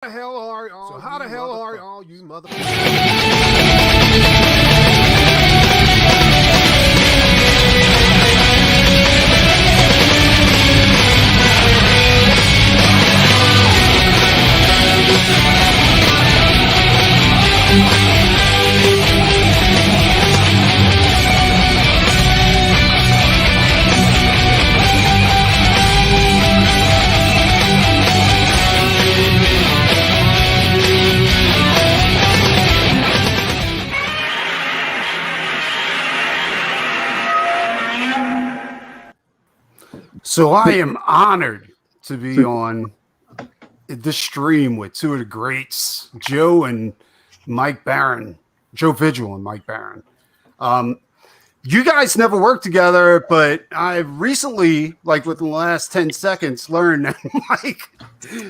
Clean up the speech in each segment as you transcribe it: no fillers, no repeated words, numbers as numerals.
the hell are y'all? So how the hell are y'all, you motherfuckers? So I am honored to be on this stream with two of the greats, Joe and Mike Barron, Joe Vigil and Mike Barron. You guys never worked together, but I recently, like within the last 10 seconds, learned that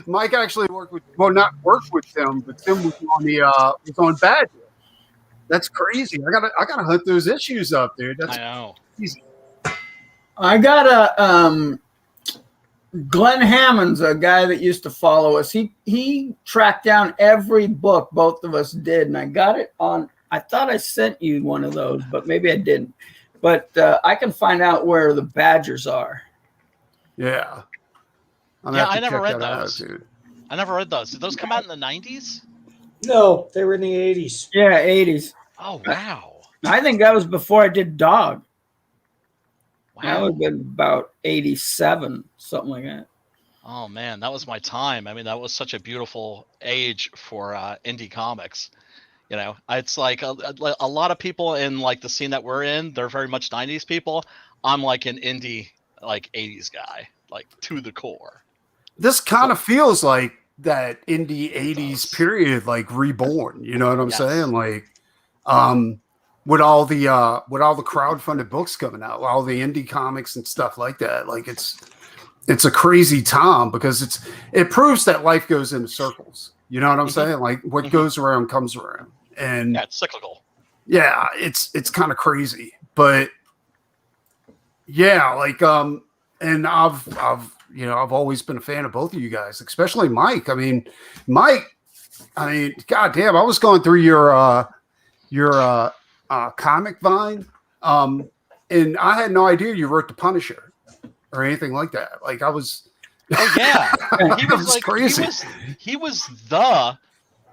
Mike actually worked with, well, not worked with Tim, but Tim was on was on Badger. That's crazy. I gotta hunt those issues up, dude. That's I know. Crazy. I got a Glenn Hammond's a guy that used to follow us. He tracked down every book both of us did, and I got it on. I thought I sent you one of those, but maybe I didn't. But I can find out where the Badgers are. Yeah. I never read those. Dude. I never read those. Did those come out in the 90s? No, they were in the 80s. Yeah, 80s. Oh, wow. I think that was before I did Dog. Wow. That would have been about 87, something like that. Oh, man, that was my time. I mean, that was such a beautiful age for indie comics. You know, it's like a lot of people in like the scene that we're in, they're very much 90s people. I'm like an indie, like 80s guy, like to the core. This kind of feels like that indie 80s period, like reborn. You know what I'm saying? Like, with all the crowdfunded books coming out, all the indie comics and stuff like that. Like it's a crazy time because it proves that life goes in circles. You know what I'm saying? Like what goes around comes around. And yeah, it's cyclical. Yeah, it's kind of crazy. But yeah, like and I've always been a fan of both of you guys, especially Mike. Mike, goddamn, I was going through your comic Vine, and I had no idea you wrote The Punisher or anything like that. Like I was. Oh yeah, he was like crazy. He was the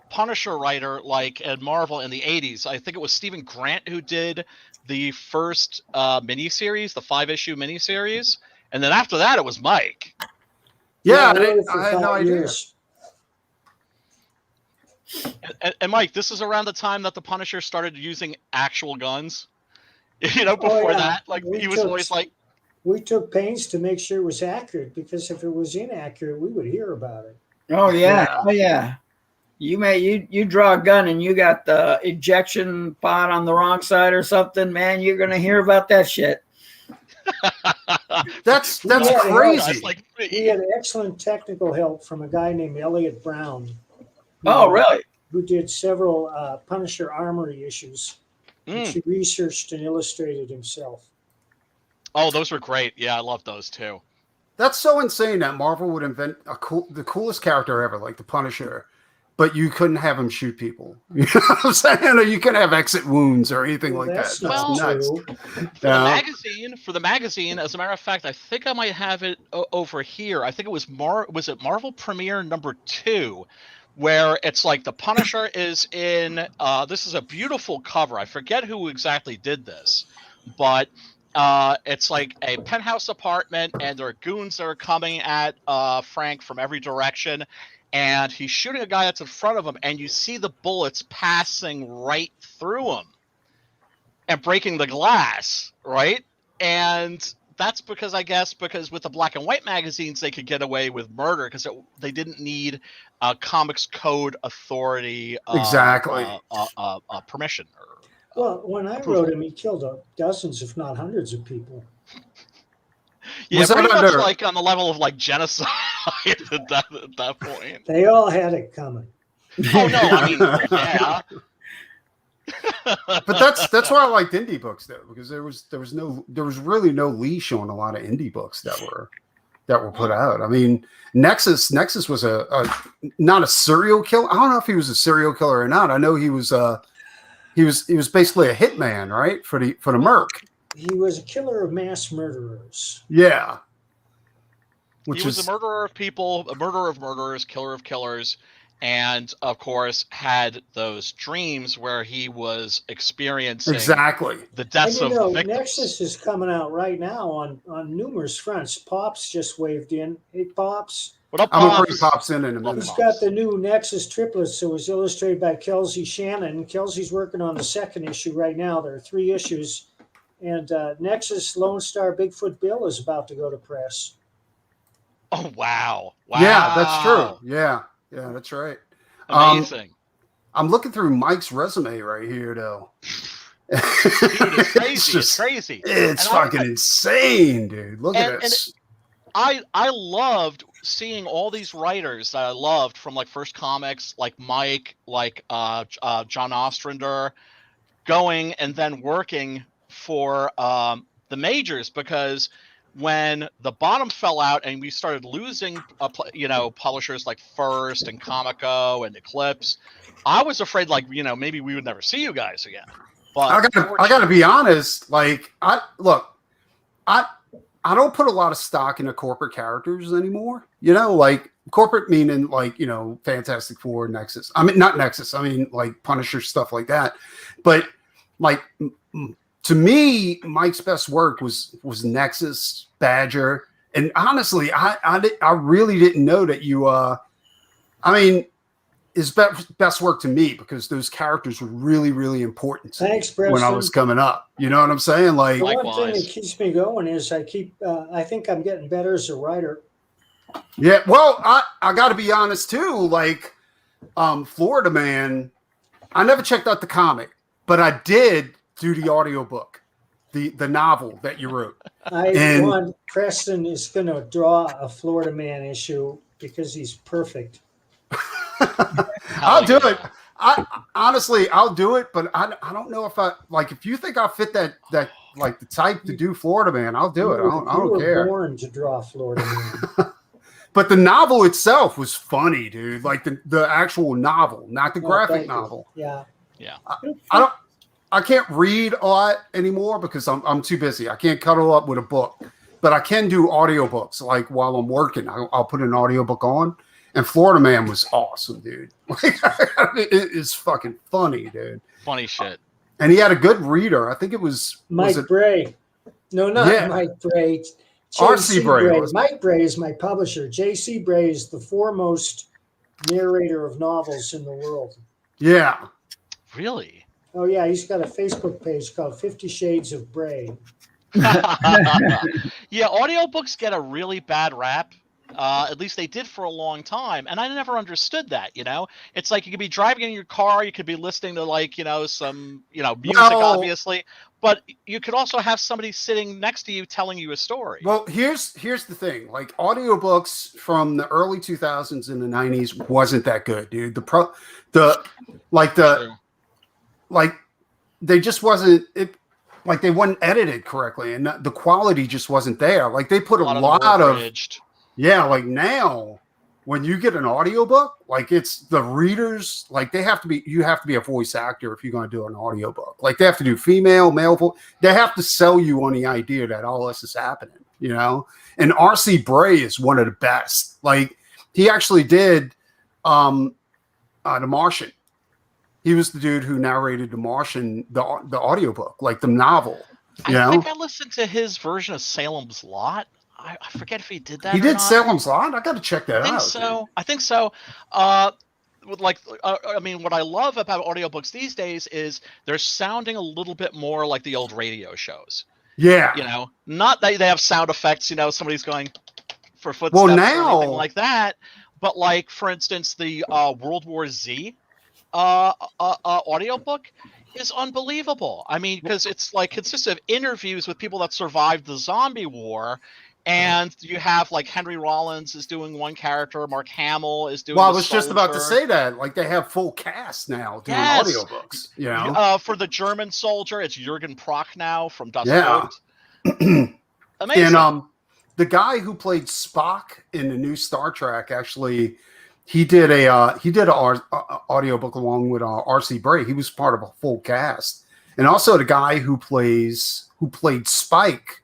Punisher writer, like at Marvel in the 80s. I think it was Stephen Grant who did the first miniseries, the 5-issue miniseries, and then after that it was Mike. Yeah, I had no idea. And Mike, this is around the time that the Punisher started using actual guns. You know, before that, like he was always like. We took pains to make sure it was accurate because if it was inaccurate, we would hear about it. Oh yeah, oh yeah. You draw a gun and you got the ejection pod on the wrong side or something, man. You're gonna hear about that shit. That's crazy. We had excellent technical help from a guy named Elliot Brown. Oh, really? Who did several Punisher Armory issues, which he researched and illustrated himself. Oh, those were great. Yeah, I love those too. That's so insane that Marvel would invent the coolest character ever, like the Punisher, but you couldn't have him shoot people. You know what I'm saying? Or you couldn't have exit wounds or anything like that. That's nuts. For the magazine, as a matter of fact, I think I might have it over here. I think it was Marvel Premiere #2, where it's like the Punisher is in. This is a beautiful cover. I forget who exactly did this, but. It's like a penthouse apartment, and there are goons that are coming at Frank from every direction, and he's shooting a guy that's in front of him, and you see the bullets passing right through him and breaking the glass, right? And that's because with the black and white magazines, they could get away with murder because they didn't need Comics Code Authority permission. Well, when I wrote him, he killed dozens, if not hundreds, of people. Yeah, pretty much like on the level of like genocide at that point. They all had it coming. Oh no, I mean, yeah. But that's why I liked indie books though, because there was really no leash on a lot of indie books that were, that were put out. I mean, Nexus was a not a serial killer. I don't know if he was a serial killer or not. I know he was basically a hitman, right? For the Merc. He was a killer of mass murderers. Yeah. He was a murderer of people, a murderer of murderers, killer of killers, and of course had those dreams where he was experiencing exactly the deaths of the victims. Nexus is coming out right now on numerous fronts. Pops just waved in. Hey, Pops. What up, I'm Pops? gonna bring Pops in a minute. He's got the new Nexus triplets. It was illustrated by Kelsey Shannon. Kelsey's working on the second issue right now. There are 3 issues. And Nexus Lone Star Bigfoot Bill is about to go to press. Oh, wow. Yeah, that's true. Yeah, that's right. Amazing. I'm looking through Mike's resume right here, though. Dude, it's crazy. It's crazy. It's fucking insane, dude. Look at this. I loved seeing all these writers that I loved from like First Comics, like Mike, like John Ostrander, going and then working for the majors, because when the bottom fell out and we started losing, publishers like First and Comico and Eclipse, I was afraid, like, maybe we would never see you guys again. But I gotta be honest. Like, I don't put a lot of stock into corporate characters anymore. Like corporate meaning like, Fantastic Four, Nexus. I mean, not Nexus. I mean, like Punisher, stuff like that. But like, to me, Mike's best work was Nexus, Badger, and honestly, I really didn't know that you. I mean, his best work to me, because those characters were really, really important to me when I was coming up. You know what I'm saying? Like, the one thing that keeps me going is I think I'm getting better as a writer. Yeah, well, I got to be honest too. Like, Florida Man, I never checked out the comic, but I did do the audiobook, the novel that you wrote. Want Preston is going to draw a Florida Man issue because he's perfect. I'll do it. Honestly, I'll do it, but I don't know if if you think I fit that like the type to do Florida Man, I'll do it. I don't care. You were born to draw Florida Man. But the novel itself was funny, dude. Like the actual novel, not the graphic novel. Yeah. I can't read a lot anymore because I'm too busy. I can't cuddle up with a book, but I can do audiobooks. Like while I'm working, I'll put an audiobook on. And Florida Man was awesome, dude. It is fucking funny, dude. Funny shit. And he had a good reader. I think it was Mike Bray. No, not Mike Bray. R.C. Bray. Mike Bray is my publisher. J.C. Bray is the foremost narrator of novels in the world. Yeah. Really? Oh, yeah. He's got a Facebook page called 50 Shades of Bray. Yeah, audiobooks get a really bad rap. At least they did for a long time, and I never understood that. It's like you could be driving in your car, you could be listening to some music, obviously, but you could also have somebody sitting next to you telling you a story. Well, here's the thing: like audiobooks from the early 2000s and the 90s wasn't that good, dude. They just wasn't it. Like they weren't edited correctly, and the quality just wasn't there. Like they put a lot of. Yeah, like now, when you get an audiobook, like it's the readers, like you have to be a voice actor if you're going to do an audiobook. Like they have to do female, male voice. They have to sell you on the idea that all this is happening, And R.C. Bray is one of the best. Like he actually did The Martian. He was the dude who narrated The Martian, the audiobook, like the novel. I think I listened to his version of Salem's Lot. I forget if he did that. He did Salem's Lot. I got to check that out. I think so. What I love about audiobooks these days is they're sounding a little bit more like the old radio shows. Yeah. Not that they have sound effects. Somebody's going for footsteps or anything like that. But like, for instance, the World War Z audiobook is unbelievable. I mean, because it's like consists of interviews with people that survived the zombie war. And you have like Henry Rollins is doing one character, Mark Hamill is doing. Well, I was just about to say that. Like they have full cast now doing audiobooks. For the German soldier, it's Jürgen Prochnow from Dust Yeah. Amazing. the guy who played Spock in the new Star Trek actually he did a audiobook along with R.C. Bray. He was part of a full cast, and also the guy who played Spike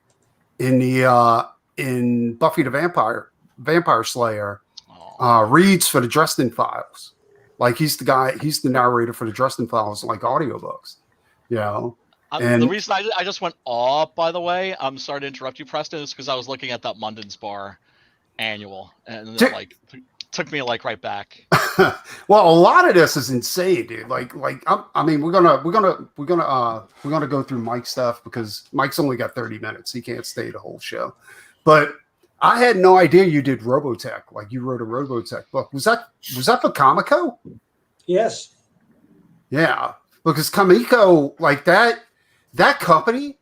in the in Buffy the Vampire Slayer reads for the Dresden Files. Like he's the narrator for the Dresden Files, like audiobooks. You know. And the reason I just went off, by the way, I'm sorry to interrupt you, Preston, is because I was looking at that Munden's Bar annual, and it, like took me like right back. Well, a lot of this is insane, dude. I mean, we're gonna go through Mike's stuff because Mike's only got 30 minutes. He can't stay the whole show. But I had no idea you did Robotech. Like you wrote a Robotech book. Was that for Comico? Yes. Yeah, because Comico, like that company,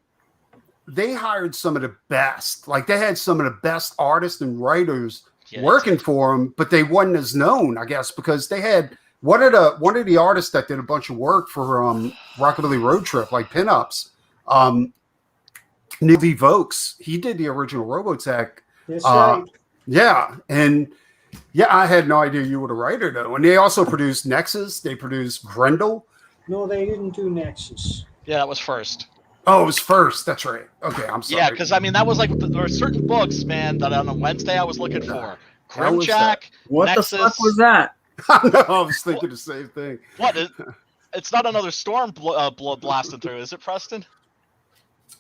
they hired some of the best. Like they had some of the best artists and writers working for them, but they wasn't as known, I guess, because they had one of the artists that did a bunch of work for Rockabilly Road Trip, like pinups. Neil V. Vokes, he did the original Robotech. That's right. Yeah, and I had no idea you were a writer though. And they also produced Nexus. They produced Grendel. No, they didn't do Nexus. Yeah, that was first. Oh, it was first. That's right. Okay, I'm sorry. Yeah, because I mean that was like there were certain books, man, that on a Wednesday I was looking for. Grimjack, what Nexus. the fuck was that? I know. I was thinking the same thing. What? It's not another storm blasting through, is it, Preston?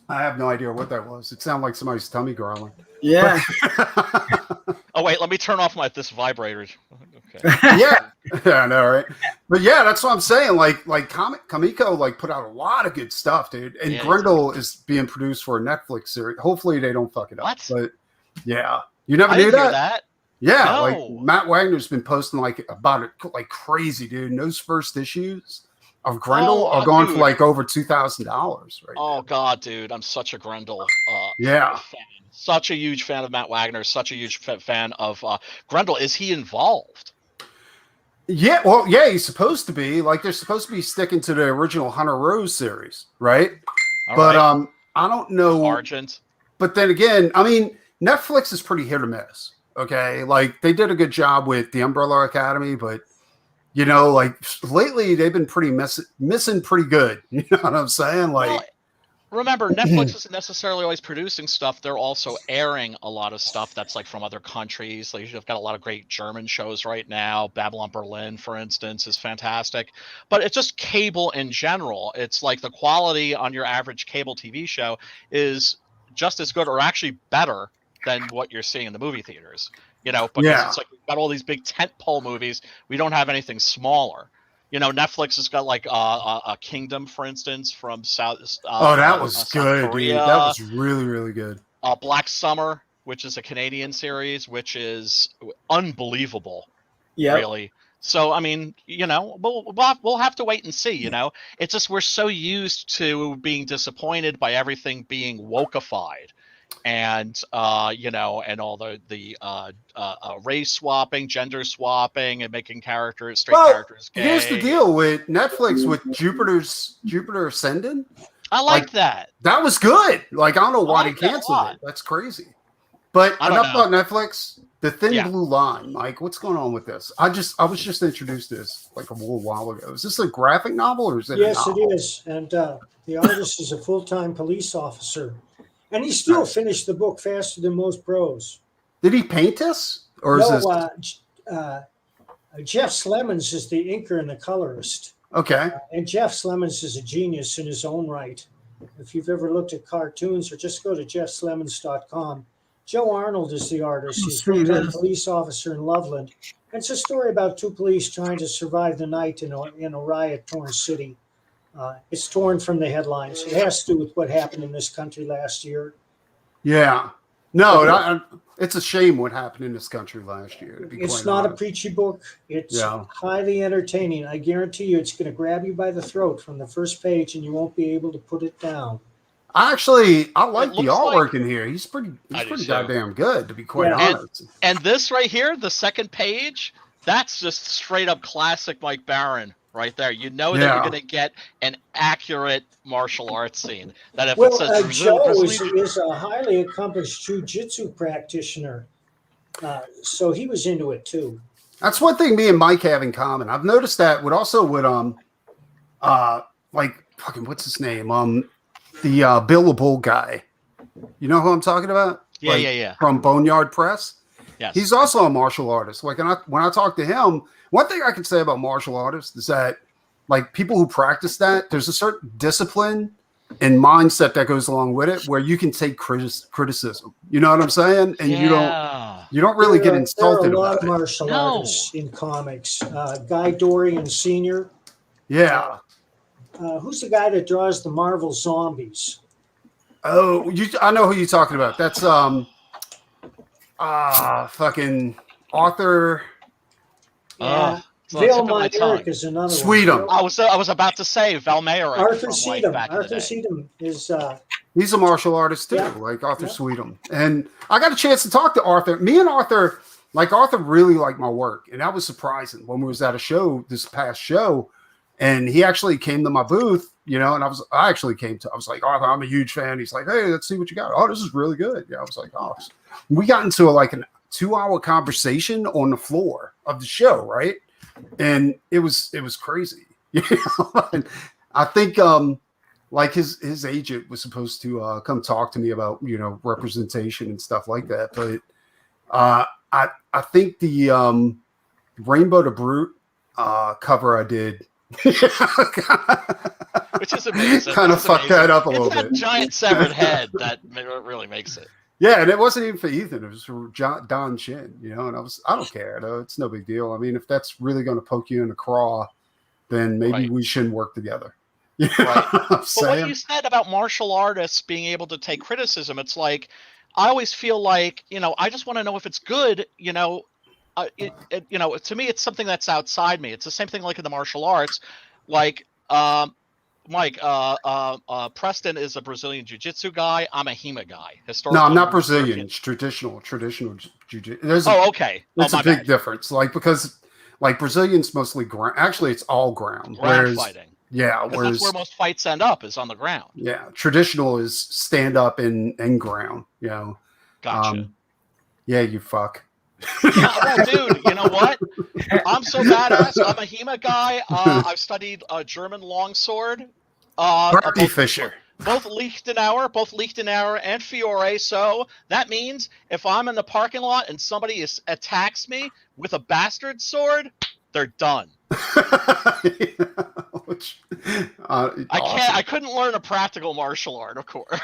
I have no idea what that was. It sounded like somebody's tummy growling. Yeah. Oh wait, let me turn off this vibrator. Okay. Yeah, I know, right? But yeah, that's what I'm saying. Like Comico like put out a lot of good stuff, dude. And Grendel is being produced for a Netflix series. Hopefully they don't fuck it up. What? But yeah, you never I knew didn't hear that? that. Yeah, No. like Matt Wagner's been posting like about it like crazy, dude. And those first issues of Grendel are going for like over $2,000 right Oh now. God, dude, I'm such a Grendel Yeah. fan. Such a huge fan of Matt Wagner. Such a huge fan of Grendel. Is he involved? Yeah, well, yeah, he's supposed to be. Like they're supposed to be sticking to the original Hunter Rose series, right? All But right. I don't know. Argent. But then again, I mean, Netflix is pretty hit or miss. Okay, like they did a good job with the Umbrella Academy, but you know, like lately they've been pretty missing pretty good. You know what I'm saying? Like, Well, remember, Netflix isn't necessarily always producing stuff. They're also airing a lot of stuff that's like from other countries. Like you've got a lot of great German shows right now. Babylon Berlin, for instance, is fantastic. But it's just cable in general. It's like the quality on your average cable TV show is just as good or actually better than what you're seeing in the movie theaters. You know, because it's like we've got all these big tentpole movies. We don't have anything smaller. You know, Netflix has got like a Kingdom, for instance, from South. that was good, Korea. dude. That was really, really good. Black Summer, which is a Canadian series, which is unbelievable. Yeah. Really. So I mean, you know, we'll have to wait and see. You know, it's just we're so used to being disappointed by everything being wokeified. And you know, and all the race swapping, gender swapping, and making characters characters gay. Here's the deal with Netflix with Jupiter Ascending. I like that. That was good. Like I don't know why like they that a canceled lot. it. That's crazy. But I don't enough know. about Netflix. The Thin Yeah. Blue Line. Like, what's going on with this? I was just introduced to this like a little while ago. Is this a graphic novel or is it? Yes, a it novel? is. And the artist is a full-time police officer. And he still finished the book faster than most pros. Did he paint this, or is this Jeff Slemons is the inker and the colorist. okay? And Jeff Slemons is a genius in his own right. If you've ever looked at cartoons, or just go to jeffslemons.com. Joe Arnold is the artist. He's a full-time police officer in Loveland. It's a story about two police trying to survive the night in a riot-torn city. It's torn from the headlines. It has to do with what happened in this country last year. Yeah. No, it's a shame what happened in this country last year. To be It's quite not a honest. preachy book. It's Yeah. highly entertaining. I guarantee you it's going to grab you by the throat from the first page and you won't be able to put it down. I like the looks artwork like- in here. He's pretty I do too. goddamn good, to be quite Yeah. honest. And this right here, the second page, That's just straight up classic Mike Barron right there. You know that Yeah. you're going to get an accurate martial arts scene. That if it Well, says Joe Brazilian, is a highly accomplished jiu-jitsu practitioner, so he was into it too. That's one thing me and Mike have in common. I've noticed that with like fucking what's his name? The Bill the Bull guy. You know who I'm talking about? Yeah, Like, yeah. From Boneyard Press. Yes. He's also a martial artist. Like, when I talk to him, one thing I can say about martial artists is that, like, people who practice that, there's a certain discipline and mindset that goes along with it, where you can take criticism. You know what I'm saying? And you don't really get insulted There are a lot about of it. martial artists in comics. Guy Dorian Sr. Yeah. Who's the guy that draws the Marvel zombies? Oh, I know who you're talking about. That's fucking Arthur. Yeah. So it's Val tip of my tongue. Myrick is another Sweetum. one. I was about to say Val Mayer. Arthur from, like, Seedham. back in the Arthur day. Seedham is He's a martial artist too, Yeah. like Arthur Yeah. Sweetum. And I got a chance to talk to Arthur. Me and Arthur, Arthur really liked my work, and that was surprising when we was at a show this past show, and he actually came to my booth, and I was like, Arthur, I'm a huge fan. He's like, hey, let's see what you got. Oh, this is really good. Yeah, I was like, oh, we got into a 2-hour conversation on the floor of the show, right? And it was crazy. And I think his agent was supposed to come talk to me about representation and stuff like that, but I think the Rainbow to Brute cover I did, which is amazing. Kind of fucked that up a little bit. It's that giant severed head that really makes it. Yeah, and it wasn't even for Ethan. It was for Don Chin, and I don't care. No, it's no big deal. I mean, if that's really going to poke you in the craw, then maybe we shouldn't work together. Right. But what you said about martial artists being able to take criticism, it's like, I always feel like, I just want to know if it's good, to me, it's something that's outside me. It's the same thing like in the martial arts. Like, Mike, Preston is a Brazilian jiu-jitsu guy. I'm a HEMA guy. No, I'm not Brazilian. It's traditional jiu-jitsu. Okay. There's a big difference. Because Brazilian's mostly ground. Actually, it's all ground. Ground fighting. Yeah. That's where most fights end up, is on the ground. Yeah. Traditional is stand up and ground. Gotcha. Yeah, you fuck. Oh, dude, you know what? I'm so badass. I'm a HEMA guy. I've studied German longsword. Party Fisher. Both Lichtenauer and Fiore. So that means if I'm in the parking lot and somebody attacks me with a bastard sword, they're done. I couldn't learn a practical martial art, of course.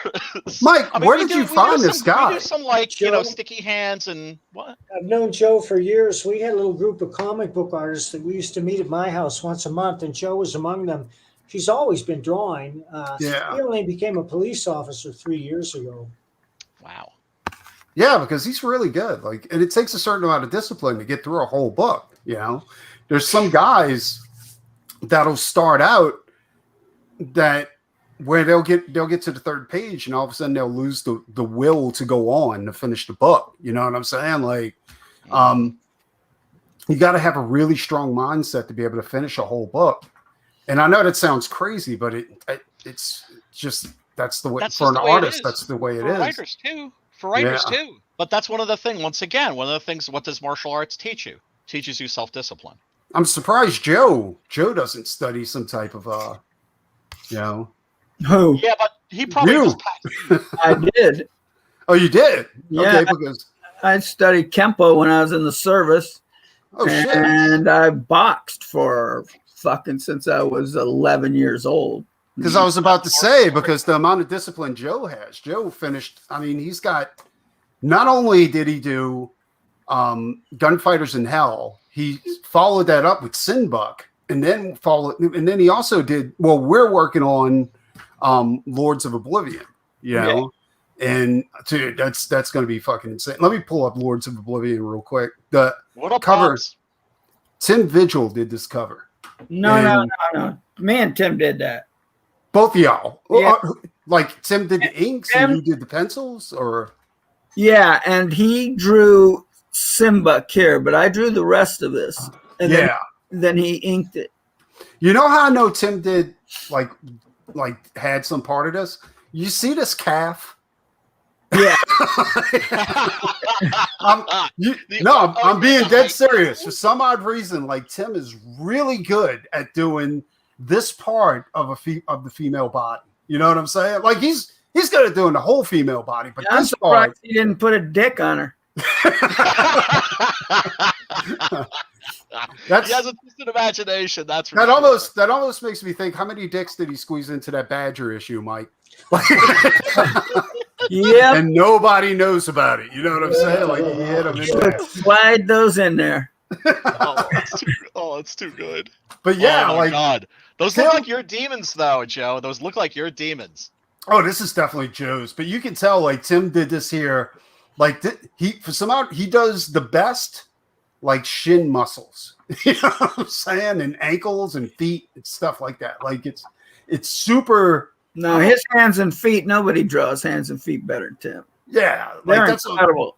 Mike, where did you find this guy? We do some sticky hands and what? I've known Joe for years. We had a little group of comic book artists that we used to meet at my house once a month, and Joe was among them. He's always been drawing. He only became a police officer 3 years ago. Wow. Yeah, because he's really good. And it takes a certain amount of discipline to get through a whole book. There's some guys that'll start out where they'll get to the third page, and all of a sudden they'll lose the will to go on to finish the book. You know what I'm saying? You got to have a really strong mindset to be able to finish a whole book. And I know that sounds crazy, but it's just that's the way for an artist. That's the way it is. For writers too. But that's one of the things. Once again, one of the things. What does martial arts teach you? Teaches you self-discipline. I'm surprised Joe doesn't study some type of Who? Yeah, but he probably just I did. Oh, you did? Yeah, okay, because I studied Kempo when I was in the service. Oh shit. And I boxed for since I was 11 years old. Because I was about to say, because the amount of discipline Joe has. Joe finished, he's got, not only did he do Gunfighters in Hell, he followed that up with Sinbuck, and then he also did, we're working on Lords of Oblivion, and dude, that's going to be fucking insane. Let me pull up Lords of Oblivion real quick. The cover, Tim Vigil did this cover. No. Me and Tim did that. Both of y'all. Yeah. Tim did the inks and you did the pencils, or? Yeah, and he drew Simba here, but I drew the rest of this. And then he inked it. You know how I know Tim did like had some part of this? You see this calf? Yeah. I'm being dead serious. For some odd reason, like Tim is really good at doing this part of the female body. You know what I'm saying? Like he's good at doing the whole female body, but I'm this surprised part he didn't put a dick on her. He has a twisted imagination. That's that almost makes me think, how many dicks did he squeeze into that Badger issue, Mike? Yeah, and nobody knows about it. You know what I'm saying? Like he hit him in there. Slide those in there. It's too good. But yeah, oh my God, those Tim, look like your demons, though, Joe. Those look like your demons. Oh, this is definitely Joe's. But you can tell, like Tim did this here. Like he does the best, like shin muscles. You know what I'm saying? And ankles and feet and stuff like that. Like it's super. No, his hands and feet. Nobody draws hands and feet better than Tim. Yeah, they're that's incredible.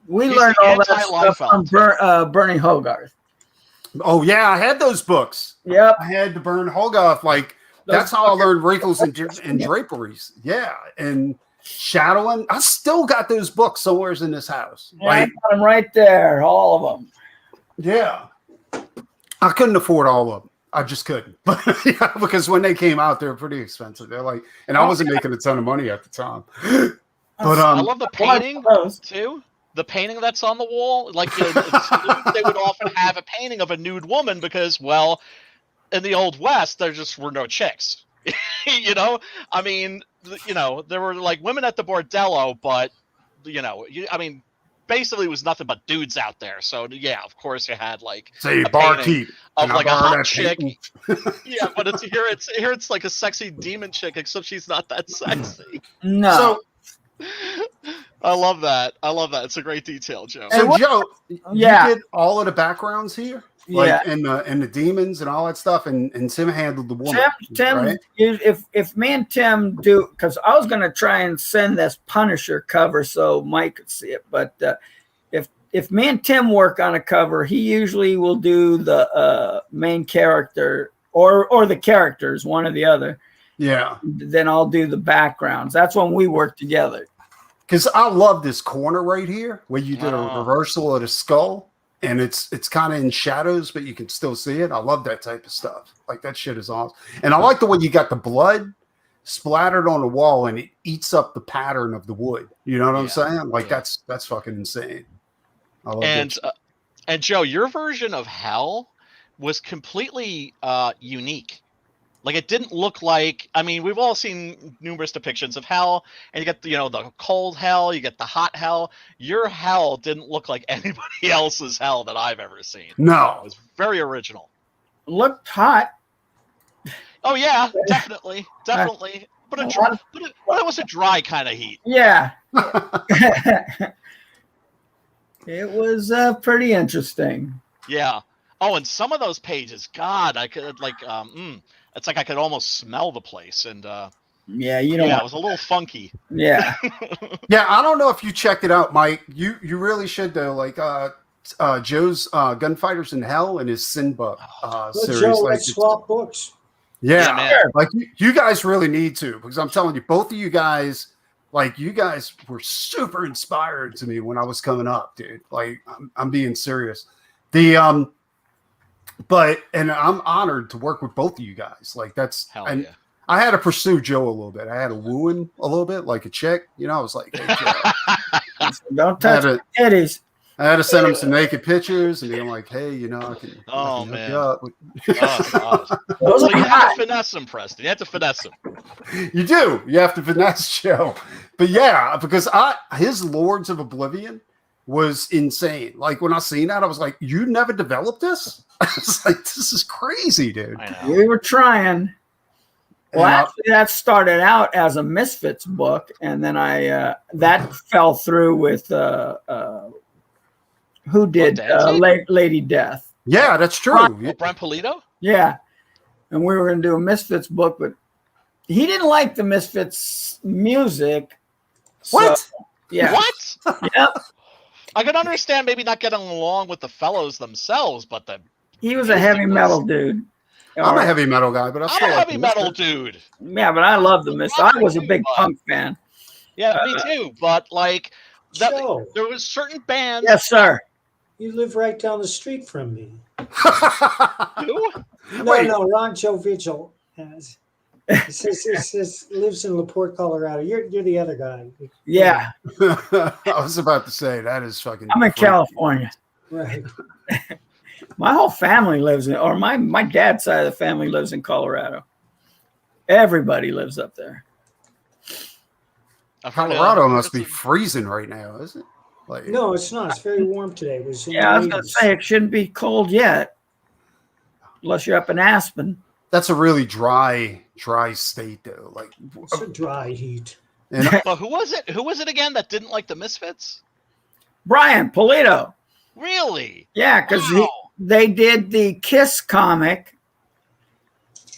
We learned all that stuff from Bernie Hogarth. Oh yeah, I had those books. Yep, I had the Bernie Hogarth. Like that's how I learned wrinkles and draperies. Yeah, and shadowing. I still got those books somewhere in this house. Yeah, I got them right there, all of them. Yeah, I couldn't afford all of them. I just couldn't, but yeah, because when they came out, they were pretty expensive. They're like, and I wasn't making a ton of money at the time. But I love the painting too. The painting that's on the wall, like they would often have a painting of a nude woman because, well, in the Old West, there just were no chicks. You know, I mean, there were like women at the bordello, but basically it was nothing but dudes out there. So yeah, of course you had like a barkeep of like a hot chick. Yeah, but it's like a sexy demon chick, except she's not that sexy. No. So I love that. It's a great detail, Joe. So Joe, you did all of the backgrounds here? Like and the demons and all that stuff, and Tim handled the woman. Tim, right? if me and Tim do, because I was going to try and send this Punisher cover so Mike could see it, but if me and Tim work on a cover, he usually will do the main character or the characters, one or the other. Yeah. Then I'll do the backgrounds. That's when we work together. Because I love this corner right here where you did a reversal of the skull. And it's kind of in shadows, but you can still see it. I love that type of stuff. Like that shit is awesome. And I like the way you got the blood splattered on the wall and it eats up the pattern of the wood. You know what I'm saying? Like that's fucking insane. I love and Joe, your version of hell was completely unique. Like it didn't look like. I mean, we've all seen numerous depictions of hell, and you get the cold hell, you get the hot hell. Your hell didn't look like anybody else's hell that I've ever seen. No, it was very original. Looked hot. Oh yeah, definitely. But it was a dry kind of heat. Yeah. It was pretty interesting. Yeah. Oh, and some of those pages, God, I could it's like I could almost smell the place, and it was a little funky. Yeah. Yeah, I don't know if you checked it out, Mike. You really should though. Like Joe's Gunfighters in Hell and his Sinbug series. Joe, like, let's swap books. Yeah, man. Like you guys really need to, because I'm telling you, both of you guys, like you guys were super inspired to me when I was coming up, dude. Like I'm being serious. And I'm honored to work with both of you guys. Like that's yeah. I had to pursue Joe a little bit. I had to woo him a little bit, like a chick. You know, I was like, hey, Joe. Don't touch the titties. I had to send him some naked pictures and be like, hey, I can hook you up. So you have to finesse him, Preston. You have to finesse him. You do. You have to finesse Joe. But yeah, because his Lords of Oblivion was insane. Like when I seen that, I was like, you never developed this? I was like, this is crazy, dude. We were trying. Well, actually, that started out as a Misfits book, and then that fell through with who did Lady Death. Yeah, that's true. Brent Polito? Yeah. And we were going to do a Misfits book, but he didn't like the Misfits music. What? Yeah. What? Yep. I can understand maybe not getting along with the fellows themselves, but He was a heavy metal dude. I'm a heavy metal guy, but I I'm still a like heavy the metal Misfits. dude. Yeah, but I love the Misfits. I was a big But- punk fan. Yeah, me too. But like, Joe, there was certain bands. Yes, sir. you live right down the street from me. Who? No, Wait. no, wrong. Joe Vigil. It says lives in LaPorte, Colorado. You're the other guy. Yeah, I was about to say that is fucking. I'm in freaky. California. Right. My whole family lives in, or my dad's side of the family lives in Colorado. Everybody lives up there. I've heard, Colorado heard must be some- freezing right now, isn't it? Like, No, it's not. It's very warm today. It was in Yeah, I was the gonna 80s. say it shouldn't be cold yet, unless you're up in Aspen. that's a really dry state, though. Like, It's a dry heat. and But who was it? Who was it again that didn't like the Misfits? Brian Polito. Really? Yeah, because Wow. they did the Kiss comic,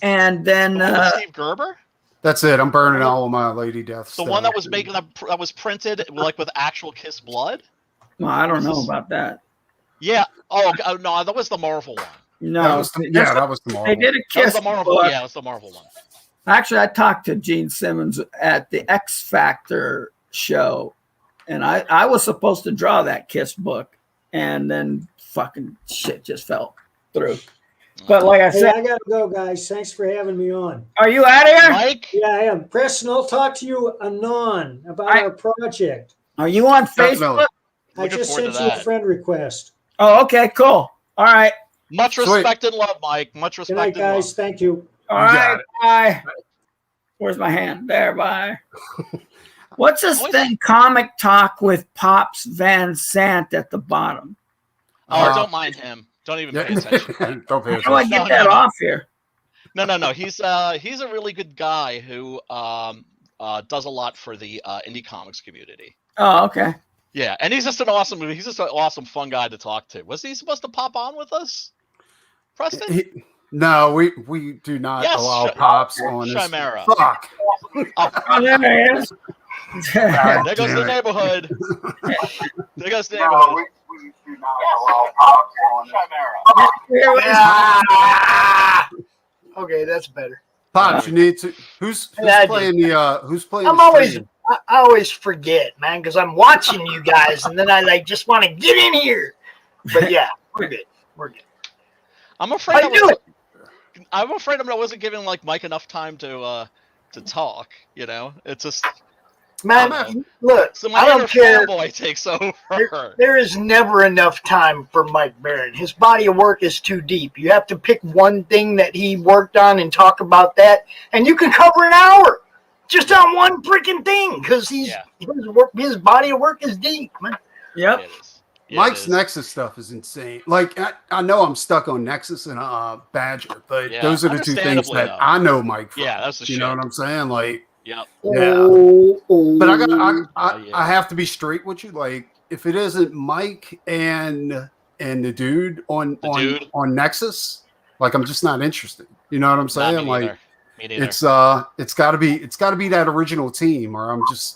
and then The one with Steve Gerber? that's it. I'm burning all of my Lady Death. The one that was making that was printed like with actual Kiss blood? well, I don't know about that. Yeah. Oh no, that was the Marvel one. No, That was that was the they Marvel. did a That was Kiss the Marvel. book. Yeah, it was the Marvel one. Actually, I talked to Gene Simmons at the X Factor show, and I was supposed to draw that Kiss book, and then fucking shit just fell through. But like I Hey, said, I gotta go, guys. Thanks for having me on. are you out of here? Mike? Yeah, I am. Preston, I'll talk to you anon about our project. Are you on Definitely. Facebook? I Looking just forward sent to you a that. friend request. Oh, okay, cool. All right, Much Sweet. respect and love, Mike. Much Good respect night, and love. guys. Thank you. all You got right, it. bye. Where's my hand? There, bye. What's this Always- thing? Comic Talk with Pops Van Sant at the bottom. Oh, don't mind him. Don't even pay attention. Don't pay How do I attention. get No, that no. off here? No. He's a really good guy who does a lot for the indie comics community. Oh, okay. Yeah, and he's just an awesome movie. He's just an awesome, fun guy to talk to. Was he supposed to pop on with us, Preston? No, we do not Yes, allow Ch- pops on this. Chimera. Fuck. Oh, there it is. God There goes damn the it. neighborhood. There goes the neighborhood. Here we Ah! Okay, that's better. Pops, you need to. Who's Yeah, I do. playing the? Who's playing? I'm the always, stream? I always forget, man, because I'm watching you guys, and then I like just want to get in here. But yeah, we're good. We're good. I'm afraid I knew it. I'm afraid I wasn't giving like Mike enough time to talk. You know, it's just Man, look, so my I inner don't care. fanboy takes over. There is never enough time for Mike Barron. His body of work is too deep. You have to pick one thing that he worked on and talk about that, and you can cover an hour just on one freaking thing because his body of work is deep, man. Yep. It is. Yeah, Mike's it is. Nexus stuff is insane. Like I know I'm stuck on Nexus and Badger, but Yeah, those are the two things understandably, that though. I know Mike from. Yeah, that's the you shit. know what I'm saying? Like, Yep. Yeah. Oh, but yeah. I have to be straight with you. Like, if it isn't Mike and the dude on Nexus, like I'm just not interested. You know what I'm Not saying? me Like, neither. Me neither. it's got to be that original team, or I'm just,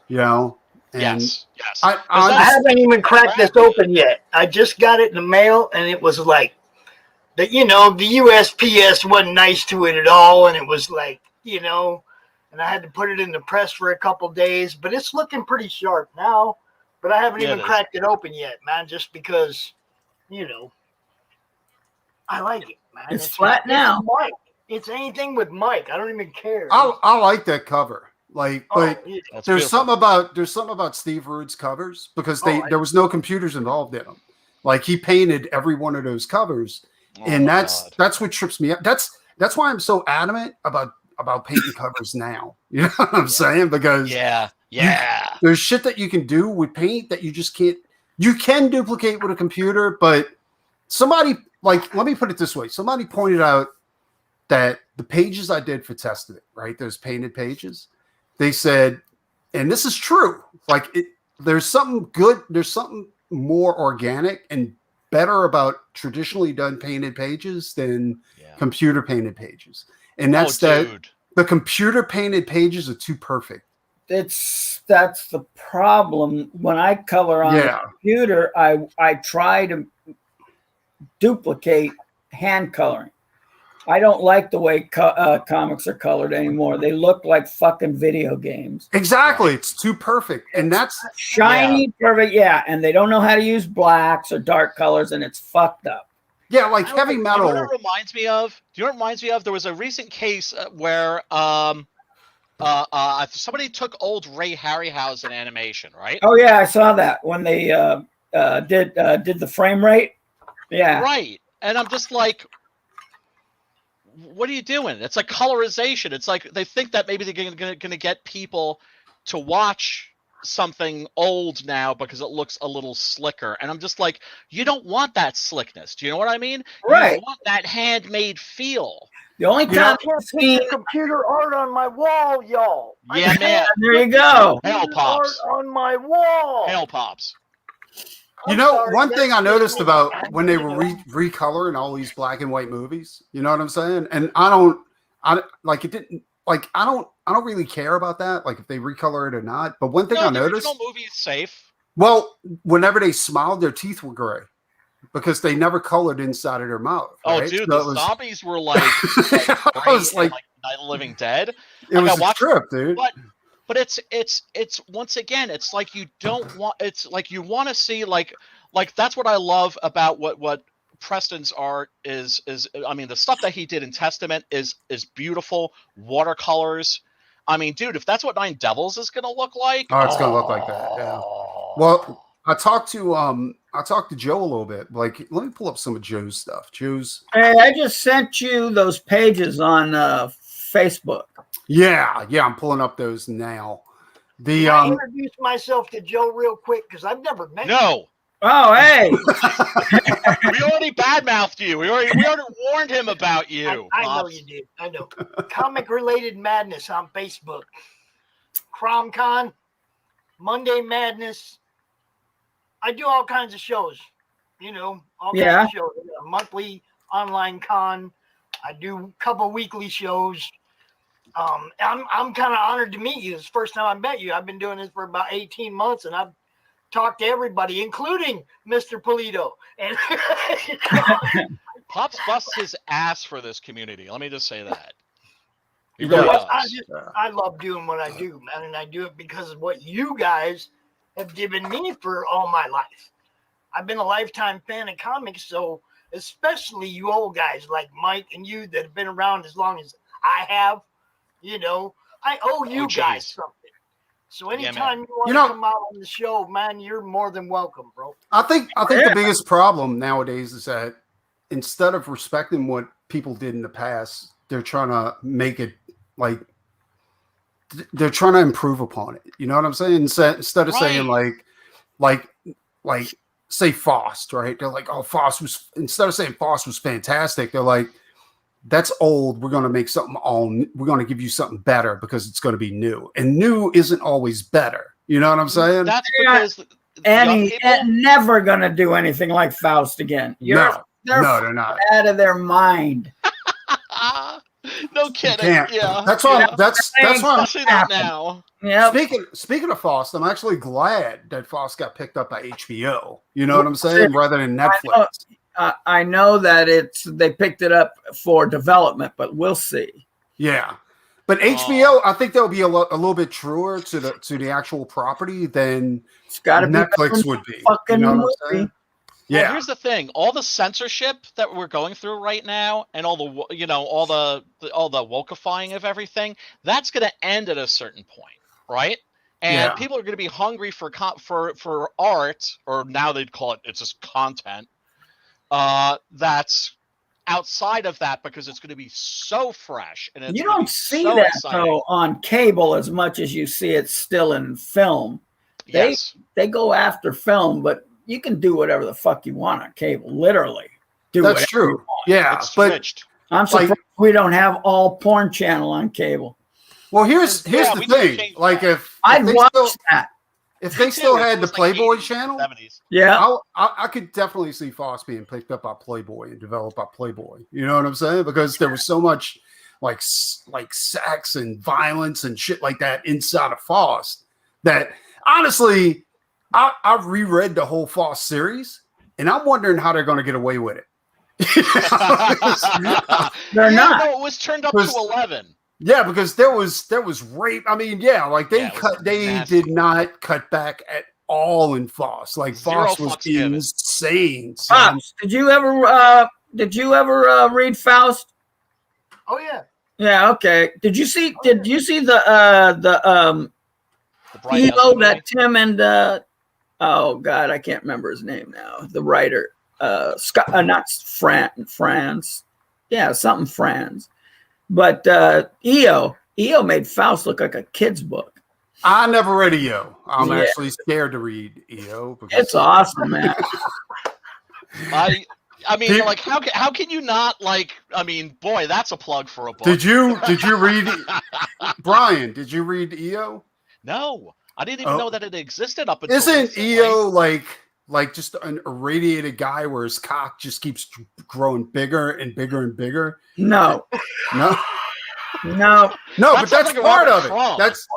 you know. And yes. I I haven't even cracked this open yet. I just got it in the mail, and it was like the USPS wasn't nice to it at all, and it was like, and I had to put it in the press for a couple days, but it's looking pretty sharp now. But I haven't Yeah, even it is. cracked it open yet, man, just because, I like it, man. It's flat now. Mike. It's anything with Mike. I don't even care. I like that cover. Like, but yeah. That's there's beautiful. something about Steve Rude's covers because Oh, there was no computers involved in them. Like, he painted every one of those covers, Oh, and my that's God. what trips me up. That's why I'm so adamant about painting covers now. You know what I'm saying? Because Yeah. there's shit that you can do with paint that you just can't. You can duplicate with a computer, but somebody, like, let me put it this way: somebody pointed out that the pages I did for Testament, right? Those painted pages, they said, and this is true. Like, there's something good. There's something more organic and better about traditionally done painted pages than Yeah. computer painted pages, and that's that dude. the computer painted pages are too perfect. that's the problem. When I color on the computer, I try to duplicate hand coloring. I don't like the way comics are colored anymore. They look like fucking video games. Exactly. Right. It's too perfect. And that's shiny, perfect. Yeah. And they don't know how to use blacks or dark colors, and it's fucked up. Yeah, like heavy metal. You know what it reminds me of? Do you know what it reminds me of? There was a recent case where somebody took old Ray Harryhausen animation, right? Oh yeah, I saw that when they did the frame rate. Yeah. Right. And I'm just like, what are you doing? It's like colorization. It's like they think that maybe they're going to get people to watch something old now because it looks a little slicker. And I'm just like, you don't want that slickness. Do you know what I mean? Right. You want that handmade feel. The only time I've seen computer art on my wall, y'all. Yeah, man. There you go. Hail pops. Art on my wall. Hail pops. You know, one thing I noticed about when they were recoloring all these black and white movies, you know what I'm saying? And I don't really care about that, like if they recolor it or not. But one thing I noticed, the original movie is safe. Well, whenever they smiled, their teeth were gray because they never colored inside of their mouth. Oh, right? dude, so the zombies were like, I was like Night of the Living Dead. It was a trip, dude. But it's once again, it's like you don't want. It's like you want to see like that's what I love about what Preston's art is. I mean, the stuff that he did in Testament is beautiful watercolors. I mean, dude, if that's what Nine Devils is gonna look like, it's gonna look like that. Yeah. Well, I talked to Joe a little bit. Like, let me pull up some of Joe's stuff. Hey, I just sent you those pages on Facebook. Yeah, I'm pulling up those now. Can I introduce myself to Joe real quick because I've never met him. No. Oh, hey. We already badmouthed you. We already warned him about you. I know you did. I know. Comic related madness on Facebook. CromCon, Monday Madness. I do all kinds of shows. You know, all kinds of shows. A monthly online con. I do a couple weekly shows. I'm kind of honored to meet you. It's the first time I met you. I've been doing this for about 18 months, and I've talked to everybody, including Mr. Polito. And Pops busts his ass for this community. Let me just say that. I love doing what I do, man, and I do it because of what you guys have given me for all my life. I've been a lifetime fan of comics, so especially you old guys like Mike and you that have been around as long as I have. You know, I owe you guys something. So anytime you want to come out on the show, man, you're more than welcome, bro. I think the biggest problem nowadays is that instead of respecting what people did in the past, they're trying to make it like they're trying to improve upon it. You know what I'm saying? Instead of saying like say Faust, right? They're like, oh, Faust was, instead of saying Faust was fantastic, they're like, that's old. We're going to make something we're going to give you something better because it's going to be new. And new isn't always better. You know what I'm saying? That's because and he's never going to do anything like Faust again. No, they're not. Out of their mind. No kidding. Yeah. That's why that's why I'm saying that now. Yeah. Speaking of Faust, I'm actually glad that Faust got picked up by HBO. You know what I'm saying? Rather than Netflix. I know that they picked it up for development, but we'll see. Yeah, but HBO, I think they'll be a little bit truer to the actual property than Netflix would be. Fucking you know movie. what I'm saying? Yeah. Well, here's the thing: all the censorship that we're going through right now, and all the wokeifying of everything, that's going to end at a certain point, right? And people are going to be hungry for art, or now they'd call it's just content. That's outside of that because it's going to be so fresh and it's you don't see that exciting. Though on cable as much as you see it still in film. They go after film, but you can do whatever the fuck you want on cable. Literally, that's true. Yeah, it's switched. I'm surprised we don't have all porn channel on cable. Well, here's the thing. Like if I'd watch that. If they still had the Playboy channel, 70s. Yeah, I could definitely see Faust being picked up by Playboy and developed by Playboy. You know what I'm saying? Because there was so much like sex and violence and shit like that inside of Faust. That honestly, I've reread the whole Faust series, and I'm wondering how they're going to get away with it. They're not. No, it was turned up to 11. Yeah, because there was rape. I mean, yeah, like they nasty. did not cut back at all in Faust. Like Zero Faust was fucks given. insane. son. Pops, did you ever read Faust? Oh yeah. Yeah, okay. Did you see the The Brian EO Nelson that movie. Tim and oh god, I can't remember his name now. The writer, Scott, not Franz. Yeah, something Franz. But EO made Faust look like a kid's book. I never read EO. I'm Yeah. actually scared to read EO. Because It's awesome, man. I mean, like, how can you not like? I mean, boy, that's a plug for a book. Did you read Brian? Did you read EO? No, I didn't even Oh. know that it existed up until Isn't recently. EO like just an irradiated guy where his cock just keeps growing bigger and bigger and bigger? No, No, no. no, That but sounds that's like a part Robert of it.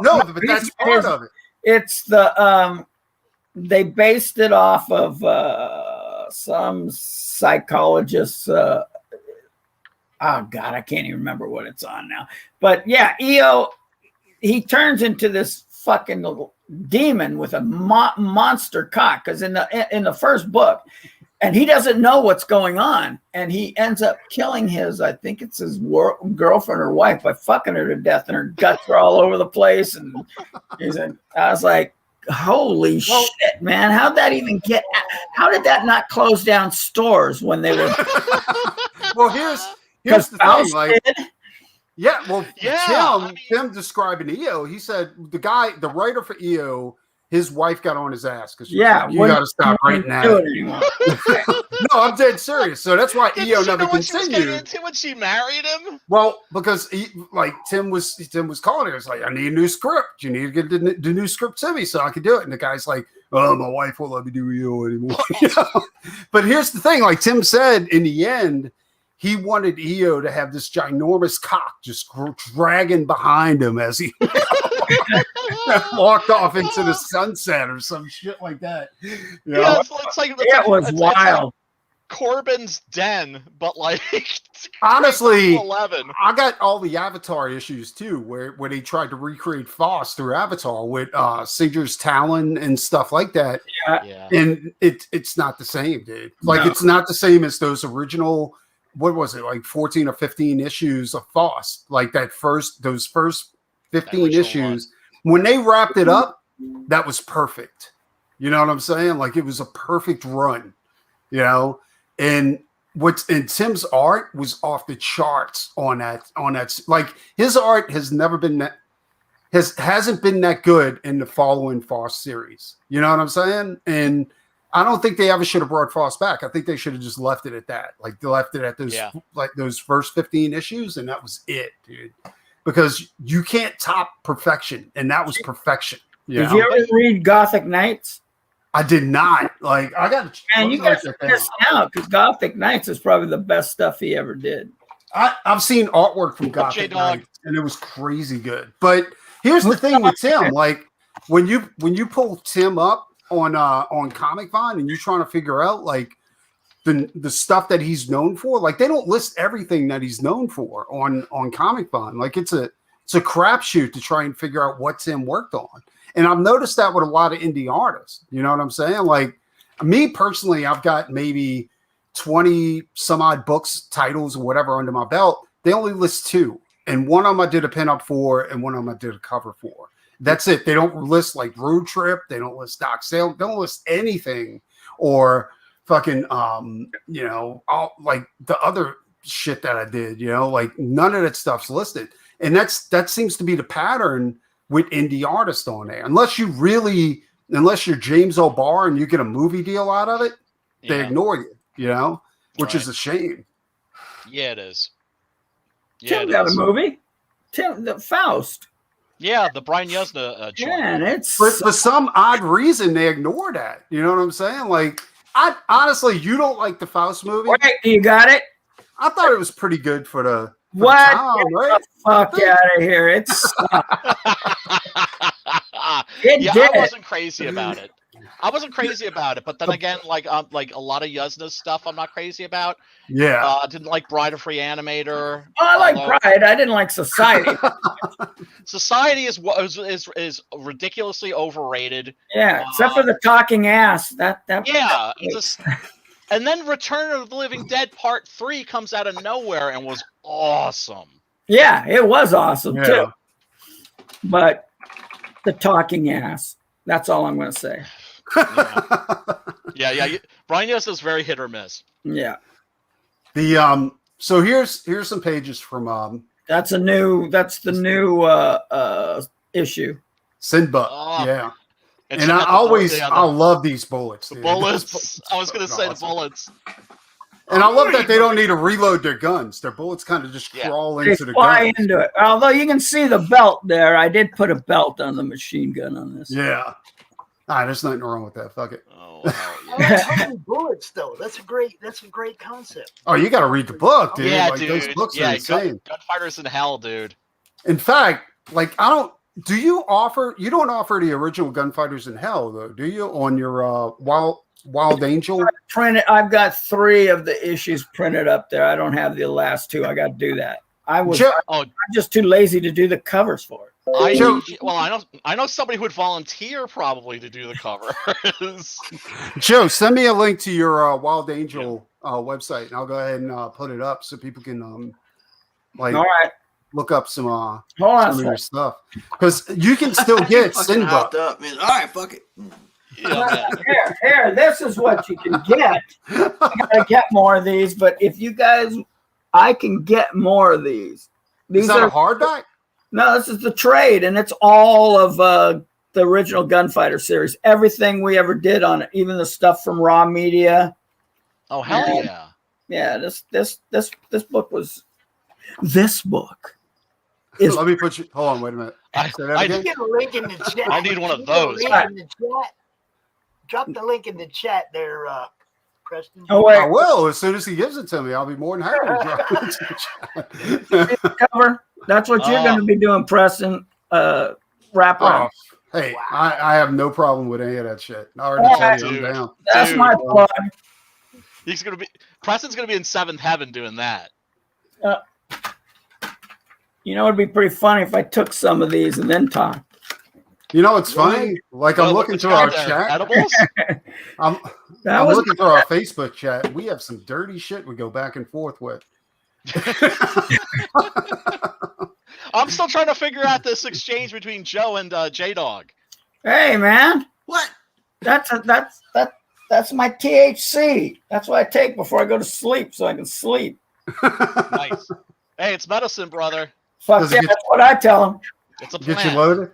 Crumb. But that's part of it. It's the they based it off of some psychologist. Oh God, I can't even remember what it's on now. But yeah, EO, he turns into this fucking little demon with a monster cock. Because in the first book, and he doesn't know what's going on, and he ends up killing his, I think it's his girlfriend or wife by fucking her to death, and her guts are all over the place. And I was like, holy shit, man! How'd that even get? How did that not close down stores when they were? Well, here's the thing, Faust like. did. Yeah, well, Yeah, Tim describing EO, he said the writer for EO, his wife got on his ass because you got to stop writing that. Do it anymore. No, I'm dead serious. So that's why Did EO she never know what she was getting continued. into when she married him? Well, because Tim was calling her. It's like, I need a new script. You need to get the new script to me so I can do it. And the guy's like, oh, my wife won't let me do EO anymore. You know? But here's the thing, like Tim said, in the end, he wanted EO to have this ginormous cock just dragging behind him as he walked off into the sunset or some shit like that. You know? Yeah, it's like It was it's like wild. Corbin's Den, but like Honestly, 11. I got all the Avatar issues too, where they tried to recreate Faust through Avatar with Singer's Talon and stuff like that. Yeah. And it's not the same, dude. Like No. it's not the same as those original. What was it, like 14 or 15 issues of Faust? Like those first 15 original issues. When they wrapped it up, that was perfect. You know what I'm saying? Like it was a perfect run, you know? And Tim's art was off the charts on that. Like his art has never been hasn't been that good in the following Faust series. You know what I'm saying? And I don't think they ever should have brought Faust back. I think they should have just left it at that. Like they left it at those first 15 issues, and that was it, dude. Because you can't top perfection, and that was perfection. Did you ever read Gothic Knights? I did not. Like I got. Man, you got to check this out because Gothic Knights is probably the best stuff he ever did. I've seen artwork from Gothic J-Dog. Knights, and it was crazy good. But here's the thing with Tim: like when you pull Tim up on Comic Vine and you're trying to figure out like the stuff that he's known for, like they don't list everything that he's known for on Comic Vine. Like it's a crapshoot to try and figure out what Tim worked on. And I've noticed that with a lot of indie artists. You know what I'm saying? Like me personally, I've got maybe 20 some odd books, titles, or whatever under my belt. They only list 2. And one of them I did a pinup for, and one of them I did a cover for. That's it. They don't list like Road Trip. They don't list Doc Sale. They don't list anything or fucking, all like the other shit that I did, like none of that stuff's listed. And that seems to be the pattern with indie artists on there. Unless you're James O'Barr and you get a movie deal out of it, they ignore you, which is a shame. Yeah, it is. Yeah, Tim got a movie. The Faust. Yeah, the Brian Yuzna joint. Man, it's For some odd reason, they ignore that. You know what I'm saying? Like, honestly, you don't like the Faust movie? Wait, you got it? I thought it was pretty good for What? Town, Get right? the fuck out of here! It's it Yeah, did. I wasn't crazy about it. I wasn't crazy about it, but then again, like a lot of Yuzna's stuff, I'm not crazy about. Yeah. I didn't like Bride of Reanimator. Oh, I like although Pride. I didn't like Society. Society is ridiculously overrated. Yeah, except for the talking ass. That Yeah, and then Return of the Living Dead Part 3 comes out of nowhere and was awesome. yeah, it was awesome Yeah. too. But the talking ass. That's all I'm going to say. Yeah. Brian Yuzna is very hit or miss. Yeah, The so here's some pages from that's the new issue. Sinbut. Oh, Yeah. it's And I got love these bullets. the dude. bullets. I was going to say the Awesome. bullets. And I love that they don't need to reload their guns. Their bullets kind of just crawl They into the fly gun. into it. Although you can see the belt there. I did put a belt on the machine gun on this. Yeah. There's nothing wrong with that. Fuck it. Oh, hell I yeah. like how many bullets though. That's a great concept. Oh, you got to read the book, dude. Yeah, like, dude. Those books are Yeah, insane. Gunfighters in Hell, dude. In fact, like you don't offer the original Gunfighters in Hell though, do you? On your Wild Angel? I've got 3 of the issues printed up there. I don't have the last 2. I got to do that. I'm just too lazy to do the covers for it. I know somebody who would volunteer probably to do the covers. Joe, send me a link to your Wild Angel website, and I'll go ahead and put it up so people can All right. look up some Hold some on. of your stuff, because you can still get Fucking Sinbut. hopped up, man. All right, fuck it. Yeah, Here, this is what you can get. I gotta get more of these, but if you guys, I can get more of these. Is that a hardback? No, this is the trade, and it's all of the original Gunfighter series. Everything we ever did on it, even the stuff from Raw Media. Oh hell yeah! Yeah, this book was. This book is. Let me put you. Hold on, wait a minute. Say that I- again? Get a link in the chat. I need one of Get a those. link in the chat. Drop the link in the chat there, Preston. Oh I wait, will as soon as he gives it to me. I'll be more than happy to drop it into the chat. cover. That's what you're Oh. going to be doing, Preston. Wrap Oh, around. hey, I have no problem with any of that shit. I already Yeah, told you dude. I'm down. That's Dude. my plug. Preston's gonna be in 7th heaven doing that. You know, it'd be pretty funny if I took some of these and then talked. You know, it's funny. Like I'm Well, looking look through what's our got there. chat. Edibles. I'm That was looking through our Facebook chat. We have some dirty shit we go back and forth with. I'm still trying to figure out this exchange between Joe and J Dog. hey man, What? that's my THC. That's what I take before I go to sleep, so I can sleep. Nice. Hey, it's medicine, brother. Fuck Does it yeah, get- that's what I tell them. It's a Get plant. you loaded?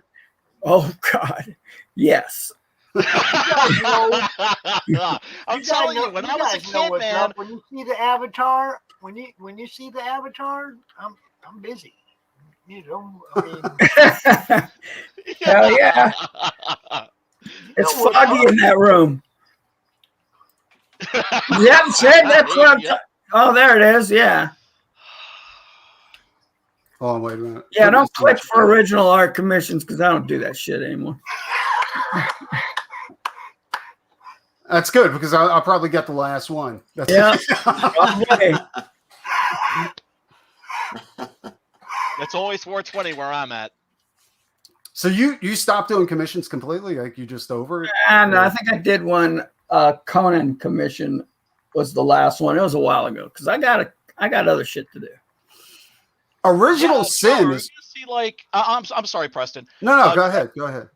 Oh God, yes. I'm You telling guys you, when know- I was a guys know kid, what's man. up. When you see the avatar, when you see the avatar, I'm busy. You know, I mean, Hell yeah, it's know what's foggy up. in that room. You haven't said that's what I'm. Yeah. Oh, there it is. Yeah, Hold on, wait a minute. yeah. Don't click for original art commissions because I don't do that shit anymore. That's good because I'll probably get the last one. That's Yeah. Okay. It's always 420 where I'm at. So you stopped doing commissions completely? Like you just over it? And I think I did one. Conan commission was the last one. It was a while ago because I got other shit to do. Original Yeah, Sin Joe, are we is gonna see like I'm sorry, Preston. no. Go ahead. Go ahead.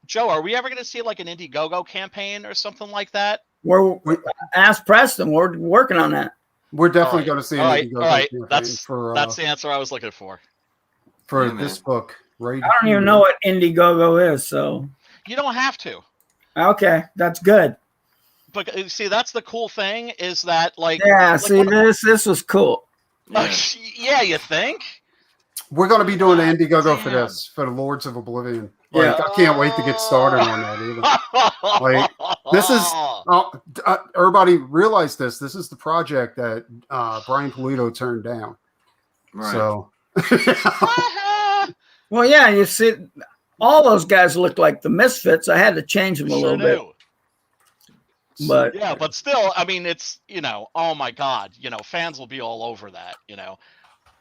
Joe, are we ever going to see like an Indiegogo campaign or something like that? We're ask Preston. We're working on that. We're definitely All right. going to see All right, Indiegogo all right. campaign That's for the answer I was looking for. for Yeah, this book. Right. I don't even know what Indiegogo is. So You don't have to. okay, that's good. But see, that's the cool thing is that like Yeah. like, See, this was cool. Yeah. yeah, you think? We're going to be doing an Indiegogo for Damn. this, for the Lords of Oblivion. Yeah. Like, I can't wait to get started on that either. Like, this is everybody realize this. This is the project that Brian Polito turned down. Right. So, Well, yeah, you see, all those guys look like the Misfits. I had to change them a little bit, but yeah, but still, I mean, it's oh my God, fans will be all over that.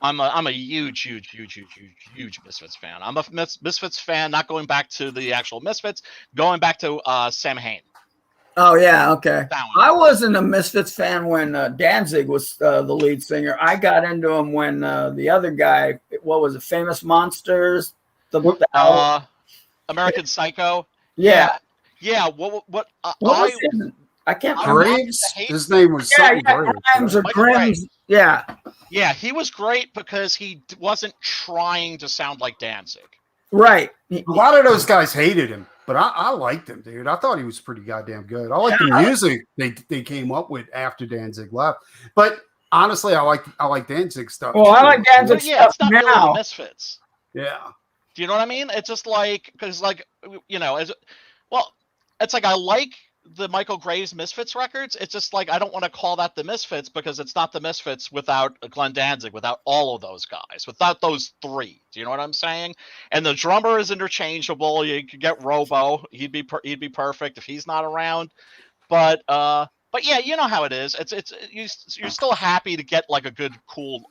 I'm a huge Misfits fan. I'm a Misfits fan, not going back to the actual Misfits, going back to Sam Hain. oh yeah, okay. That one. I wasn't a Misfits fan when Danzig was the lead singer. I got into him when the other guy, what was it, Famous Monsters? American Psycho. Yeah. What was his? I can't remember. Graves. His name was something Graves. Grimes or Michael Grims. Graves. Yeah. Yeah, he was great because he wasn't trying to sound like Danzig. Right. A lot of those guys hated him, but I liked him, dude. I thought he was pretty goddamn good. I like the music they came up with after Danzig left. But honestly, I like Danzig stuff. Well, too. I like Danzig stuff it's not now. really the Misfits. Yeah. Do you know what I mean? It's just like, because it's like I like the Michael Graves Misfits records. It's just like I don't want to call that the Misfits because it's not the Misfits without Glenn Danzig, without all of those guys, without those three. Do you know what I'm saying? And the drummer is interchangeable. You could get Robo. He'd be perfect if he's not around. But yeah, you know how it is. You're still happy to get like a good, cool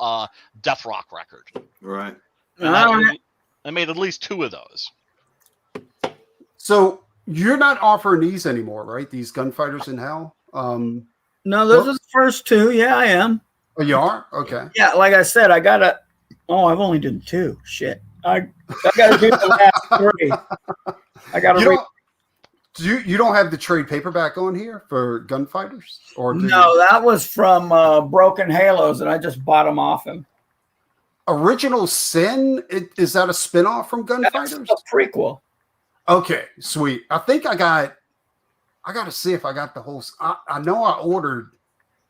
death rock record. Right. I made at least two of those. So you're not offering these anymore, right? These Gunfighters in Hell. No, those are the first two. Yeah, I am. Oh, you are? Okay. Yeah, like I said, I gotta. Oh, I've only done two. Shit, I gotta do the last three. I gotta. You don't have the trade paperback on here for Gunfighters, or no? That was from Broken Halos, and I just bought them off him. Original Sin, is that a spinoff from Gunfighters? That's a prequel. Okay, sweet. I think I got to see if I got the whole. I know I ordered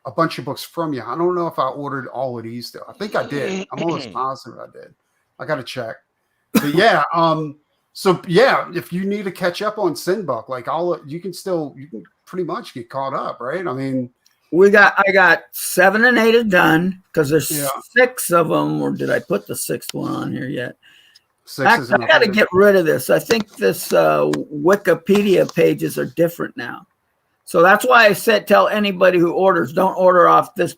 a bunch of books from you. I don't know if I ordered all of these still. I think I did. I'm almost positive I did. I got to check. But yeah, so yeah, if you need to catch up on Sinbuck, like you can pretty much get caught up, right? I mean, I got 7 and 8 are done because there's 6 of them. Or did I put the 6th one on here yet? I got to get rid of this. I think this Wikipedia pages are different now. So that's why I said tell anybody who orders, don't order off this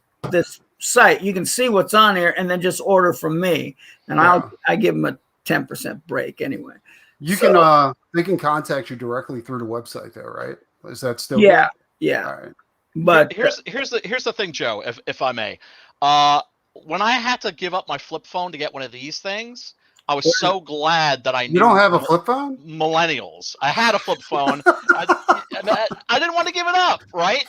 site. You can see what's on here and then just order from me. And I give them a 10% break anyway. They can contact you directly through the website there, right? Is that still Yeah. good? Yeah. All right. But here's the thing, Joe, if I may. When I had to give up my flip phone to get one of these things, I was so glad that I knew. You don't have a flip phone? Millennials. I had a flip phone. I didn't want to give it up, right?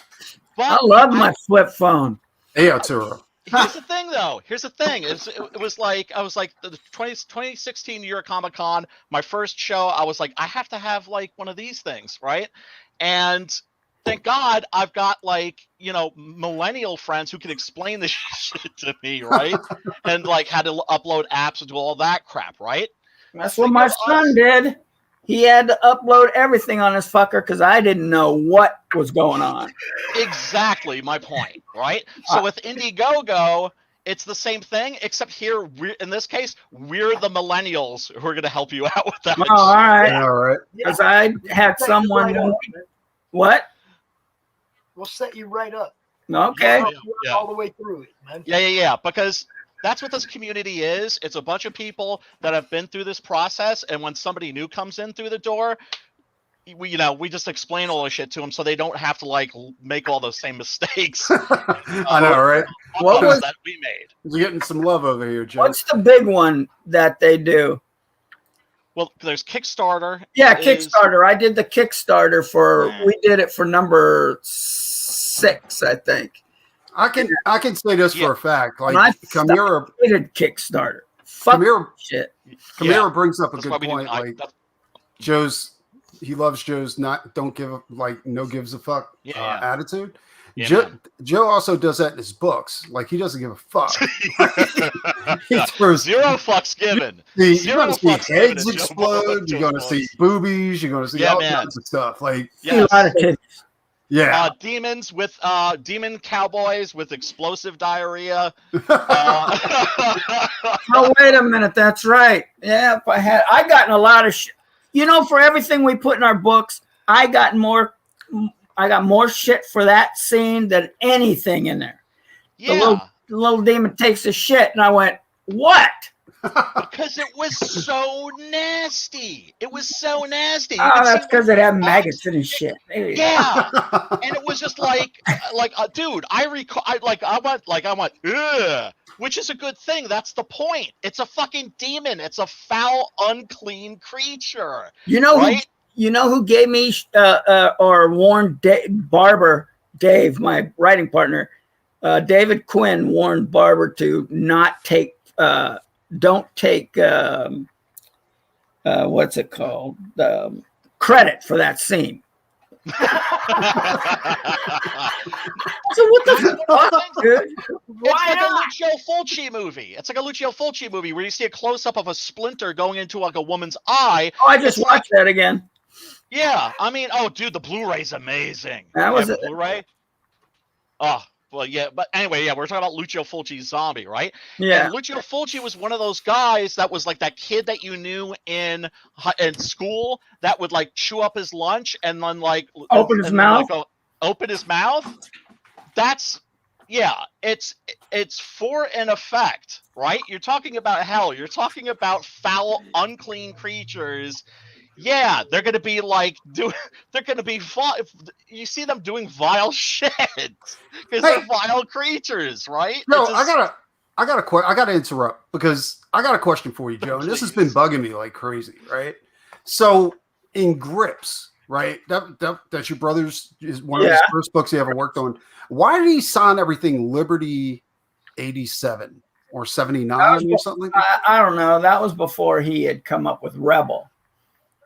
But I love my flip phone. Hey, Arturo. Here's the thing, though. Here's the thing. It was like I was like the 2016 New York Comic Con, my first show. I was like, I have to have like one of these things, right? And thank God I've got like, millennial friends who can explain this shit to me, right? And like had to upload apps and do all that crap, right? That's what my son did. He had to upload everything on his fucker because I didn't know what was going on. Exactly my point, right? So with Indiegogo, it's the same thing, except here, in this case, we're the millennials who are going to help you out with that. Oh, all right. All right. Because I had someone. What? We'll set you right up. Okay. All the way through it, man. Yeah. Because that's what this community is. It's a bunch of people that have been through this process, and when somebody new comes in through the door, we just explain all the shit to them so they don't have to like make all those same mistakes. I know, right? What was that we made? You're getting some love over here, Joe. What's the big one that they do? Well, there's Kickstarter. Yeah, Kickstarter. I did the Kickstarter we did it for number 6, I think. I can say this for a fact. Like Chimera hated Kickstarter. Fuck shit. Chimera brings up a That's good point. Like he loves Joe's no gives a fuck attitude. Yeah, Joe also does that in his books. Like he doesn't give a fuck. Zero fucks given. You're going to see heads explode. You're going to see boobies. You're going to see all kinds of stuff. Like a lot of titties. Yeah. Demons with demon cowboys with explosive diarrhea. Oh, wait a minute. That's right. Yeah, if I gotten a lot of shit. You know, for everything we put in our books, I got more shit for that scene than anything in there. Yeah. The little demon takes a shit, and I went, "What?" Because it was so nasty. It was so nasty. Oh, that's because it had maggots in his shit. Yeah, and it was just like, dude, I went, ugh, which is a good thing. That's the point. It's a fucking demon. It's a foul, unclean creature. You know, right? who gave me or warned Barber, Dave, my writing partner, David Quinn warned Barber to not take, don't take, what's it called? Credit for that scene. So what the fuck, dude? It's like a Lucio Fulci movie. It's like a Lucio Fulci movie where you see a close-up of a splinter going into like a woman's eye. Oh, I just watched that again. Yeah, I mean, oh, dude, the Blu-ray's amazing. That was it. Blu-ray. Oh, well, yeah, but anyway, yeah, we're talking about Lucio Fulci's Zombie, right? Yeah. And Lucio Fulci was one of those guys that was like that kid that you knew in school that would like chew up his lunch and then like open his mouth. Open his mouth. That's it's for an effect, right? You're talking about hell. You're talking about foul, unclean creatures. Yeah, they're gonna be like they're gonna be you see them doing vile shit because they're vile creatures, right? No, I gotta interrupt because I got a question for you, Joe, and this has been bugging me like crazy, right? So in Grips, right? That's your brother's is one of his first books he ever worked on. Why did he sign everything Liberty 87 or 79 or something like that? I don't know. That was before he had come up with Rebel.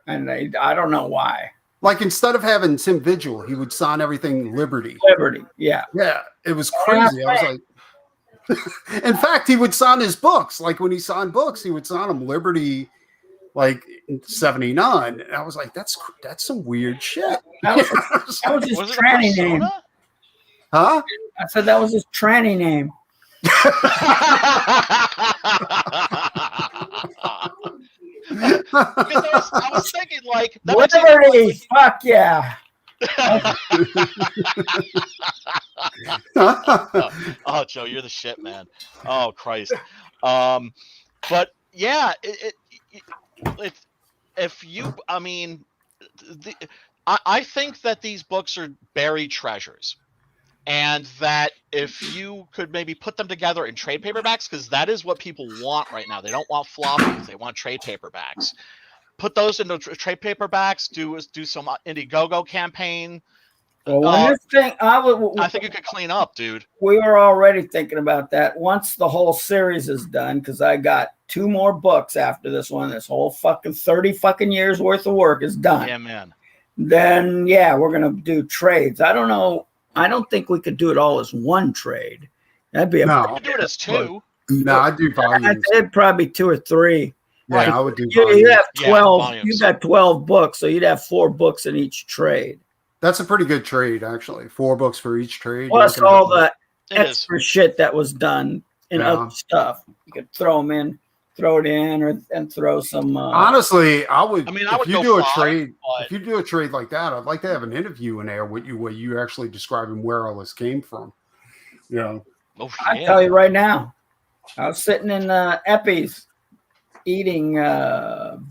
And I don't know why. Like instead of having Tim Vigil, he would sign everything Liberty. Liberty, yeah. Yeah, it was crazy. I was like, in fact, he would sign his books. Like when he signed books, he would sign them Liberty, like 79. And I was like, that's some weird shit. That was his tranny name. Huh? I said that was his tranny name. Because I was thinking like Liberty, fuck yeah. Oh, Joe, you're the shit, man. Oh, Christ. But yeah, if you, I mean, I think that these books are buried treasures. And that if you could maybe put them together in trade paperbacks, because that is what people want right now. They don't want floppies. They want trade paperbacks. Put those into trade paperbacks. Do some Indiegogo campaign. Well, when this thing, I think you could clean up, dude. We were already thinking about that once the whole series is done, because I got 2 more books after this one. This whole fucking 30 fucking years worth of work is done. Yeah, man. Then we're gonna do trades. I don't know. I don't think we could do it all as one trade. That'd be You could do it as 2. No, I'd do volumes. I'd probably 2 or 3. Yeah, I would do volumes. You have 12. Yeah, you got 12 books, so you'd have 4 books in each trade. That's a pretty good trade, actually. 4 books for each trade. Plus all the extra shit that was done in other stuff. You could throw it in, and throw some. Honestly, I would. I mean, if you do a trade, if you do a trade like that, I'd like to have an interview in there with you where you actually describing where all this came from. Yeah. I'll tell you right now. I was sitting in Epi's eating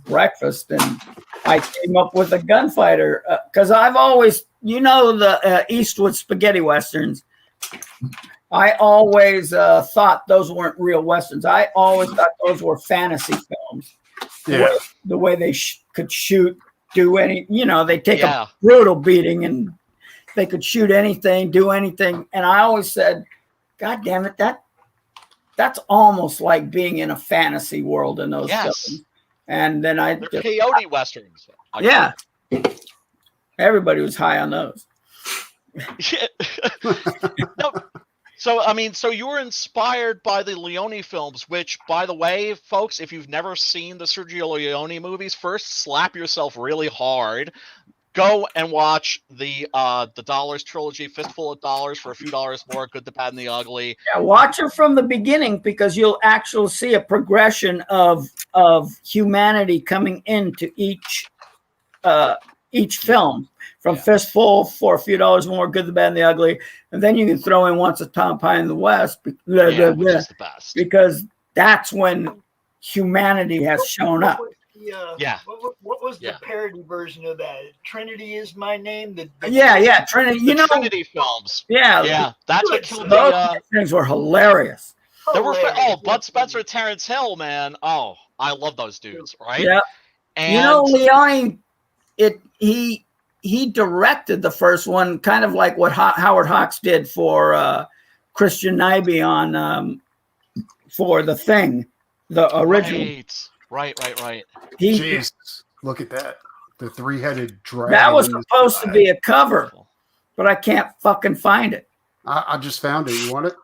breakfast, and I came up with a gunfighter because I've always, the Eastwood spaghetti westerns. I always thought those weren't real westerns. I always thought those were fantasy films. Yeah. The way they could shoot, do any, they take a brutal beating and they could shoot anything, do anything. And I always said, God damn it, that's almost like being in a fantasy world in those films. And then they're peyote westerns. Yeah. Everybody was high on those. No. So you were inspired by the Leone films, which, by the way, folks, if you've never seen the Sergio Leone movies, first slap yourself really hard. Go and watch the Dollars trilogy, Fistful of Dollars for a few dollars more, Good, the Bad, and the Ugly. Yeah, watch it from the beginning because you'll actually see a progression of humanity coming into each film. From Fistful for a few dollars more, Good, the Bad, and the Ugly, and then you can throw in Once Upon a Time in the West, Which is the best. because that's when humanity has shown up. What was the parody version of that? Trinity is my name. Trinity. The Trinity films. Yeah, that's what killed those things were hilarious. There were Bud Spencer, Terrence Hill, man. Oh, I love those dudes, right? Yeah, and Leone, he directed the first one, kind of like what Howard Hawks did for Christian Nyby on for The Thing, the original. Right. Jesus, look at that. The three-headed dragon. That was supposed to be a cover, but I can't fucking find it. I just found it. You want it?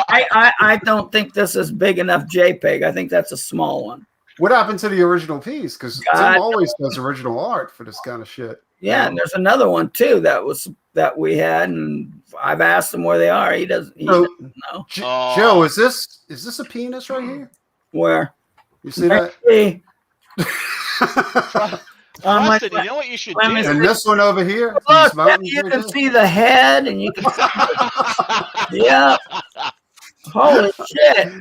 I don't think this is big enough JPEG. I think that's a small one. What happened to the original piece? Because Tim always does original art for this kind of shit. Yeah, and there's another one too that we had, and I've asked him where they are. He doesn't know. Joe, is this a penis right here? Where? You see that? Preston, you know what you should do? And this one over here. Look, you can see the head, and you can see yeah. Holy shit!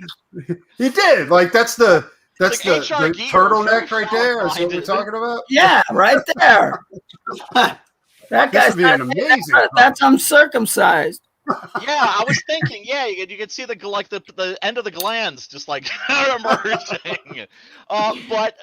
He did. Like that's the HR turtleneck right there. Is what we're talking about? Yeah, right there. That guy's being amazing. That's uncircumcised. Yeah, I was thinking. Yeah, you could see the end of the glands just like emerging. But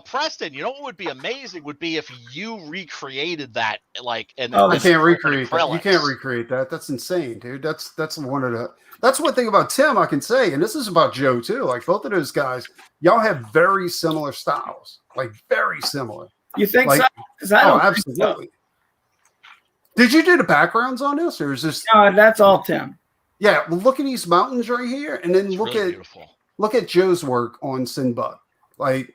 Preston, you know what would be amazing would be if you recreated that like. I can't recreate that. You can't recreate that. That's insane, dude. That's one of the. That's one thing about Tim I can say, and this is about Joe too. Like both of those guys, y'all have very similar styles. Like very similar. You think so? Because I don't absolutely. So. Did you do the backgrounds on this, or is this? No, that's all Tim. Yeah, well, look at these mountains right here, and then look at Joe's work on Sinbad. Like,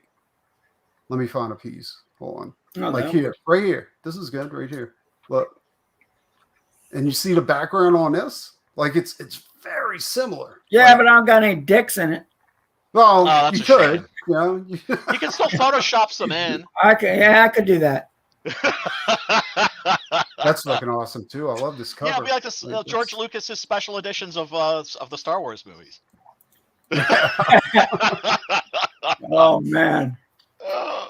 let me find a piece. Hold on. Oh, like here, right here. This is good, right here. Look, and you see the background on this. Like it's very similar. Yeah, but I don't got any dicks in it. Well, you could. You know, you can still Photoshop them in. I could do that. That's fucking awesome too. I love this cover. Yeah, it'll be like this, George Lucas's special editions of the Star Wars movies. Oh man,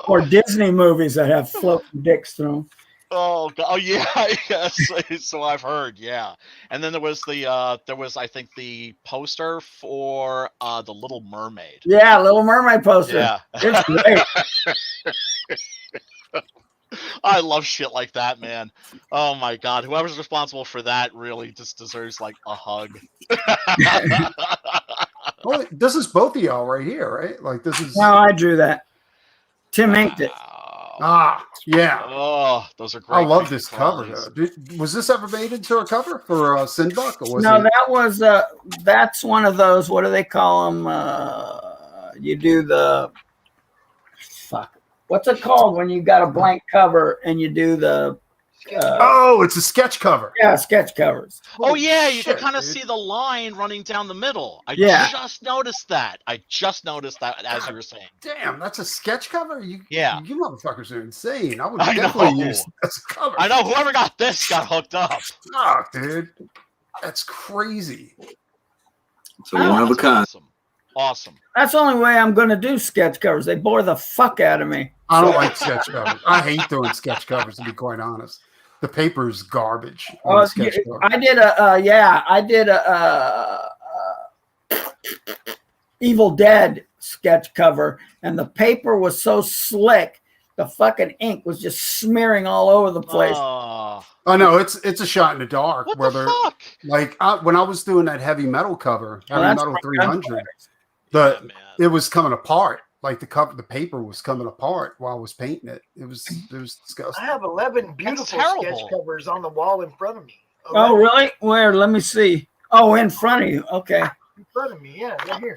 or Disney movies that have floating dicks through them. Oh God! Oh yeah, yes. So I've heard. Yeah, and then there was I think the poster for the Little Mermaid. Yeah, Little Mermaid poster. Yeah, it's great. I love shit like that, man. Oh my God, whoever's responsible for that really just deserves like a hug. Well, this is both of y'all right here, right? Like this is. No, I drew that. Tim inked it. Yeah. Oh, those are great. I love this cover. Was this ever made into a cover for Sinbad? Or was that was that's one of those. What do they call them? You do the fuck. What's it called when you got a blank cover and you do the? It's a sketch cover. Yeah, sketch covers. Oh yeah, you can kind of see the line running down the middle. I just noticed that. As you were saying. Damn, that's a sketch cover. You motherfuckers are insane. I would definitely use that as a cover. I know. Whoever got this got hooked up. Fuck, dude, that's crazy. So one of a kind. Awesome. That's the only way I'm going to do sketch covers. They bore the fuck out of me. I don't like sketch covers. I hate doing sketch covers, to be quite honest. The paper is garbage. I did a Evil Dead sketch cover, and the paper was so slick, the fucking ink was just smearing all over the place. Oh no, it's a shot in the dark. What the fuck? Like when I was doing that heavy metal cover, heavy metal 300, it was coming apart. Like the paper was coming apart while I was painting it. It was disgusting. I have 11 beautiful sketch covers on the wall in front of me. 11. Oh really? Where? Let me see. Oh, in front of you. Okay. In front of me, yeah, right here.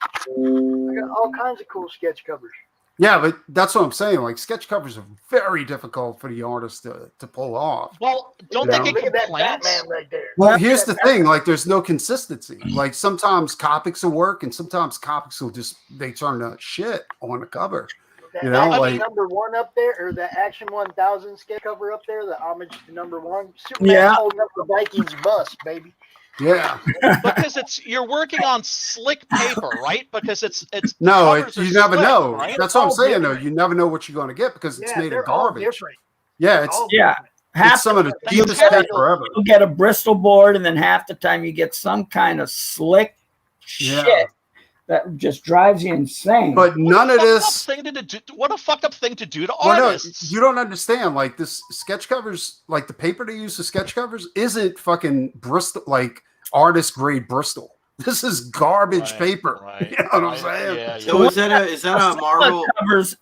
I got all kinds of cool sketch covers. Yeah, but that's what I'm saying. Like sketch covers are very difficult for the artist to pull off. Well, don't You they know? get Look at that complaints? Batman right there. Well, here's the thing. Like, there's no consistency. Like sometimes comics will work, and sometimes comics will they turn to shit on the cover. That You know, Action like number 1 up there, or the Action 1000 sketch cover up there, the homage to number 1. Superman's Yeah. holding up the Vikings bus, baby. yeah. Because you're working on slick paper, right? Because it's No, covers are you never slick, know. right? That's what I'm All saying. Though, different. you never know what you're going to get because it's Yeah, made of they're all garbage. different. Yeah, They're it's all Yeah. different. Half some of the That's cheapest terrible. paper ever. you get a Bristol board, and then half the time you get some kind of slick shit Yeah. that just drives you insane. But none of this. What a fucked up thing to do to Well, no, artists. you don't understand. Like this sketch covers, like the paper they use for sketch covers, isn't fucking Bristol, like artist grade Bristol. This is garbage Right, paper. right, You know what I'm right, saying? yeah, So is that a Simba Marvel? covers,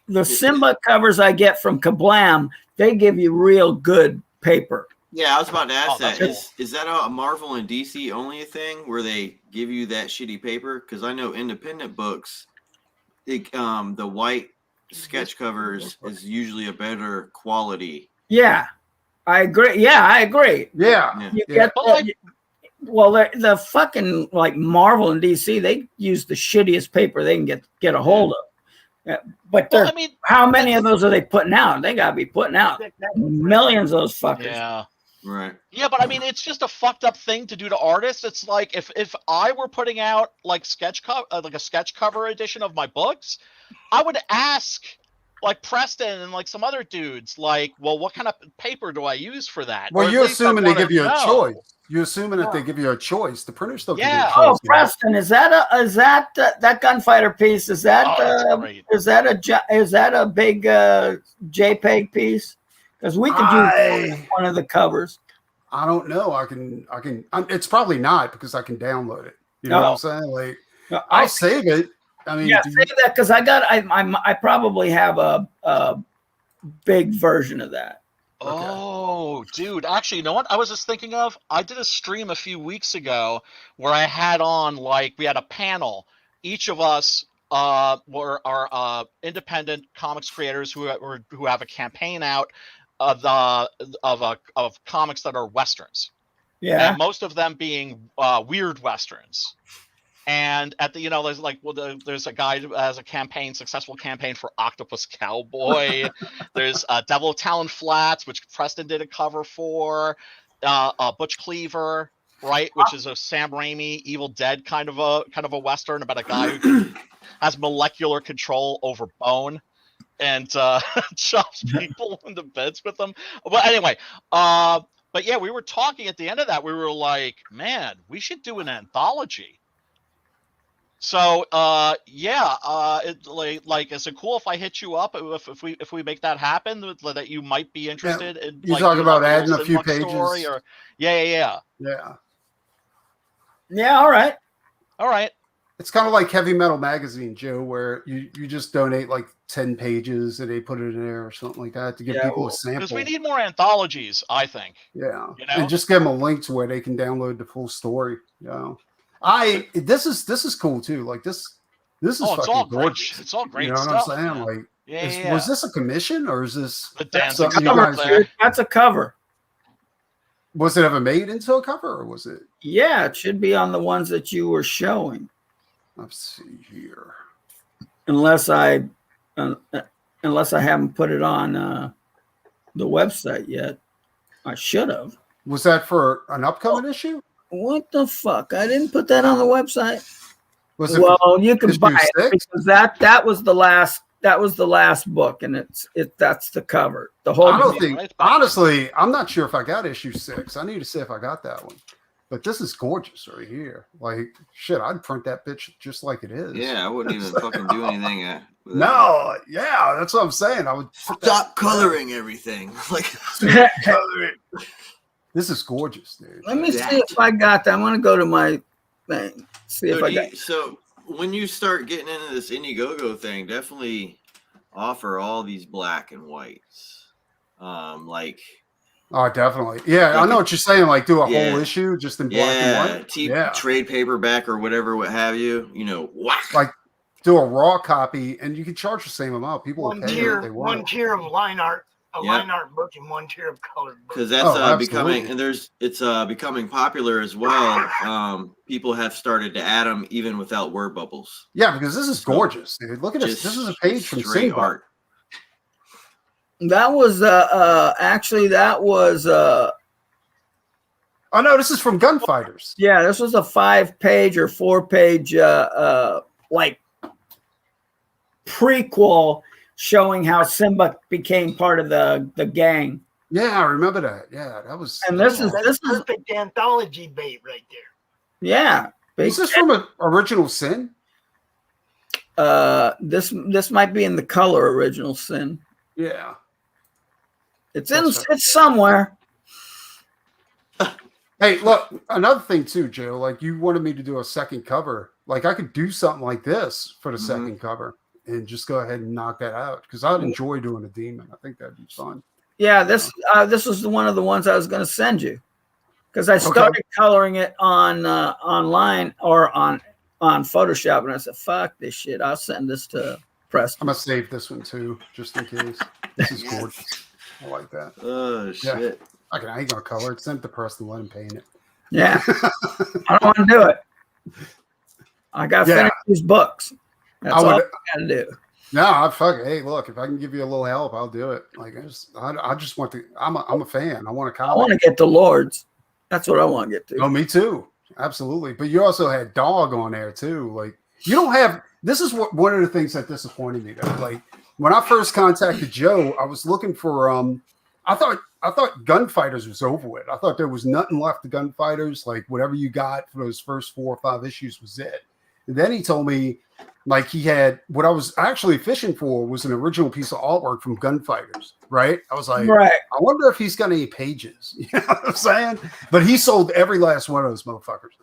the Simba covers I get from Kablam, they give you real good paper. Yeah, I was about to ask Oh, that's that. cool. Is that a Marvel and DC only a thing where they give you that shitty paper? Because I know independent books, the white sketch covers is usually a better quality. Yeah, I agree. Yeah, I agree. Yeah. Yeah. You Yeah. get But like- well, the fucking like Marvel and DC, they use the shittiest paper they can get a hold of. Yeah, but Well, they're, I mean, how many of those are they putting out? They gotta be putting out millions of those fuckers. yeah. Right. Yeah, but I mean, it's just a fucked up thing to do to artists. It's like if I were putting out like a sketch cover edition of my books, I would ask like Preston and like some other dudes, like, well, what kind of paper do I use for that? Or Well, at you're least I'd assuming they wanna give you a know. choice. You're assuming that they give you a choice. The printers don't give you Yeah. a Oh, choice. Preston, is that that gunfighter piece? Is that Oh, that's great. is that a big JPEG piece? Because we could use one of the covers. I don't know. It's probably not because I can download it. You know what I'm saying? Like, I'll save it. I mean, yeah, save that because I probably have a big version of that. Oh, dude. Actually, you know what I was just thinking of? I did a stream a few weeks ago where I had on, like, we had a panel. Each of us were independent comics creators who have a campaign out of comics that are Westerns. Yeah. And most of them being weird Westerns. And at the, there's like, there's a guy who has a successful campaign for Octopus Cowboy. There's Devil of Talon Flats, which Preston did a cover for. Butch Cleaver, right, which is a Sam Raimi Evil Dead kind of a Western about a guy who has molecular control over bone and chops people into beds with them. But anyway, but yeah, we were talking at the end of that. We were like, man, we should do an anthology. So is it cool if I hit you up if we make that happen, that you might be interested in? You talking about adding a few pages? Or yeah. All right. It's kind of like Heavy Metal Magazine, Joe, where you just donate like 10 pages and they put it in there or something like that to give people a sample. Because we need more anthologies, I think. Yeah, and just give them a link to where they can download the full story. This is cool too. Like this is it's fucking all gorgeous. great. It's all great. You know stuff, what I'm saying? Man. Like, was this a commission or is this the dance something you cover guys- there? That's a cover. Was it ever made into a cover or was it? Yeah, it should be on the ones that you were showing. Let's see here. Unless I haven't put it on the website yet. I should have. Was that for an upcoming issue? What the fuck? I didn't put that on the website. Was it? Well, you can issue buy it 6? because that was the last book, and that's the cover. The whole. I don't think. Honestly, I'm not sure if I got issue 6. I need to see if I got that one. But this is gorgeous right here. Like shit, I'd print that bitch just like it is. Yeah, I wouldn't even fucking do anything. No, yeah, that's what I'm saying. I would Stop coloring everything. Like this is gorgeous, dude. Let me see if I got that. I want to go to my thing. See if I got. So when you start getting into this Indiegogo thing, definitely offer all these black and whites. Oh, definitely. Yeah, I know what you're saying. Like, do a Yeah. whole issue just in black and white. Trade paperback or whatever, what have you. Whack. Like do a raw copy, and you can charge the same amount. People will One pay tier, what they want. one tier of line art, a Yeah. line art book, and one tier of colored book. Because that's Oh, becoming, absolutely. and it's becoming popular as well. People have started to add them even without word bubbles. Yeah, because this is So, gorgeous, dude. Look at this. This is a page from straight Sinbad. art. That was actually that was Oh no, this is from Gunfighters. yeah, this was a 5-page or 4-page like prequel showing how Simba became part of the gang. Yeah, I remember that. Yeah, that was. And this is That's perfect anthology bait right there. yeah. Is this from an Original Sin? This might be in the color Original Sin. Yeah. It's That's it's somewhere. Hey, look, another thing too, Joe. Like you wanted me to do a second cover. Like I could do something like this for the second cover and just go ahead and knock that out because I'd enjoy doing a demon. I think that'd be fun. Yeah, this was one of the ones I was going to send you because I started coloring it on online or on Photoshop, and I said, "Fuck this shit! I'll send this to Preston." I'm gonna save this one too, just in case. This is gorgeous. I like that. Oh shit! Okay, I ain't gonna color it. Send it to Preston. Let him paint it. Yeah, I don't want to do it. I got to finish these books. That's all I got to do. No, I fuck. Hey, look, if I can give you a little help, I'll do it. Like I just want to. I'm a fan. I want to I comment. want to get to Lords. That's what I want to get to. Oh, me too. Absolutely. But you also had Dog on there too. Like you don't have. This is one of the things that disappointed me though. Like when I first contacted Joe, I was looking for. I thought Gunfighters was over with. I thought there was nothing left to Gunfighters. Like whatever you got for those first 4 or 5 issues was it. And then he told me, like he had what I was actually fishing for was an original piece of artwork from Gunfighters. Right? I was like, Right. I wonder if he's got any pages. You know what I'm saying? But he sold every last one of those motherfuckers.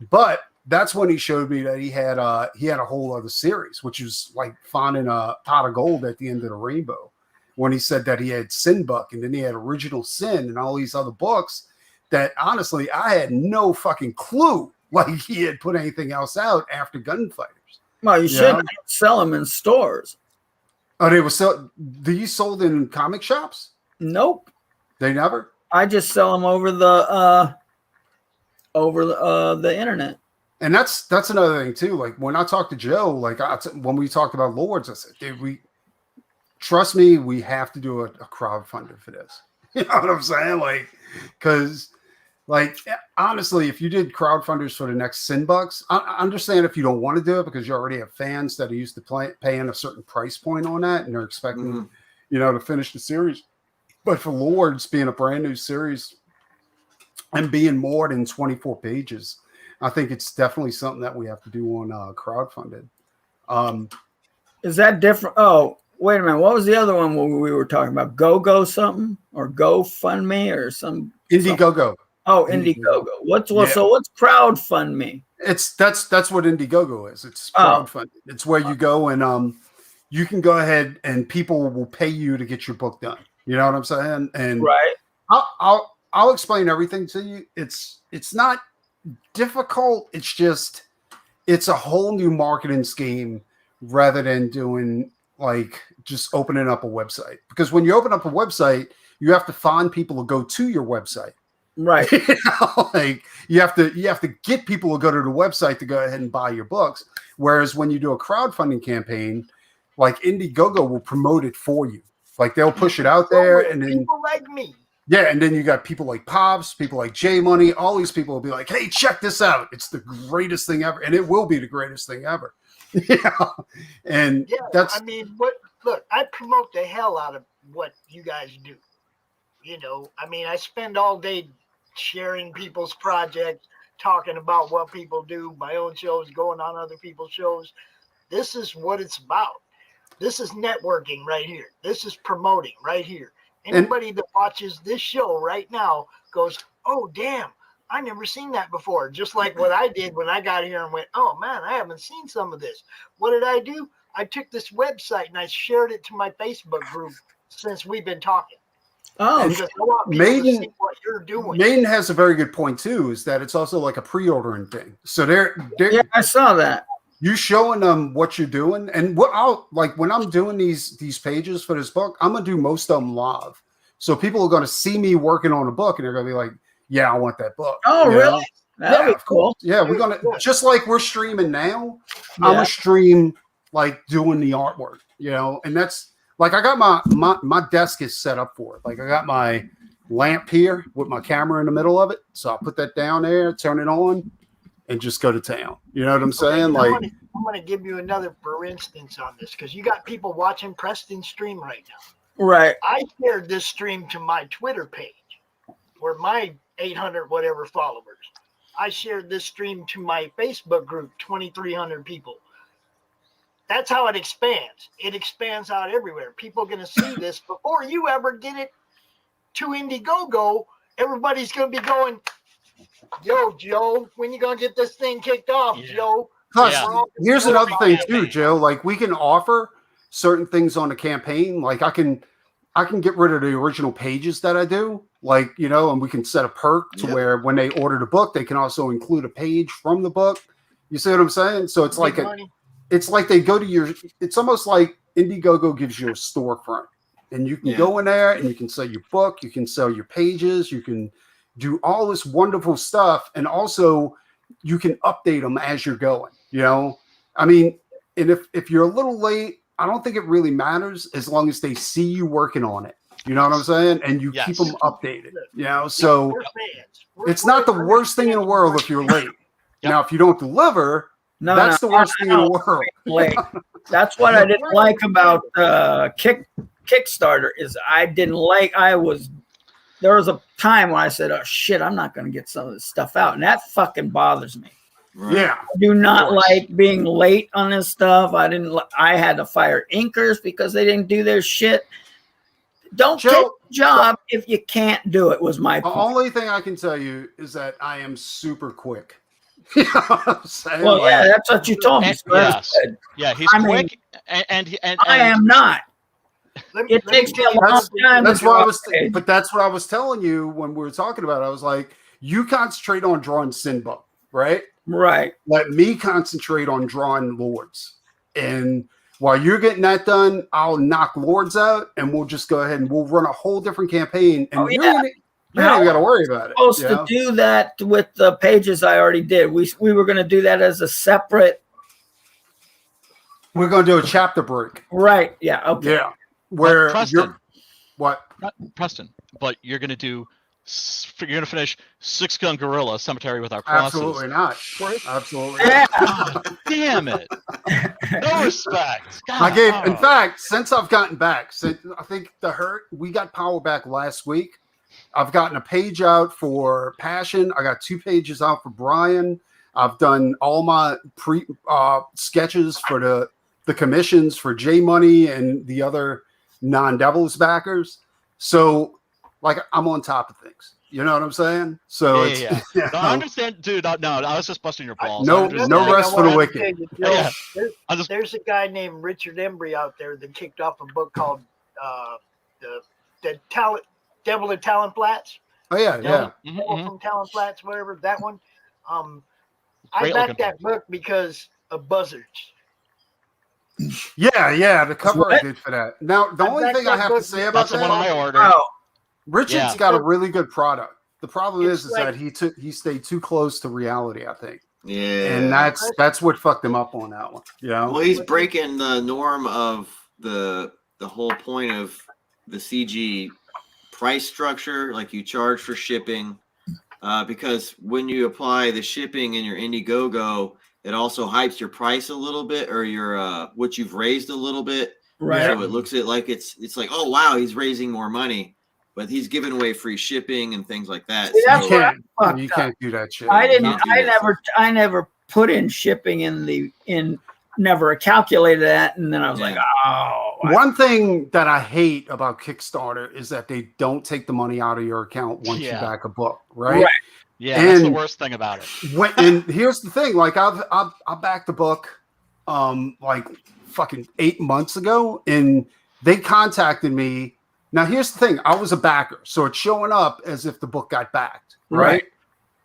But that's when he showed me that he had a whole other series, which was like finding a pot of gold at the end of the rainbow. When he said that he had Sin Buck and then he had Original Sin and all these other books that honestly I had no fucking clue like he had put anything else out after Gunfighters. Well, you should sell them in stores. Oh, they were these sold in comic shops? Nope. They never? I just sell them over the internet. And that's another thing too. Like when I talked to Joe, like when we talked about Lords, I said, dude, trust me, we have to do a crowdfunder for this. You know what I'm saying? Like, because, like, honestly, if you did crowdfunders for the next Sin Bucks, I understand if you don't want to do it because you already have fans that are used to paying a certain price point on that and they're expecting, you know, to finish the series. But for Lords being a brand new series and being more than 24 pages, I think it's definitely something that we have to do on crowdfunded. Is that different? Oh, wait a minute. What was the other one we were talking about? Go something or GoFundMe or some Indiegogo. Oh, Indiegogo. So what's crowdfundme? That's what Indiegogo is. It's crowdfunding. It's where you go and you can go ahead and people will pay you to get your book done. You know what I'm saying? And right. I'll explain everything to you. It's not difficult. It's just it's a whole new marketing scheme rather than doing like just opening up a website. Because when you open up a website, you have to find people to go to your website. Right. You know, like you have to get people to go to the website to go ahead and buy your books. Whereas when you do a crowdfunding campaign, like Indiegogo will promote it for you. Like they'll push it out there, and then people like me. Yeah, and then you got people like Pops, people like J Money. All these people will be like, "Hey, check this out! It's the greatest thing ever," and it will be the greatest thing ever. Yeah, and that's. I mean, look, I promote the hell out of what you guys do. You know, I mean, I spend all day sharing people's projects, talking about what people do, my own shows, going on other people's shows. This is what it's about. This is networking right here. This is promoting right here. Anybody that watches this show right now goes, oh, damn, I never seen that before. Just like what I did when I got here and went, oh, man, I haven't seen some of this. What did I do? I took this website and I shared it to my Facebook group since we've been talking. Oh, because I want people to see what you're doing. Maiden has a very good point too, is that it's also like a pre-ordering thing. So they're I saw that. you showing them what you're doing, and what I'll like when I'm doing these pages for this book, I'm gonna do most of them live. So people are gonna see me working on a book, and they're gonna be like, "Yeah, I want that book." Oh, You really? know? That'll be of course. cool. Yeah, we're gonna just like we're streaming now. I'm Yeah. gonna stream like doing the artwork, you know, and that's like I got my desk is set up for it. Like I got my lamp here with my camera in the middle of it, so I'll put that down there, turn it on, and just go to town. You know what I'm saying? Okay, Like I'm gonna give you another for instance on this because you got people watching Preston stream right now. Right. I shared this stream to my Twitter page, where my 800 whatever followers. I shared this stream to my Facebook group, 2,300 people. That's how it expands. It expands out everywhere. People are going to see this before you ever get it to Indiegogo. Everybody's going to be going, "Yo, Joe, when you going to get this thing kicked off, Yeah. Joe?" plus, Yeah. here's More another of a thing campaign. too, Joe. Like we can offer certain things on the campaign. Like I can get rid of the original pages that I do, like, you know, and we can set a perk to Yep. where when they order the book, they can also include a page from the book. You see what I'm saying? So it's like Big money. it's like they go to your, it's almost like Indiegogo gives you a storefront, and you can Yeah. go in there and you can sell your book, you can sell your pages, you can do all this wonderful stuff, and also you can update them as you're going. You know, I mean, and if you're a little late, I don't think it really matters as long as they see you working on it. You know what I'm saying? And you keep Yes. them updated. You know, so We're fans. it's not the worst thing in the world if you're late. Yep. Now, if you don't deliver, No, that's no, the worst I thing in the don't world. like. That's what I didn't like about Kickstarter is I didn't like. There was a time when I said, "Oh shit, I'm not going to get some of this stuff out," and that fucking bothers me. Right. Yeah. I do not course. like being late on this stuff. I had to fire inkers because they didn't do their shit. Don't Joe, take a job if you can't do it. Was my The point. only thing I can tell you is that I am super quick. You know what I'm saying? Well, Like, yeah, that's what you told me. And- So that's yes. good. Yeah, he's I mean, quick, and I am not. It takes me a long That's- time. That's to what I draw was. a page. But that's what I was telling you when we were talking about it. I was like, you concentrate on drawing Sinbuk, right? Right. Let me concentrate on drawing Lords, and while you're getting that done, I'll knock Lords out, and we'll just go ahead and we'll run a whole different campaign. And Oh, you yeah. don't even got to worry about it. Supposed you to know? do that with the pages I already did. We were going to do that as a separate. We're going to do a chapter break. Right. Yeah. Okay. Yeah, where Preston. you're what? not Preston, but you're gonna finish Six Gun Gorilla Cemetery with Our Crosses. Absolutely not. Absolutely. Yeah. God damn it! No respect. I gave, in God. fact, since I've gotten back, since I think we got Power back last week. I've gotten a page out for Passion. I got 2 pages out for Brian. I've done all my sketches for the commissions for J Money and the other non-Devils backers. So, like, I'm on top of things. You know what I'm saying? So Yeah. you No, know, I understand, dude. No, I was just busting your balls. No- I understand. no rest for the wicked. Yeah. I just There's a guy named Richard Embry out there that kicked off a book called the Devil in Talon Flats. oh yeah. Mhm, Devil mhm. from Talon Flats, whatever that one. I Great backed looking that book because of buzzards. Yeah. The cover I What? did for that. Now, the I only backed thing I that have to book say because- about That's the one I that, ordered. Oh, Richard's Yeah. got a really good product. The problem It's is like- that he stayed too close to reality, I think. Yeah. And that's what fucked him up on that one. You know? Well, he's breaking the norm of the whole point of the CG price structure. Like you charge for shipping, because when you apply the shipping in your Indiegogo, it also hypes your price a little bit, or your what you've raised a little bit. right. So it looks at like it's like, oh wow, he's raising more money, but he's giving away free shipping and things like that. See, that's you what I can't, fucked you up. can't do that shit. I didn't. Not do I that. never put in shipping in. Never calculated that, and then I was like, oh. One thing that I hate about Kickstarter is that they don't take the money out of your account once you Yeah. back a book, right? Yeah, that's the And- worst thing about it. And here's the thing: like I backed the book, like fucking 8 months ago, and they contacted me. Now here's the thing: I was a backer, so it's showing up as if the book got backed, right? Right.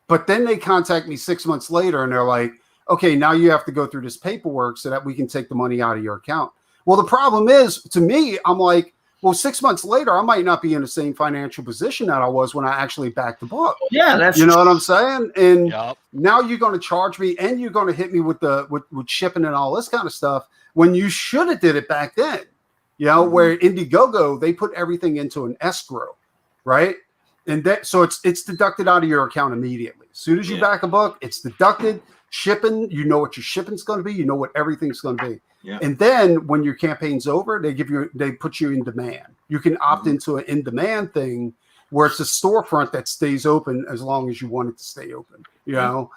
But then they contact me 6 months later, and they're like, okay, now you have to go through this paperwork so that we can take the money out of your account. Well, the problem is, to me, I'm like, well, 6 months later, I might not be in the same financial position that I was when I actually backed the book. Yeah, that's you know what I'm saying? And Yep. now you're going to charge me, and you're going to hit me with with shipping and all this kind of stuff when you should have did it back then. You know, where Indiegogo, they put everything into an escrow, right? And that, so it's deducted out of your account immediately. As soon as you back a book, it's deducted. Shipping, you know what your shipping's going to be. You know what everything's going to be. Yeah. And then when your campaign's over, they put you in demand. You can opt into an in-demand thing where it's a storefront that stays open as long as you want it to stay open. You know,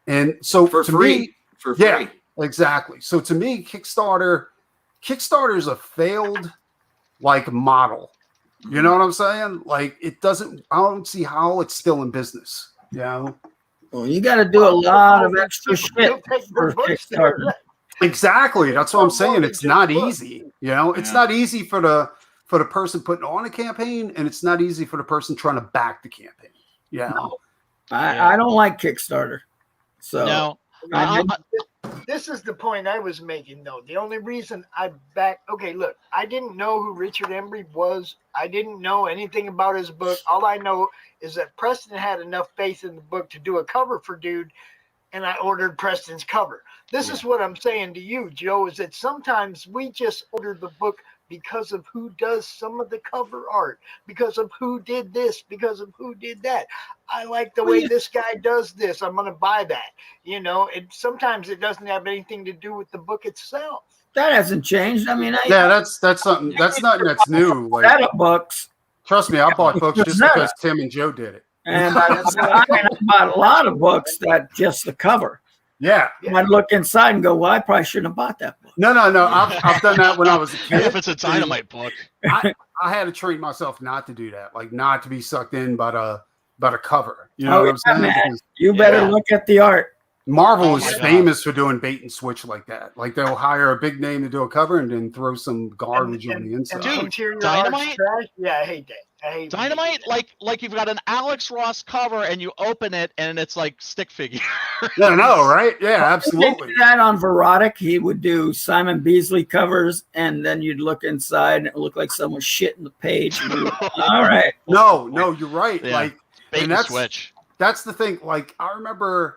and so For to free. me, For free. yeah, exactly. So to me, Kickstarter is a failed like model. You know what I'm saying? Like it doesn't. I don't see how it's still in business. You know. well, you got to do a lot of extra shit for Kickstarter. Exactly. That's what I'm saying. It's not easy. You know, it's not easy for the person putting on a campaign, and it's not easy for the person trying to back the campaign. You know? I don't like Kickstarter. So No. This is the point I was making, though. The only reason okay, look, I didn't know who Richard Embry was. I didn't know anything about his book. All I know is that Preston had enough faith in the book to do a cover for Dude, and I ordered Preston's cover. This is what I'm saying to you, Joe, is that sometimes we just order the book because of who does some of the cover art, because of who did this, because of who did that. I like the way this guy does this. I'm going to buy that. You know, sometimes it doesn't have anything to do with the book itself. that hasn't changed. I mean, That's something. That's nothing that's new. Like, setup books, trust me, I bought books just because Tim and Joe did it. and I bought a lot of books that just the cover. Yeah. And I'd look inside and go, well, I probably shouldn't have bought that book. No. I've done that when I was a kid. If it's a Dynamite book. I had to train myself not to do that, like not to be sucked in by the cover. You know what I'm saying? Man. Because You better look at the art. Marvel Oh is my God. famous for doing bait and switch like that. Like they'll hire a big name to do a cover and then throw some garbage on the inside. Dude, Interior Dynamite? art's trash. Yeah, I hate that. I hate Dynamite, like you've got an Alex Ross cover and you open it and it's like stick figure. Yeah, no, right? Yeah, He did absolutely. do that on Verotic. He would do Simon Beasley covers, and then you'd look inside and it would look like someone shit in the page. And you'd go, all right. No, you're right. Yeah. Like Bait and that's- switch. that's the thing. Like I remember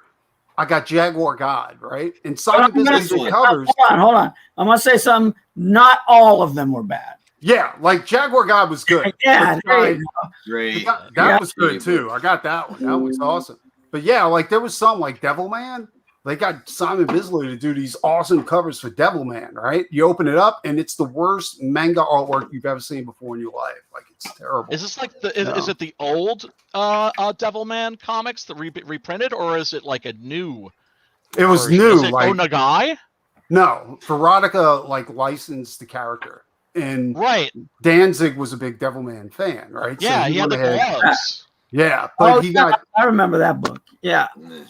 I got Jaguar God, right? And Simon Bisley covers. Hold on. I'm gonna say something. Not all of them were bad. Yeah, like Jaguar God was good. Yeah, there you go. Great. That was good too. I got that one. That was awesome. But yeah, like there was some like Devilman. They got Simon Bisley to do these awesome covers for Devilman, right? You open it up and it's the worst manga artwork you've ever seen before in your life. Like it's terrible. Is this like is it the old Devilman comics that reprinted, or is it like a new? It was version? new. Is it Like Onagai? no, Veronica like licensed the character, and Right. Danzig was a big Devilman fan, right? So Yeah, he had the went ahead- gloves. Yeah, but he got I remember that book. Yeah. he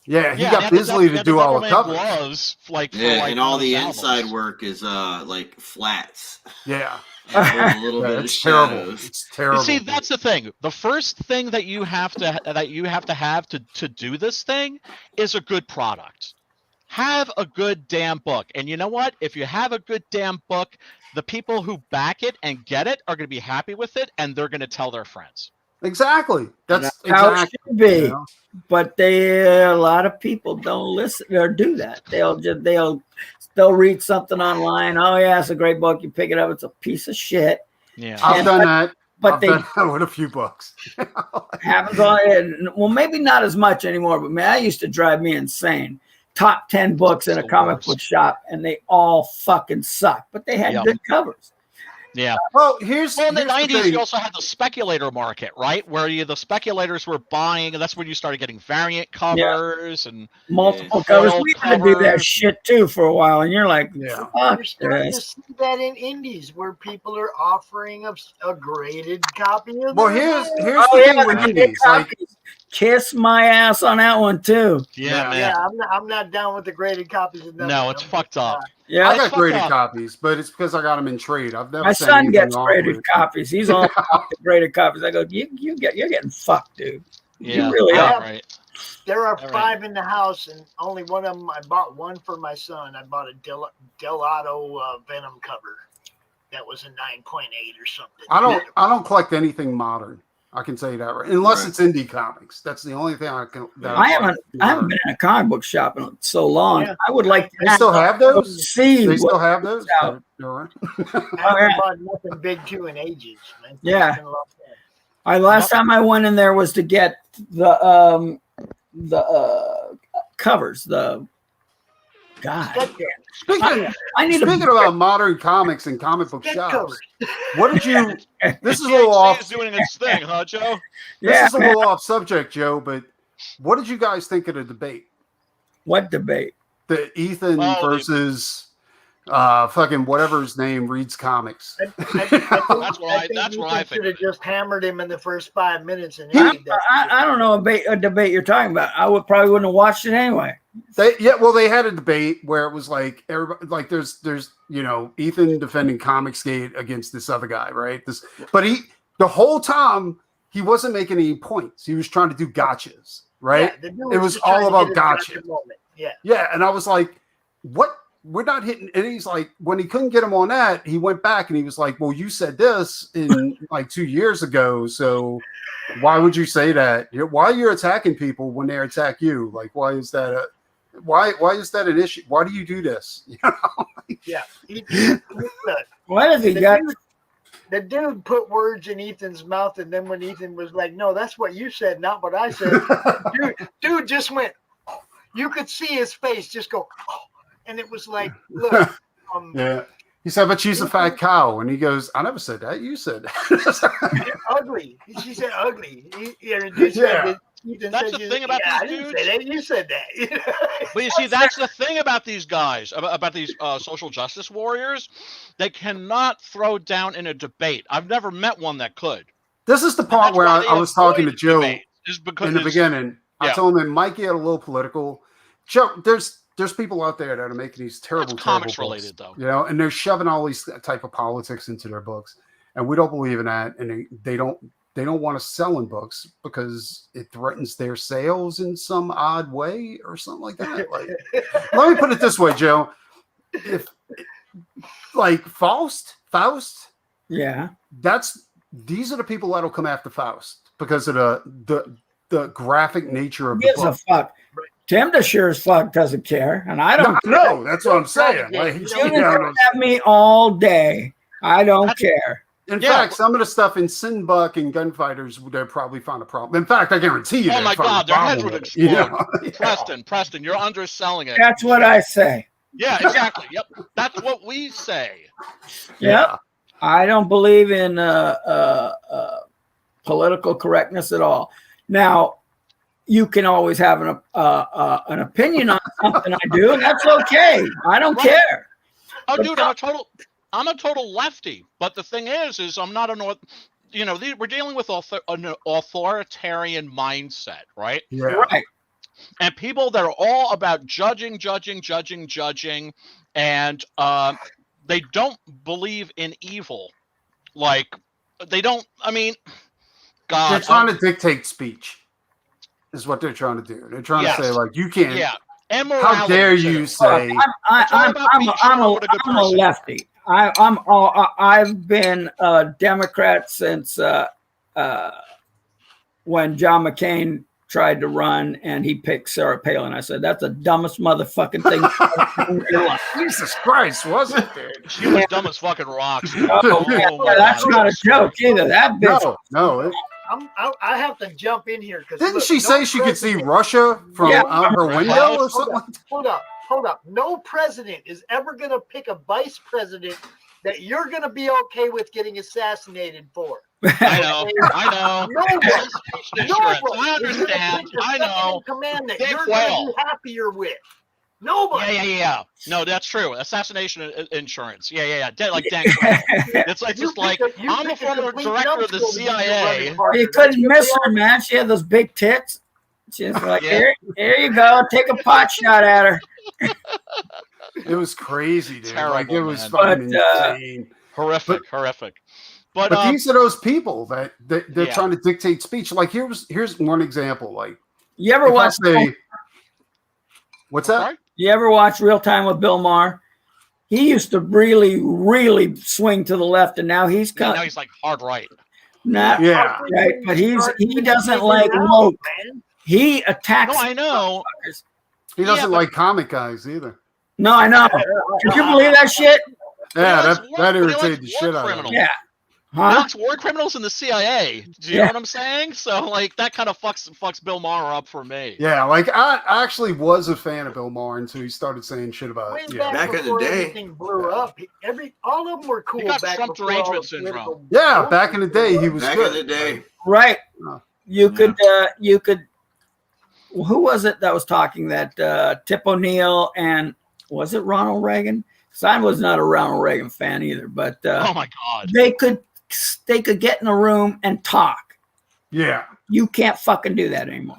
Yeah, got had Bisley he to had do all the Devilman covers. gloves, like for, Yeah, like, and all one of the his inside albums. work is like flats. Yeah, And a little bit of it's terrible. shadows. It's terrible. You see, that's the thing. The first thing that you have to have to do this thing is a good product. Have a good damn book. And you know what? If you have a good damn book, the people who back it and get it are going to be happy with it, and they're going to tell their friends. Exactly. That's how it exactly. should be. You know? But a lot of people don't listen or do that. They'll read something online. Oh yeah, it's a great book. You pick it up, it's a piece of shit. Yeah. I've done that. But I've they done that with a few books. happens on. Well, maybe not as much anymore. But man, that used to drive me insane. Top 10 books in a the comic worst. book shop, and they all fucking suck. But they had Yep. good covers. Yeah. Well, here's Well, in the here's 90s, thing. you also had the speculator market, right? Where the speculators were buying, and that's when you started getting variant covers and Multiple Yeah. covers. Foil We had to do that covers. shit too for a while, and you're like, Yeah. fuck You're starting to this. see that in indies where people are offering a graded copy of Well, their here's book. the thing with the indies. Like, kiss my ass on that one too. yeah, man. Yeah, I'm not down with the graded copies of nothing. No, it's fucked up. Yeah, I That's got fucked graded up. copies, but it's because I got them in trade. I've never my sent son anything gets off graded with- copies. He's all about the graded copies. I go, you're getting fucked, dude. Yeah, really yeah, are. right. There are All right. 5 in the house, and only one of them. I bought one for my son. I bought a Delato Venom cover. That was a 9.8 or something. I don't collect anything modern. I can tell you that right. Unless Right. it's indie comics. That's the only thing I can. I haven't been in a comic book shop in so long. Yeah. I would like to They still have those. see. They still what- have those. out. They're right. I haven't bought nothing big too in ages, man. Yeah. It's been a long time. Last time I went in there was to get the covers. God, Speaking, I need speaking to. about modern comics and comic book Get shops, covers. what did you? This is a THC little off. is doing its thing, huh, Joe? This Yeah, is a little off subject, Joe. But what did you guys think of the debate? what debate? The Ethan Oh, versus fucking whatever his name reads comics. That's what I should have just hammered him in the first 5 minutes and I don't know a debate you're talking about. I probably wouldn't have watched it anyway. They had a debate where it was like everybody, like there's Ethan defending Comicsgate against this other guy, right? But the whole time he wasn't making any points. He was trying to do gotchas, right? Yeah, the dude It was just trying all to about get his gotcha. moment. Yeah. Yeah, and I was like, what? We're not hitting. And he's like, when he couldn't get him on that, he went back and he was like, well, you said this in like 2 years ago, so why would you say that? Why you're attacking people when they attack you? Like, why is that why is that an issue? Why do you do this? You know? Yeah. What has he got? The dude put words in Ethan's mouth, and then when Ethan was like, "No, that's what you said, not what I said," dude just went. Oh. You could see his face just go, oh. And it was like, look. Yeah. He said, but she's a fat cow. And he goes, I never said that. You said that. Ugly. She said ugly. That's the thing about I these didn't dudes. say that. You said that. But you see, that's the thing about these guys, about these social justice warriors. They cannot throw down in a debate. I've never met one that could. This is the And part that's where why they I was talking to avoid Joe debates, is because in the it's- beginning. I yeah. told him it might get a little political. Joe, there's people out there that are making these terrible, It's comics terrible related, books, though. and they're shoving all these type of politics into their books, and we don't believe in that, and they don't want us selling books because it threatens their sales in some odd way or something like that. Like, let me put it this way, Joe: if like Faust, Yeah. these are the people that'll come after Faust because of the graphic nature of the Gives a book. fuck. Tim sure as fuck doesn't care, and I don't. No, that's what I'm saying. Yeah, Like, you You don't can know, have me all day. I don't care. in Yeah, fact, some of the stuff in Sinbuck and Gunfighters, they'll probably find a problem. In fact, I guarantee you. Oh they'll my find a God, their heads problem would with it, you know? Preston, you're underselling it. That's what I say. Yeah, exactly. Yep, that's what we say. Yep. I don't believe in political correctness at all. Now, you can always have an opinion on something I do, and that's okay. I don't care. Oh, But dude, I'm a total lefty. But the thing is I'm not we're dealing with an authoritarian mindset, right? Yeah. Right. And people that are all about judging, and they don't believe in evil. Like, they don't. I mean, God, They're trying to dictate speech, is what they're trying to do. They're trying Yes. to say, like, you can't. yeah. How Immorality, dare too. you say? I'm about being sure what a good I'm a person. lefty. I've been a Democrat since when John McCain tried to run and he picked Sarah Palin. I said, that's the dumbest motherfucking thing you've ever done in your life. Jesus Christ, wasn't it? She was dumb as fucking rocks. Oh, my that's God. not a joke either. That bitch. No. I have to jump in here because Didn't she say she could see Russia from Yeah. out her window or something? Hold up. No president is ever going to pick a vice president that you're going to be okay with getting assassinated for. I know. Nobody. Insurance. Nobody. I understand. I know. Command that Big you're going to whale. be happier with. Nobody. Yeah. No, that's true. Assassination insurance. Yeah. Like Dan Quayle. It's like just like I'm a former director of the CIA. You couldn't miss her, man. She had those big tits. She's like, Yeah. here you go. Take a pot shot at her. It was crazy, dude. Terrible, Like, it was man. fucking But, insane. Horrific. But But these are those people that they're Yeah. trying to dictate speech. Like, here's one example. Like, You ever if I watch? say, what's that? Sorry? You ever watch Real Time with Bill Maher? He used to really, really swing to the left, and now he's Yeah, now cut. he's like hard right. Not Yeah. right, but he doesn't Figure like it out, woke. man. He No, attacks. I know. fuckers. He Yeah, doesn't but- like comic guys either. No, I know. Can you believe that shit? Yeah, likes that war- that but he likes irritated the war shit out of criminals. him. Yeah. He Huh? likes war criminals in the CIA. Do you Yeah. know what I'm saying? So like that kind of fucks Bill Maher up for me. Yeah, like I actually was a fan of Bill Maher until he started saying shit about Way it. Yeah, back Back in the before day. everything blew up, all of them were cool. He got back Trump before all the derangement syndrome. political yeah. bullshit Back in the day, he blew up. was Back good. in the day. Right. Oh. You Yeah. could. Who was it that was talking? That Tip O'Neill and was it Ronald Reagan? Because I was not a Ronald Reagan fan either, but Oh my god. they could get in a room and talk. Yeah, You can't fucking do that anymore.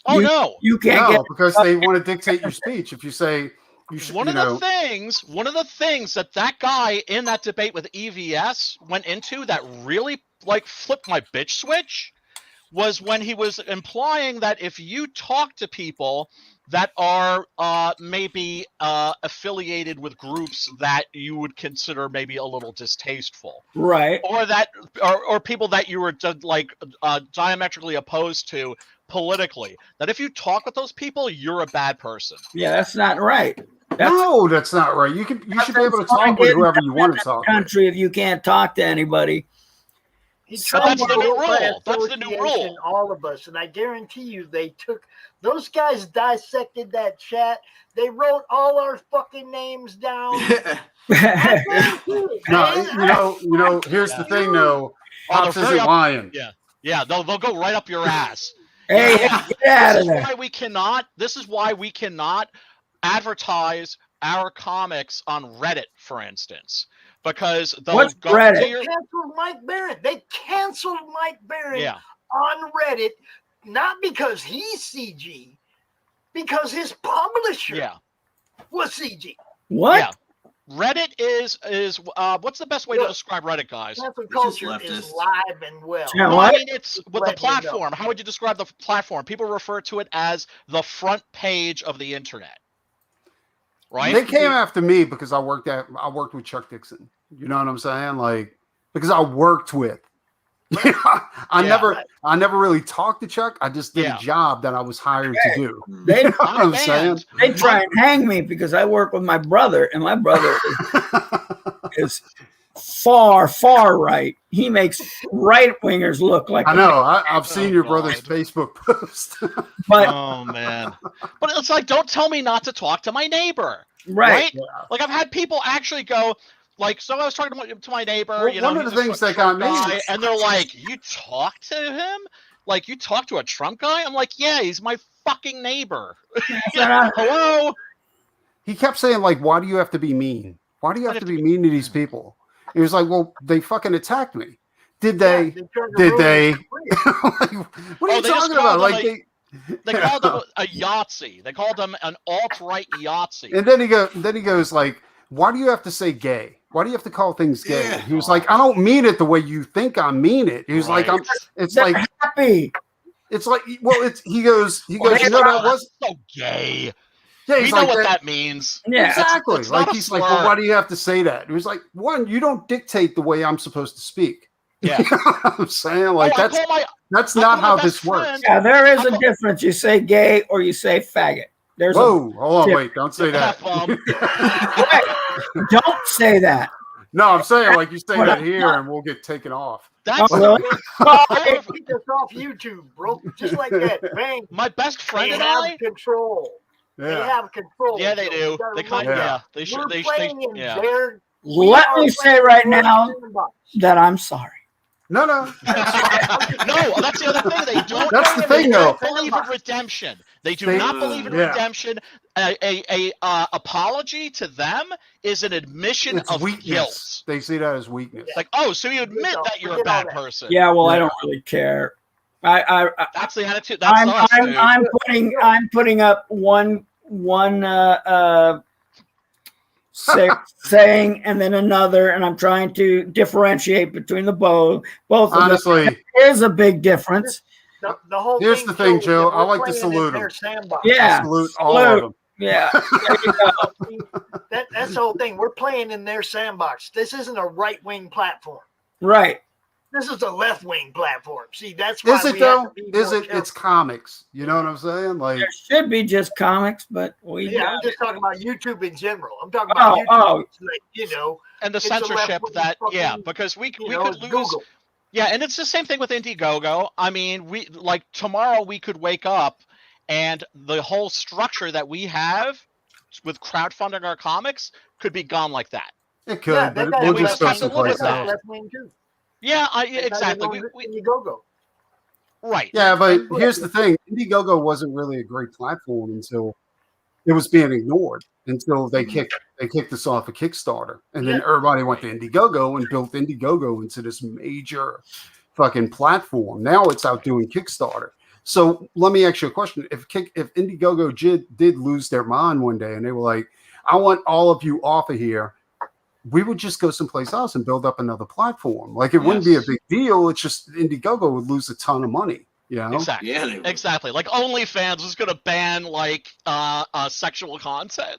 Oh no. You can't no, get. because they want to dictate your speech. If you say you should, One you of know, the things that guy in that debate with EVS went into that really like flipped my bitch switch was when he was implying that if you talk to people that are maybe affiliated with groups that you would consider maybe a little distasteful, Right. or that or people that you were diametrically opposed to politically, that if you talk with those people, you're a bad person. Yeah, that's not right. That's no, that's not right. You should be able to talk with whoever you want to talk with. country if you can't talk to anybody. He But tried that's to the new vote by rule. That's the new association, rule. all of us, and I guarantee you, they took those guys dissected that chat. They wrote all our fucking names down. I guarantee it, No, man. you know. Here's the thing, though. Oh, Pops they're very isn't lying. Yeah, they'll go right up your ass. Hey, Yeah. get out This of is there. why we cannot. This is why we cannot advertise our comics on Reddit, for instance, because they'll What's go Reddit? to They your canceled Mike Barrett. They canceled Mike Barrett yeah. on Reddit, not because he's CG, because his publisher Yeah. was CG. What? Yeah. Reddit is what's the best way to Look, describe Reddit, guys? Cancel It's just culture is leftist. live and well. Yeah, No, what? I mean it's with the Let me know. platform. How would you describe the platform? People refer to it as the front page of the internet. Right? They came after me because I worked with Chuck Dixon. You know what I'm saying? Like because I worked with. I never really talked to Chuck. I just did Yeah. a job that I was hired to do. They You know what I'm saying? they try and hang me because I work with my brother, and my brother is far right. He makes right wingers look like I know. I've seen Oh, your brother's God. Facebook post. but Oh man. But it's like, don't tell me not to talk to my neighbor. right. Like I've had people actually go, like, so I was talking to my neighbor, Well, you know, one of he's the a things Trump that got me guy, is- and they're like, you talk to him? Like, you talk to a Trump guy? I'm like, yeah, he's my fucking neighbor. Hello? He kept saying, like, why do you have to be mean? Why do you have to be mean to these people? He was like, well, they fucking attacked me. Did they? turned the Did rules they? complete. Like, what are you they just talking called about? him, Like They called him a Yahtzee. They called him an alt-right Yahtzee. And then he goes like, why do you have to say gay? Why do you have to call things gay? Yeah. He was like, I don't mean it the way you think I mean it. He was like, Right. it's They're like, happy. he goes, no, that was, so gay. yeah, We he's know like, what that means. Yeah. exactly. It's not Like, a he's like, slur. well, why do you have to say that? He was like, one, you don't dictate the way I'm supposed to speak. Yeah. You know what I'm saying? Like, I that's call my not I call how my this best works. friend- Yeah, there is a I- difference. You say gay or you say faggot. There's Whoa, hold on, tip. wait, don't say that. F-bomb. a don't say that. No, I'm saying like you say What that I- here and we'll get taken off. That's Oh, really? I have- Get this off YouTube, bro. Just like that. Bang. my best friend They and have I. control. They Yeah. have control. Yeah, they So do. you gotta They kind remember, of, Yeah. yeah. They should. we're They playing in yeah. their. Let me say right now that I'm sorry. No. No, that's the other thing. They don't. That's the they thing, don't though. believe in redemption. They do They- not believe in Yeah. redemption. A apology to them is an admission It's of weakness. guilt. They see that as weakness. Like, oh, so you admit that you're a Forget all bad that. person. Yeah, well, I Yeah. don't really care. I That's the attitude. That's us, dude. I'm putting up one saying and then another, and I'm trying to differentiate between the both. Both of them. Honestly, There's a big difference. the whole Here's thing, the thing, Joe. is that I we're like to playing in salute their them. sandbox. Yeah. Salute all of them. Yeah. There you go. That's the whole thing. We're playing in their sandbox. This isn't a right-wing platform. Right. This is a left-wing platform. See, that's why Is it we have though? to be Is more it? careful. It's comics. You know what I'm saying? Like, There should be just comics, but we Yeah, I'm got just talking about YouTube in general. I'm talking about YouTube. Oh. It's like, And the it's a censorship left-wing that, fucking, because we you we know, could it's lose. Google. Yeah, and it's the same thing with Indiegogo. I mean, we like tomorrow we could wake up and the whole structure that we have with crowdfunding our comics could be gone like that. it could, Yeah, but that we'll we just just go have to live with someplace that. else. left-wing too. Yeah, Exactly. exactly. Indiegogo. Right. Yeah, but here's the thing: Indiegogo wasn't really a great platform until it was being ignored. Until they kicked us off of Kickstarter, and then Yeah. everybody went to Indiegogo and built Indiegogo into this major fucking platform. Now it's outdoing Kickstarter. So let me ask you a question: if Indiegogo did lose their mind one day and they were like, "I want all of you off of here," we would just go someplace else and build up another platform. Like it wouldn't be a Yes. big deal. It's just Indiegogo would lose a ton of money. You know? Exactly. Yeah, they would. Exactly. Like OnlyFans was gonna ban like sexual content.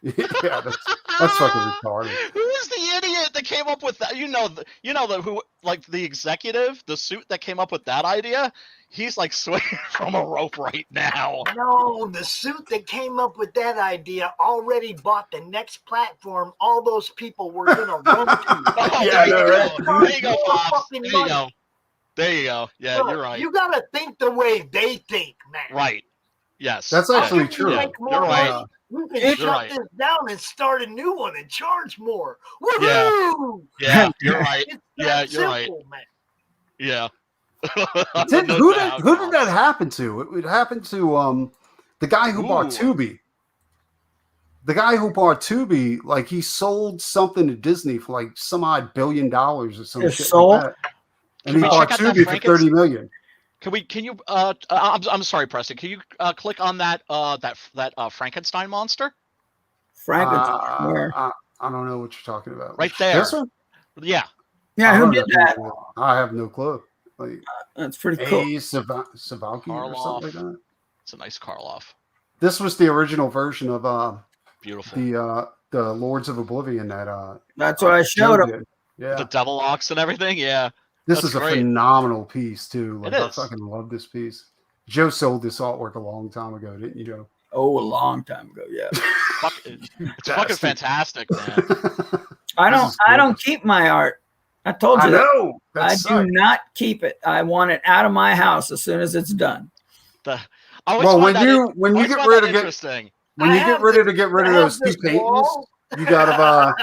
Yeah, that's fucking retarded. Who's the idiot that came up with that? You know who, like the executive, the suit that came up with that idea. He's like swinging from a rope right now. No, the suit that came up with that idea already bought the next platform all those people were going to run to. Oh, Yeah, there you right. go. There you go, More Pops. fucking There you money. go. There you go. Yeah, Look, you're right. You got to think the way they think, man. Right. Yes. That's How actually can true. you make more You're right. money? You can You're shut right. this down and start a new one and charge more. Yeah. Woohoo! Yeah, you're right. It's Yeah, that you're right. simple, man. Yeah. Who did that happen to? It happened to the guy who bought Ooh. Tubi. The guy who bought Tubi, like he sold something to Disney for like some odd $1 billion or some His shit soul? like that. And Can he we bought check out that Tubi for $30 million. Can you I'm sorry, Preston. Can you click on that Frankenstein monster? Frankenstein. Where? I don't know what you're talking about. Right there. This one? Yeah. Yeah, I who don't did know. that? I have no clue. Like That's pretty cool. Savalki or something like that. It's a nice Karloff. This was the original version of Beautiful. the Lords of Oblivion that That's what I showed Joe him. did. Yeah. The devil locks and everything. Yeah. This That's is a great. phenomenal piece too. Like It I is. fucking love this piece. Joe sold this artwork a long time ago, didn't you, Joe? Oh, a long time ago. Yeah. It's fucking fantastic, man. I This is don't good. keep my art. I told you I that. know. That I sucks. do not keep it. I want it out of my house as soon as it's done. I always Well, find that when you always get find rid that of interesting. when you get ready to get rid of those two paintings, you got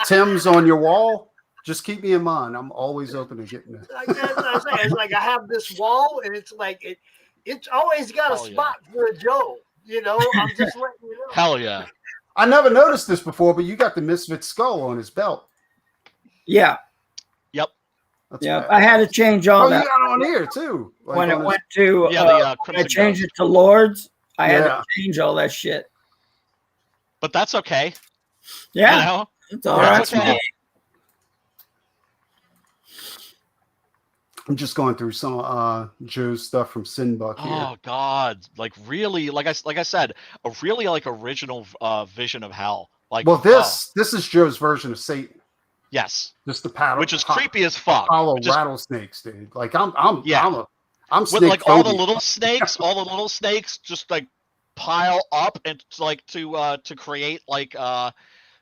Tim's on your wall. Just keep me in mind. I'm always open to getting it. Like that's what I'm saying. It's like I have this wall, and it's like it's always got a Oh, yeah. spot for a Joe. You know, I'm just letting you know. Hell yeah. I never noticed this before, but you got the Misfit skull on his belt. Yeah. That's Yeah. bad. I had to change all Oh, you that got it on here too. Like when it on his- went to. Yeah, the when I Crimson changed Ghost. it to Lords. I had Yeah. to change all that shit. But that's okay. Yeah. You know? It's all That's right. okay. I'm just going through some Joe's stuff from Sinbuck here. Oh God. Like really, like I said, a really like original vision of hell. Like Well, this is Joe's version of Satan. yes. Just the paddle, Which is creepy as fuck. Hollow Which is- rattlesnsnakes, dude. Like I'm with snake like all the phobia. little snakes, just like pile up and like to create like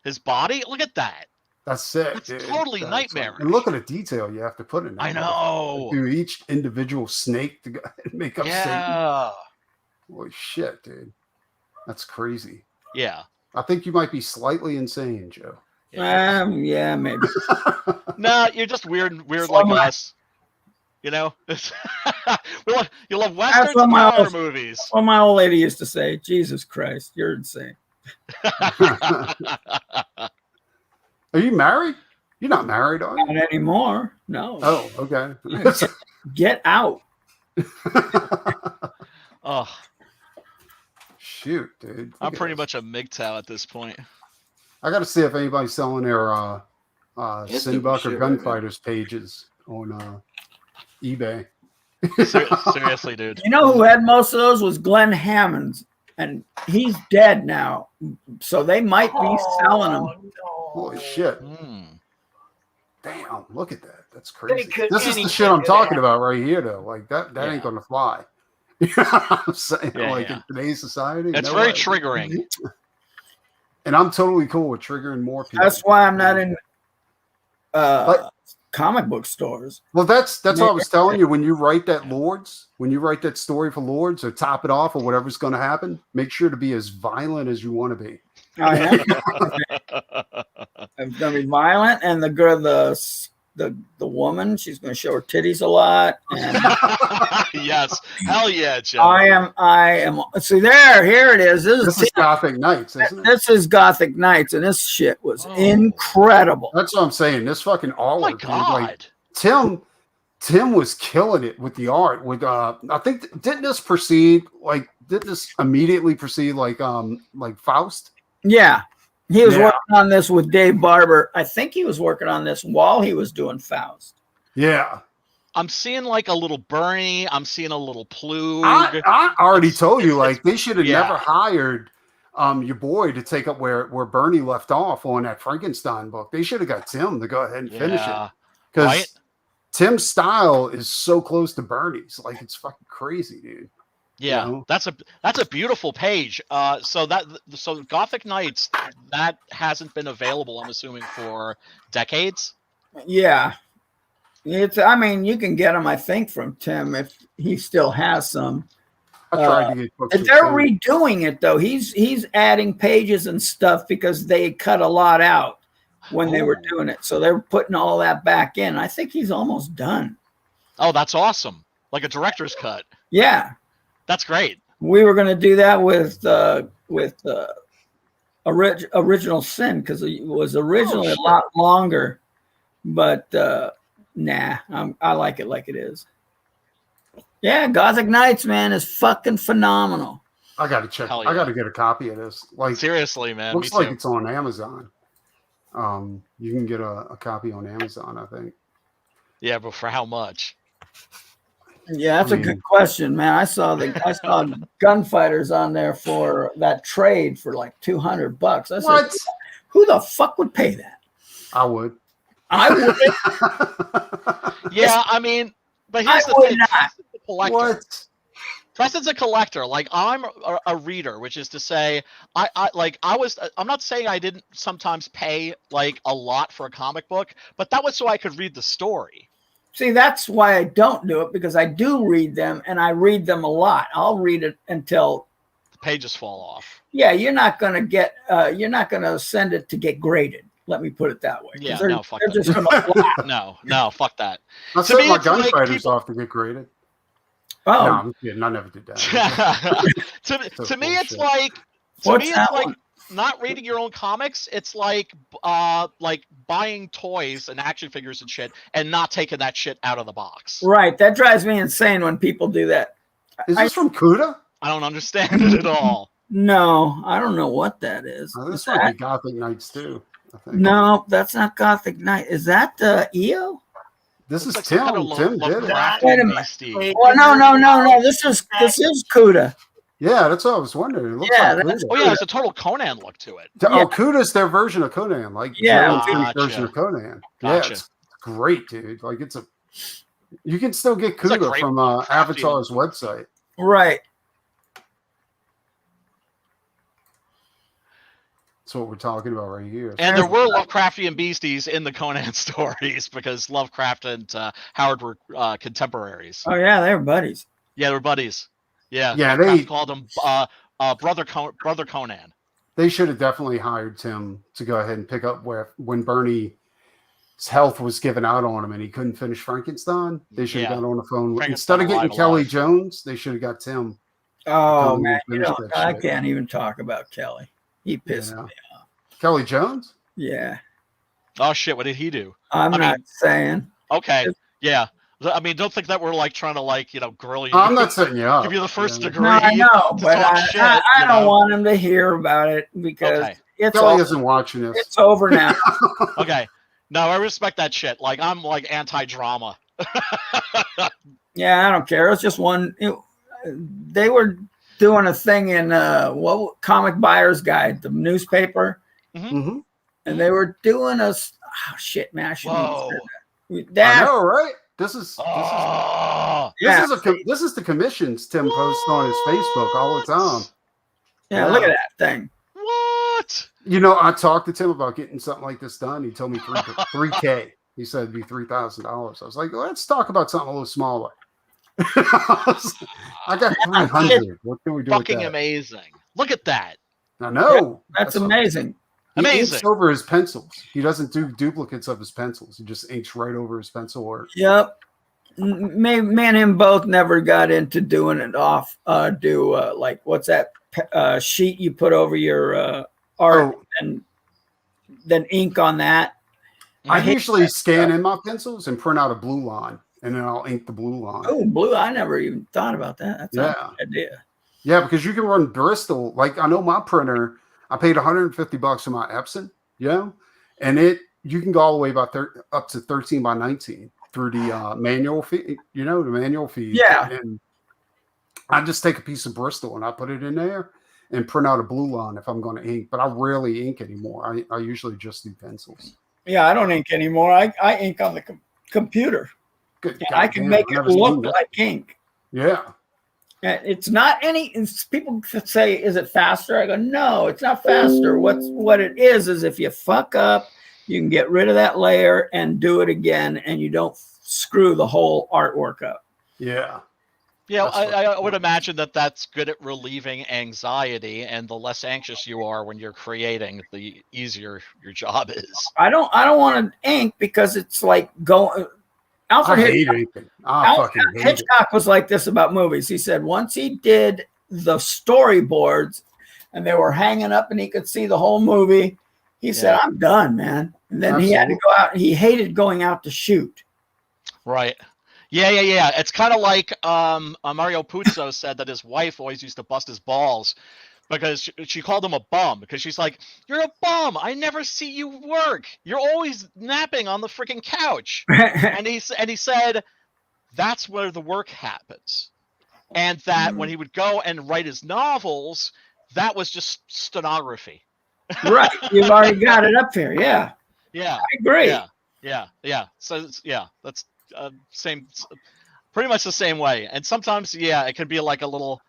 his body. Look at that. That's sick. It's dude. totally That's nightmarish. And look at the detail you have to put in there. I know. Do each individual snake to go and make up Satan. Yeah. Holy shit, dude. That's crazy. Yeah. I think you might be slightly insane, Joe. Yeah, maybe. No, you're just weird like Some- us. You know, you love westerns what and my horror old- movies. Well, my old lady used to say, "Jesus Christ, you're insane." Are you married? You're not married, are you? Not anymore. No. Oh, okay. Get out. Oh, Shoot, dude. I'm Look at pretty this. much a MGTOW at this point. I got to see if anybody's selling their It's Sinbuck stupid or shit right now. Gunfighters pages on eBay. Seriously, dude. You know who had most of those was Glenn Hammonds, and he's dead now, so they might be selling them. Holy shit! Mm. Damn, look at that. That's crazy. could- This is any the shit kid I'm could talking have. about right here, though. Like that Yeah. ain't gonna fly. You know what I'm saying? Yeah, like yeah. in today's society, It's no very way. triggering. And I'm totally cool with triggering more people. That's why I'm not in But- comic book stores. Well, that's what I was telling you. When you write that Lords, when you write that story for Lords, or top it off, or whatever's going to happen, make sure to be as violent as you want to be. I am. It's gonna be violent, and the girl, the woman, she's gonna show her titties a lot. And Yes, hell yeah, Joe. I am. See here it is. This is Gothic Knights, isn't it? This is Gothic Knights, and this shit was Oh. incredible. That's what I'm saying. This fucking Oh my artwork, dude, like, god. Tim was killing it with the art. With I think didn't this immediately precede like Faust? Yeah, he was Yeah. working on this with Dave Barber. I think he was working on this while he was doing Faust. Yeah. I'm seeing like a little Bernie. I'm seeing a little Plug. I already told you, like, they should have yeah. never hired your boy to take up where Bernie left off on that Frankenstein book. They should have got Tim to go ahead and finish Yeah. it. Because Right? Tim's style is so close to Bernie's. Like, it's fucking crazy, dude. Yeah, You know? that's a beautiful page. So Gothic Knights, that hasn't been available, I'm assuming, for decades. Yeah, I mean, you can get them, I think, from Tim if he still has some. I tried to get books. But with they're Tim. redoing it though. He's adding pages and stuff because they cut a lot out when they were doing it. So they're putting all that back in. I think he's almost done. Oh, that's awesome! Like a director's cut. Yeah, That's great. we were going to do that with Original Sin because it was originally a lot longer, but nah, I like it like it is. Yeah, Gothic Knights, man, is fucking phenomenal. I got to check. Hell I yeah. got to get a copy of this. Like, Seriously, man. looks Me like too. it's on Amazon. You can get a copy on Amazon, I think. Yeah, but for how much? Yeah, that's a good question, man. I saw Gunfighters on there for that trade for like $200. I said, What? who the fuck would pay that? I would. I would. Yeah, I mean, but I here's the would thing. not. Preston's a collector. What? Preston's a collector. Like I'm a reader, which is to say, I'm not saying I didn't sometimes pay like a lot for a comic book, but that was so I could read the story. See, that's why I don't do it because I do read them and I read them a lot. I'll read it until The pages fall off. yeah, you're not gonna send it to get graded. Let me put it that way. 'Cause Yeah, they're, no, fuck they're that. just gonna flap. No, fuck that. I To sent me, my it's like gunfighters people- off to get graded. Oh, No, I'm kidding. I never did that. to me, it's bullshit. like What's that one? not reading your own comics. It's like buying toys and action figures and shit, and not taking that shit out of the box. right. That drives me insane when people do that. Is this from Cuda? I don't understand it at all. No, I don't know what that is. Oh, Is this might that- be Gothic Knights too. I think. No, that's not Gothic Knight. Is that EO? This is It's like some Tim. kind of Tim did it. Lovecraftian Wait a minute. beastie. Oh no. This is Cuda. Yeah, that's what I was wondering. It looks Yeah, like that's- Cuda. Oh yeah, it's a total Conan look to it. Oh, Cuda's their version of Conan, like Yeah. Joe and Tim's Gotcha. version of Conan. Gotcha. Yeah, it's great, dude. Like you can still get It's a Cuda great from Lovecraftian- Avatar's website. Right. That's what we're talking about right here. And there were Lovecraftian beasties in the Conan stories because Lovecraft and Howard were contemporaries. Oh yeah, they're buddies. Yeah, they were buddies. Yeah, Yeah, Lovecraft they- called him brother Conan. They should have definitely hired Tim to go ahead and pick up when Bernie's health was given out on him and he couldn't finish Frankenstein. They should have Yeah. got on the phone. Frankenstein Instead of getting alive. Kelly Jones, they should have got Tim. Oh Come man, finish that I shit. can't even talk about Kelly. He pissed Yeah. me. Kelly Jones? Yeah, Oh shit, what did he do? I'm I not saying. Okay, yeah. I mean, don't think that we're like trying to grill you. I'm not setting you up. Give you the first Yeah. degree. No, I know, to but talk I shit, don't you know? want him to hear about it because Okay. it's Kelly over. isn't watching this. It's over now. Okay. No, I respect that shit. Like I'm like anti-drama. Yeah, I don't care. It's just one. They were doing a thing in Comic Buyer's Guide, the newspaper, Mm-hmm. and they were doing a. Oh shit, man! I shouldn't have said Whoa. that. I know, right? This is Oh, this is the commissions Tim posts on his Facebook all the time. Yeah, look at that thing. what? You know, I talked to Tim about getting something like this done. He told me 3K. He said it'd be $3,000. I was like, let's talk about something a little smaller. I got 300. What can we do Fucking with that? amazing. Look at that. I know. That's amazing. He Amazing. inks over his pencils. He doesn't do duplicates of his pencils. He just inks right over his pencil work. Yep. Me and him both never got into doing it off. Like what's that sheet you put over your art and then ink on that. I usually scan in my pencils and print out a blue line, and then I'll ink the blue line. Oh, blue! I never even thought about that. That's a good idea. Yeah, because you can run Bristol. Like I know my printer, I paid $150 for my Epson, and you can go all the way about up to 13 by 19 through the manual feed, the manual feed. Yeah. And I just take a piece of Bristol and I put it in there and print out a blue line if I'm going to ink. But I rarely ink anymore. I usually just do pencils. Yeah, I don't ink anymore. I ink on the computer. Good. I can make it look like ink. Yeah. It's not any. People say, "Is it faster?" I go, "No, it's not faster. What it is if you fuck up, you can get rid of that layer and do it again, and you don't screw the whole artwork up." Yeah. Yeah, I would imagine that's good at relieving anxiety, and the less anxious you are when you're creating, the easier your job is. I don't want to ink because it's like going. Alfred Hitchcock was like this about movies. He said once he did the storyboards and they were hanging up and he could see the whole movie, he said, "I'm done, man." And then he had to go out. He hated going out to shoot. Right. Yeah. It's kind of like Mario Puzo said that his wife always used to bust his balls because she called him a bum because she's like, "You're a bum. I never see you work. You're always napping on the freaking couch." and he said, "That's where the work happens." And that when he would go and write his novels, that was just stenography. Right. You've already got it up here. Yeah. Yeah. I agree. Yeah. So that's same, pretty much the same way. And sometimes, it can be like a little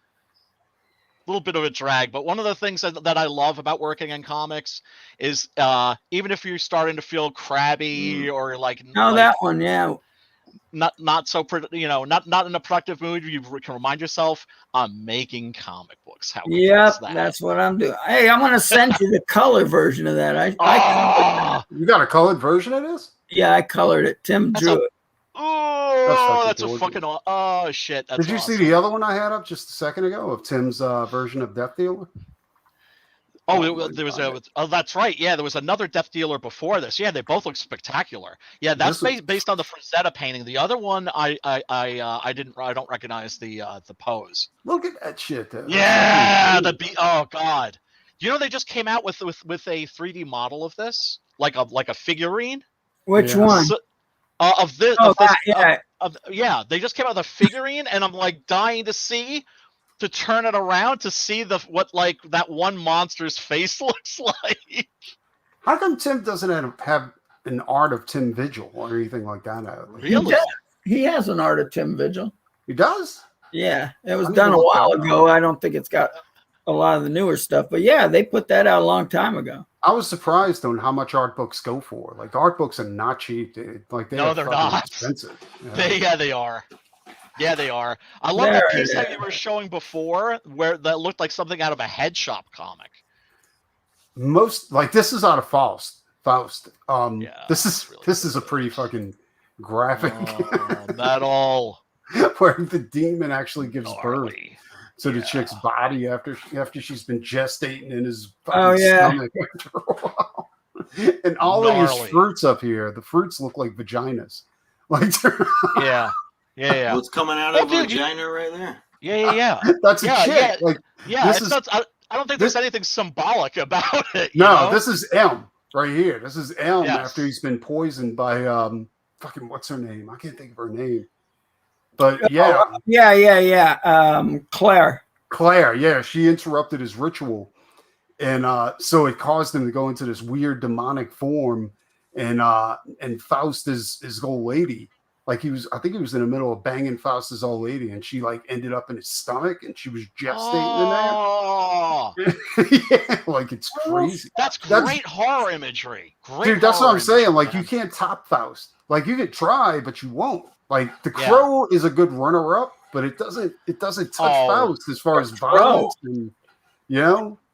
bit of a drag. But one of the things that I love about working in comics is even if you're starting to feel crabby or that one, yeah. Not so not in a productive mood, you can remind yourself, I'm making comic books. Yep, that's what I'm doing. Hey, I'm gonna send you the color version of that. You got a colored version of this? Yeah, I colored it. Tim drew it. Oh, that's a fucking shit. That's Did you see the other one I had up just a second ago of Tim's version of Death Dealer? Oh, there was that's right. Yeah, there was another Death Dealer before this. Yeah, they both look spectacular. Yeah, that's based on the Frazetta painting. The other one, I don't recognize the pose. Look at that shit. Yeah, oh god. They just came out with a 3D model of this, like a figurine. Which one? So, of this. Oh, they just came out with a figurine, and I'm like dying to turn it around to see what that one monster's face looks like. How come Tim doesn't have an art of Tim Vigil or anything like that? Really? He has an art of Tim Vigil. He does? Yeah, it was done a while ago. I don't think it's got a lot of the newer stuff, but yeah, they put that out a long time ago. I was surprised on how much art books go for. Like art books are not cheap, dude. Like they're not expensive. Yeah. They are. Yeah, they are. I love that piece that you were showing before, where that looked like something out of a head shop comic. This is out of Faust. This is a pretty fucking graphic. Not all. Where the demon actually gives birth to the chick's body after she's been gestating in his stomach after a while. And all of his fruits up here, the fruits look like vaginas. Yeah. What's coming out of a vagina right there? Yeah. That's a chick. I don't think there's anything symbolic about it. This is M right here. This is M after he's been poisoned by fucking what's her name? I can't think of her name. But yeah, Claire. Yeah, she interrupted his ritual, and so it caused him to go into this weird demonic form, and Faust is his old lady. Like I think he was in the middle of banging Faust's old lady, and she like ended up in his stomach, and she was gestating Oh, in there. Yeah, like it's crazy. that's great horror imagery. Great, dude. That's what I'm saying. imagery, Like man. you can't top Faust. Like you could try, but you won't. Like the Crow is a good runner-up, but it doesn't touch Faust as far as violence and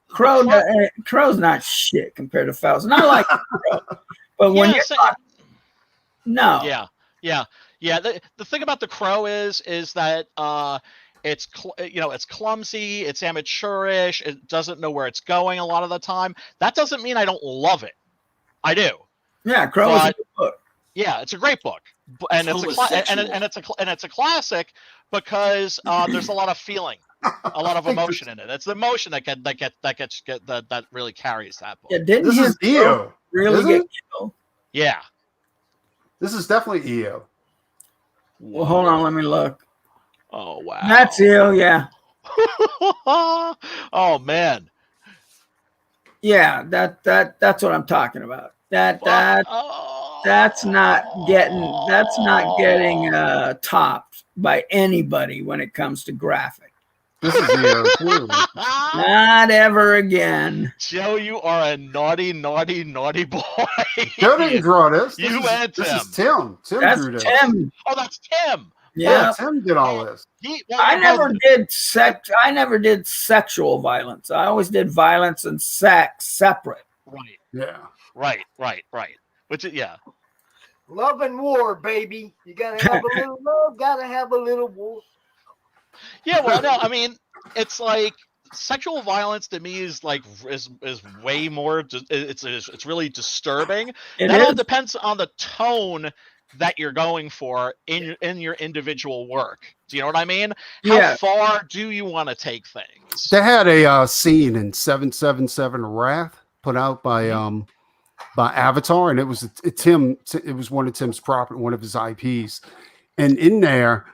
Crow's not shit compared to Faust. And I like Crow, but when you're no, yeah. The thing about the Crow is that it's it's clumsy, it's amateurish, it doesn't know where it's going a lot of the time. That doesn't mean I don't love it. I do. Yeah, Crow is a good book. Yeah, it's a great book, and it's a classic because there's a lot of feeling, a lot of emotion in it. It's the emotion that really carries that book. Yeah, didn't this is EO really get killed? Yeah, this is definitely EO. Well, hold on, let me look. Oh wow, that's EO. Yeah. Oh man. Yeah, that's what I'm talking about. That's not getting topped by anybody when it comes to graphic. This is EO too. Not ever again. Joe, you are a naughty boy. Joe didn't draw this. This is Tim. Tim drew this. Tim. Oh, that's Tim. Yeah, Tim did all this. I never did sexual violence. I always did violence and sex separate. Right. Yeah. Right. Which is, Love and war, baby. You gotta have a little love, gotta have a little war. Yeah, well, no, I mean, it's like sexual violence to me is like is way more. It's really disturbing. That all depends on the tone that you're going for in your individual work. Do you know what I mean? How far do you want to take things? They had a scene in 777 Wrath put out by Avatar, and it was it was one of Tim's property, one of his IPs, and in there,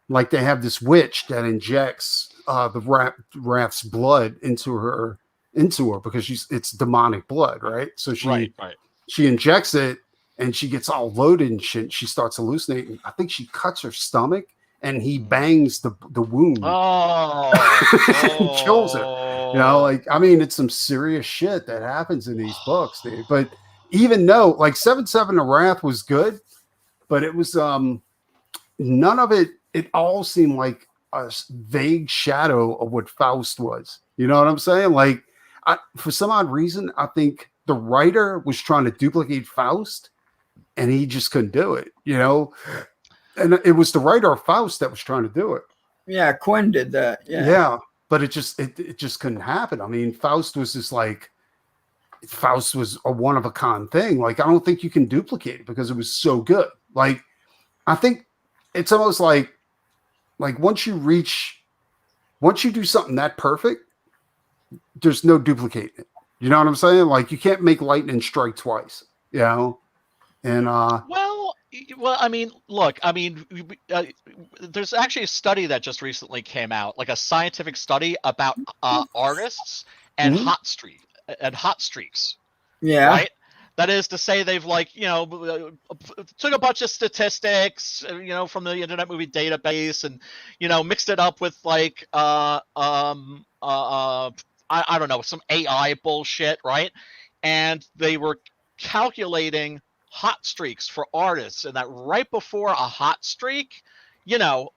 like they have this witch that injects the Wrath's blood into her because it's demonic blood, right? So she injects it. And she gets all loaded and shit. She starts hallucinating. I think she cuts her stomach, and he bangs the wound. Kills her. You know, like I mean, it's some serious shit that happens in these books, dude. But even though, like 7-7 of Wrath was good, but it was none of it. It all seemed like a vague shadow of what Faust was. You know what I'm saying? Like, for some odd reason, I think the writer was trying to duplicate Faust. And he just couldn't do it, you know. And it was the writer of Faust that was trying to do it. Yeah, Quinn did that. Yeah, but it just couldn't happen. I mean, Faust was a one of a kind thing. Like I don't think you can duplicate it because it was so good. Like I think it's almost like once you do something that perfect, there's no duplicating it. You know what I'm saying? Like you can't make lightning strike twice. You know. And well, I mean, look, I mean, there's actually a study that just recently came out, like a scientific study about artists and hot streaks. Yeah. Right. That is to say, they've took a bunch of statistics, from the Internet Movie Database, and mixed it up with like I don't know, some AI bullshit, right? And they were calculating hot streaks for artists, and that right before a hot streak,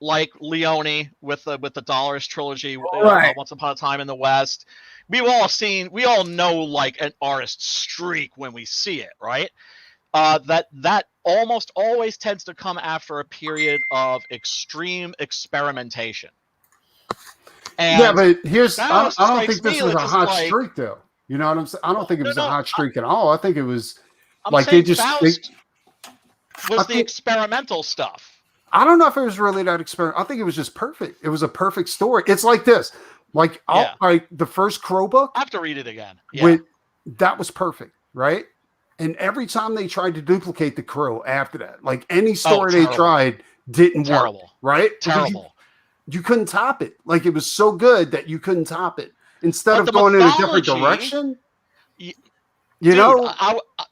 like Leone with the Dollars trilogy, Once Upon a Time in the West, we all know like an artist streak when we see it, right? That almost always tends to come after a period of extreme experimentation. And yeah, but I don't think this was a hot like, streak though. You know what I'm saying? I don't think it was a hot streak at all. I think it was. I'm like saying they just Faust was the experimental stuff. I don't know if it was really that experiment. I think it was just perfect. It was a perfect story. It's like this, like the first Crow book. I have to read it again. Yeah. That was perfect, right? And every time they tried to duplicate the Crow after that, like any story they terrible. tried didn't work, Terrible. right? Because Terrible. You couldn't top it. Like it was so good that you couldn't top it. Instead But of the going in a different mythology- direction, Y- you Dude, know,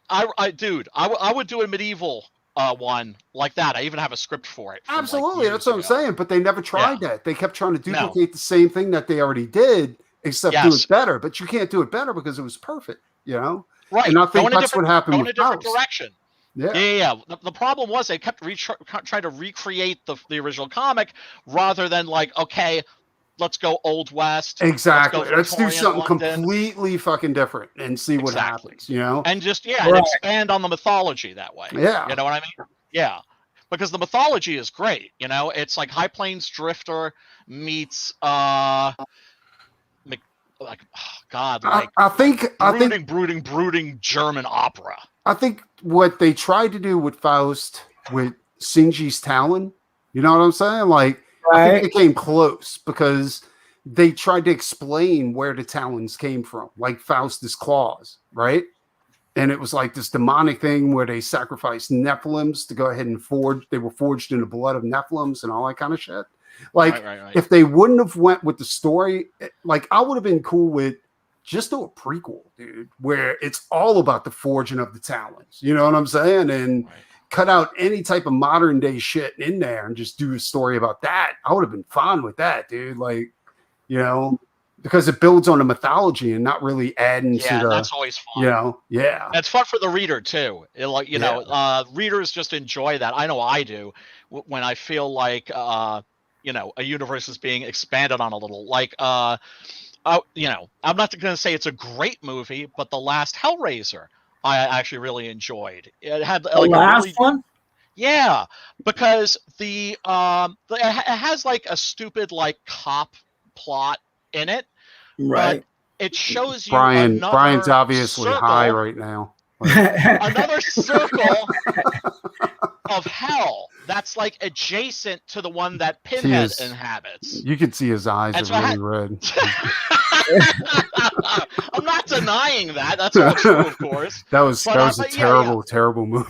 I would do a medieval one like that. I even have a script for it. from, like, absolutely. That's years what I'm ago. saying. But they never tried that. They kept trying to No. duplicate the same thing that they already did, except do Yes. it better. But you can't do it better because it was perfect, you know? Right. And I Go think in a that's what different- happened go in a with different Faust. direction. Yeah. Yeah. The problem was they kept trying to recreate the original comic rather than like, okay, let's go Old West. Exactly. Let's do Victorian something London. completely fucking different and see what Exactly. happens, you know? And just Right. and expand on the mythology that way. Yeah. You know what I mean? Yeah. Because the mythology is great, you know. It's like High Plains Drifter meets like I think brooding German opera. I think what they tried to do with Faust with Shinji's Talon, you know what I'm saying? Like I think Right. they came close because they tried to explain where the talons came from, like Faust's claws, right? And it was like this demonic thing where they sacrificed Nephilims to go ahead and forge. They were forged in the blood of Nephilims and all that kind of shit. Like Right. if they wouldn't have went with the story, like I would have been cool with just do a prequel, dude, where it's all about the forging of the talons. You know what I'm saying? And cut out any type of modern day shit in there and just do a story about that. I would have been fine with that, dude. Like, you know, because it builds on the mythology and not really adding to the, that's always fun. you know, yeah. And it's fun for the reader too. Readers just enjoy that. I know I do when I feel like a universe is being expanded on a little. Like I'm not going to say it's a great movie, but the last Hellraiser I actually really enjoyed. It had The last one? Yeah, because it has like a stupid like cop plot in it. Right. It shows you Brian's another obviously circle, high right now. another circle of hell that's like adjacent to the one that Pinhead is. inhabits. You can see his eyes That's are what really red. I'm not denying that. That's all true, of course. That was a but terrible movie.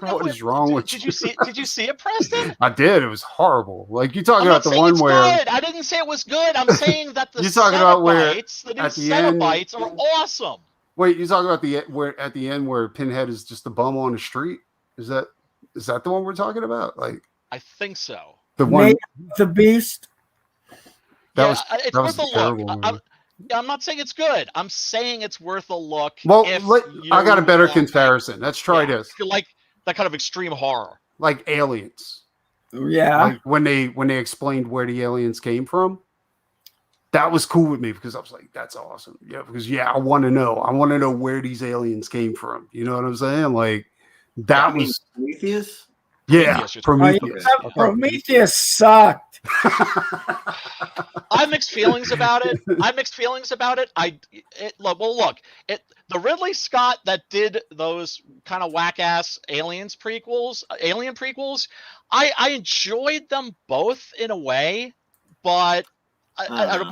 What is wrong with Did you see it, Preston? I did. It was horrible. Like you talking I'm about not the saying one it's where good. I didn't say it was good. I'm saying that the You're talking about where Cenobites, the new at the end- Cenobites are awesome. wait, you talking about at the end where Pinhead is just a bum on the street? Is that the one we're talking about? Like I think so. the one Made the Beast. It's that was worth a a look. terrible movie. I'm not saying it's good. I'm saying it's worth a look. Well, if I got a you better want comparison. Let's try this. If you like that kind of extreme horror. Like Aliens. Yeah. Like when they explained where the aliens came from, that was cool with me because I was like, that's awesome. Yeah, because I want to know. I want to know where these aliens came from. You know what I'm saying? Like that was Prometheus. Prometheus. Prometheus sucked. I have mixed feelings about it. The Ridley Scott that did those kind of whack ass alien prequels, I enjoyed them both in a way, but it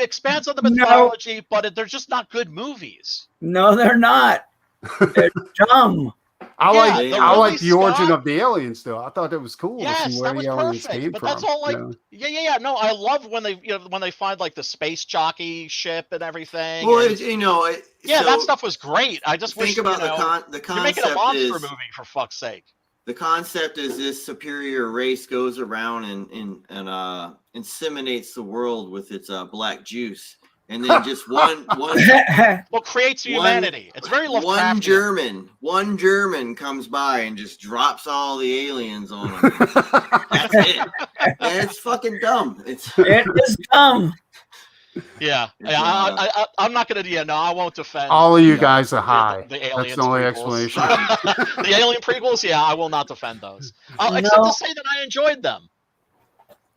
expands on the mythology, but they're just not good movies. No, they're not. They're dumb. I like the origin Scott- of the aliens, though. I thought that was cool to see where that was the aliens perfect. came But from. that's all like, you know? No, I love when they find like the space jockey ship and everything. Well, and, that stuff was great. I just wish think about the you're making a concept monster is movie for fuck's sake. the concept is this superior race goes around and inseminates the world with its black juice, and then just one Well, creates humanity. It's very Lovecraftian. one German comes by and just drops all the aliens on them. That's it. And it's fucking dumb. It is dumb. Yeah. I'm not gonna. I won't defend. All of you guys are high. The That's aliens the only prequels. explanation. The alien prequels. Yeah, I will not defend those. Except to say that I enjoyed them.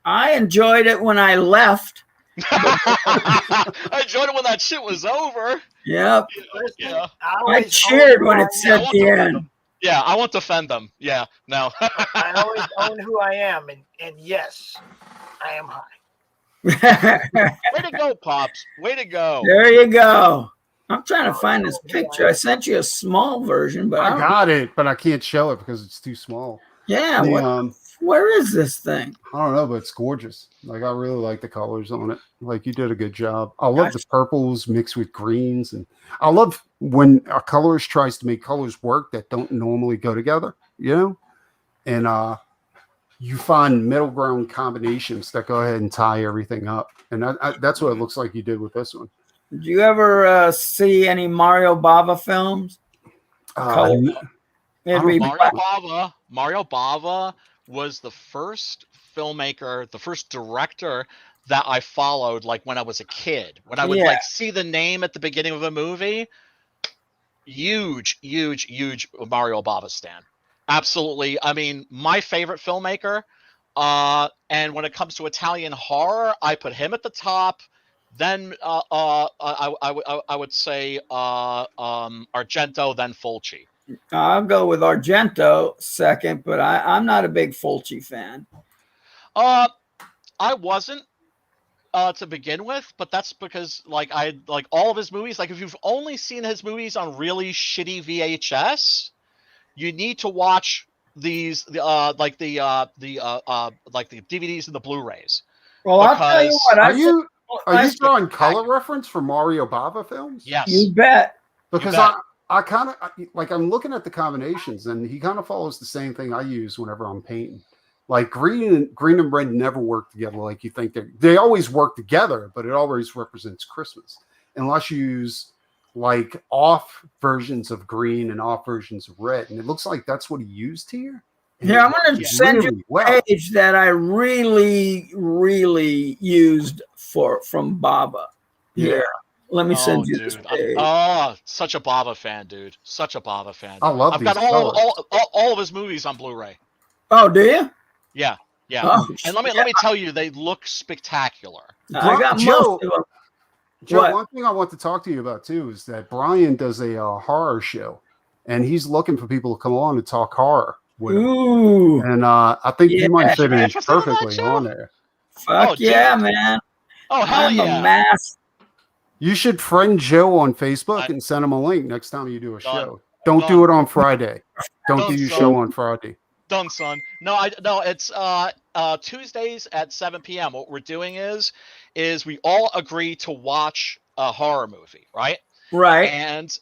I enjoyed it when I left. I enjoyed it when that shit was over. Yep. Yeah. I cheered when it said the end. Yeah, I won't defend them. Yeah, no. I always own who I am, and yes, I am high. Way to go, Pops. Way to go. There you go. I'm trying to find this picture. I sent you a small version, but I got it, but I can't show it because it's too small. yeah. Where is this thing? I don't know, but it's gorgeous. Like, I really like the colors on it. Like, you did a good job. I love the purples mixed with greens, and I love when a colorist tries to make colors work that don't normally go together, you know? And you find middle ground combinations that go ahead and tie everything up. And that's what it looks like you did with this one. Did you ever see any Mario Bava films? Mario Bava was the first filmmaker, the first director that I followed, like when I was a kid. When I would like see the name at the beginning of a movie, huge Mario Bava stan. Absolutely. I mean, my favorite filmmaker. And when it comes to Italian horror, I put him at the top. Then I would say Argento, then Fulci. I'll go with Argento second, but I'm not a big Fulci fan. I wasn't to begin with, but that's because like I like all of his movies. Like if you've only seen his movies on really shitty VHS, you need to watch these like the DVDs and the Blu-rays. Well, I'll tell you what. Are you drawing color reference for Mario Bava films? Yes, you bet. Because I kind of like, I'm looking at the combinations, and he kind of follows the same thing I use whenever I'm painting. Like green and red never work together like you think they always work together, but it always represents Christmas unless you use like off versions of green and off versions of red. And it looks like that's what he used here. Yeah, I'm going to send you a page that I really used from Bava. Yeah. Let me send you this page. Such a Bava fan, dude. Such a Bava fan. I love I've got all of his movies on Blu-ray. Oh, do you? Yeah. Oh, and let me tell you, they look spectacular. I got Joe, most of them. Joe, one thing I want to talk to you about too is that Brian does a horror show, and he's looking for people to come on and talk horror with him. Ooh. And I think you might fit in perfectly on there. Fuck yeah, man. Oh, hell I'm yeah. a mass. You should friend Joe on Facebook and send him a link next time you do a show. Don't do it on Friday. Don't do your show on Friday. Done, son. No, it's Tuesdays at 7 p.m. What we're doing is we all agree to watch a horror movie, right? Right.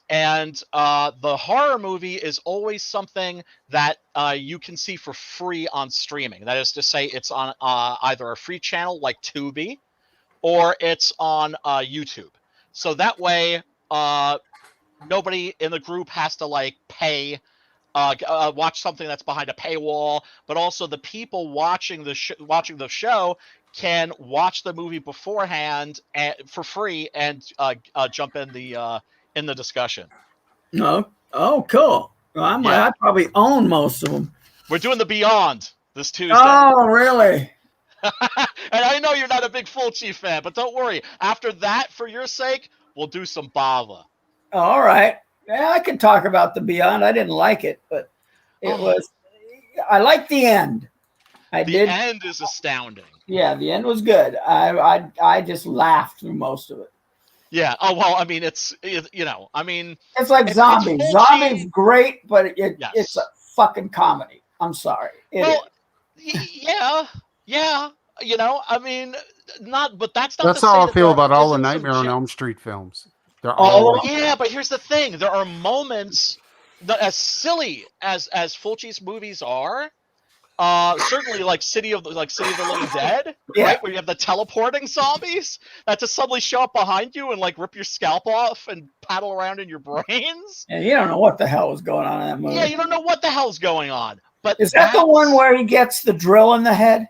And the horror movie is always something that you can see for free on streaming. That is to say, it's on either a free channel like Tubi, or it's on YouTube. So that way, nobody in the group has to like pay. Watch something that's behind a paywall, but also the people watching the show can watch the movie beforehand for free and jump in the discussion. No, oh, cool. Well, I probably own most of them. We're doing the Beyond this Tuesday. Oh, really? And I know you're not a big Fulci fan, but don't worry. After that, for your sake, we'll do some Bava. All right. Yeah, I can talk about the Beyond. I didn't like it, but I liked the end. The end is astounding. Yeah, the end was good. I just laughed through most of it. Yeah. Oh well, I mean, it's like Zombies. Zombies great, but it's a fucking comedy. I'm sorry. Yeah. I mean, but that's not. That's how I feel about all the Nightmare on Elm Street films. They're all but here's the thing: there are moments that, as silly as Fulci's movies are, certainly like City of the Living Dead, right? Where you have the teleporting zombies that just suddenly show up behind you and like rip your scalp off and paddle around in your brains. And you don't know what the hell was going on in that movie. Yeah, you don't know what the hell's going on. But is that the one where he gets the drill in the head?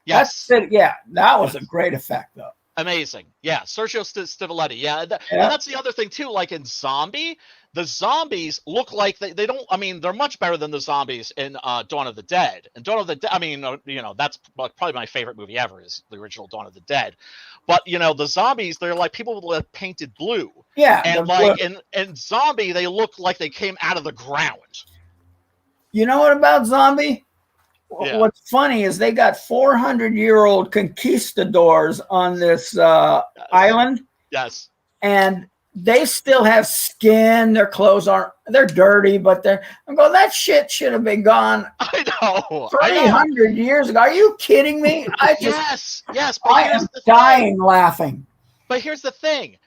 Yes. That's it. Yeah, that was a great effect, though. Amazing. Yeah, Sergio Stivoletti. Yeah, and that's the other thing too. Like in Zombie, the zombies look like they don't. I mean, they're much better than the zombies in Dawn of the Dead. And Dawn of the Dead. I mean, that's probably my favorite movie ever is the original Dawn of the Dead. But the zombies, they're like people with painted blue. Yeah, and like in Zombie, they look like they came out of the ground. You know what about Zombie? Yeah. What's funny is they got 400-year-old conquistadors on this island. Yes. And they still have skin. Their clothes they're dirty, but I'm going, that shit should have been gone I know. 300 years ago. Are you kidding me? Yes. But I here's am the dying thing. laughing. But here's the thing.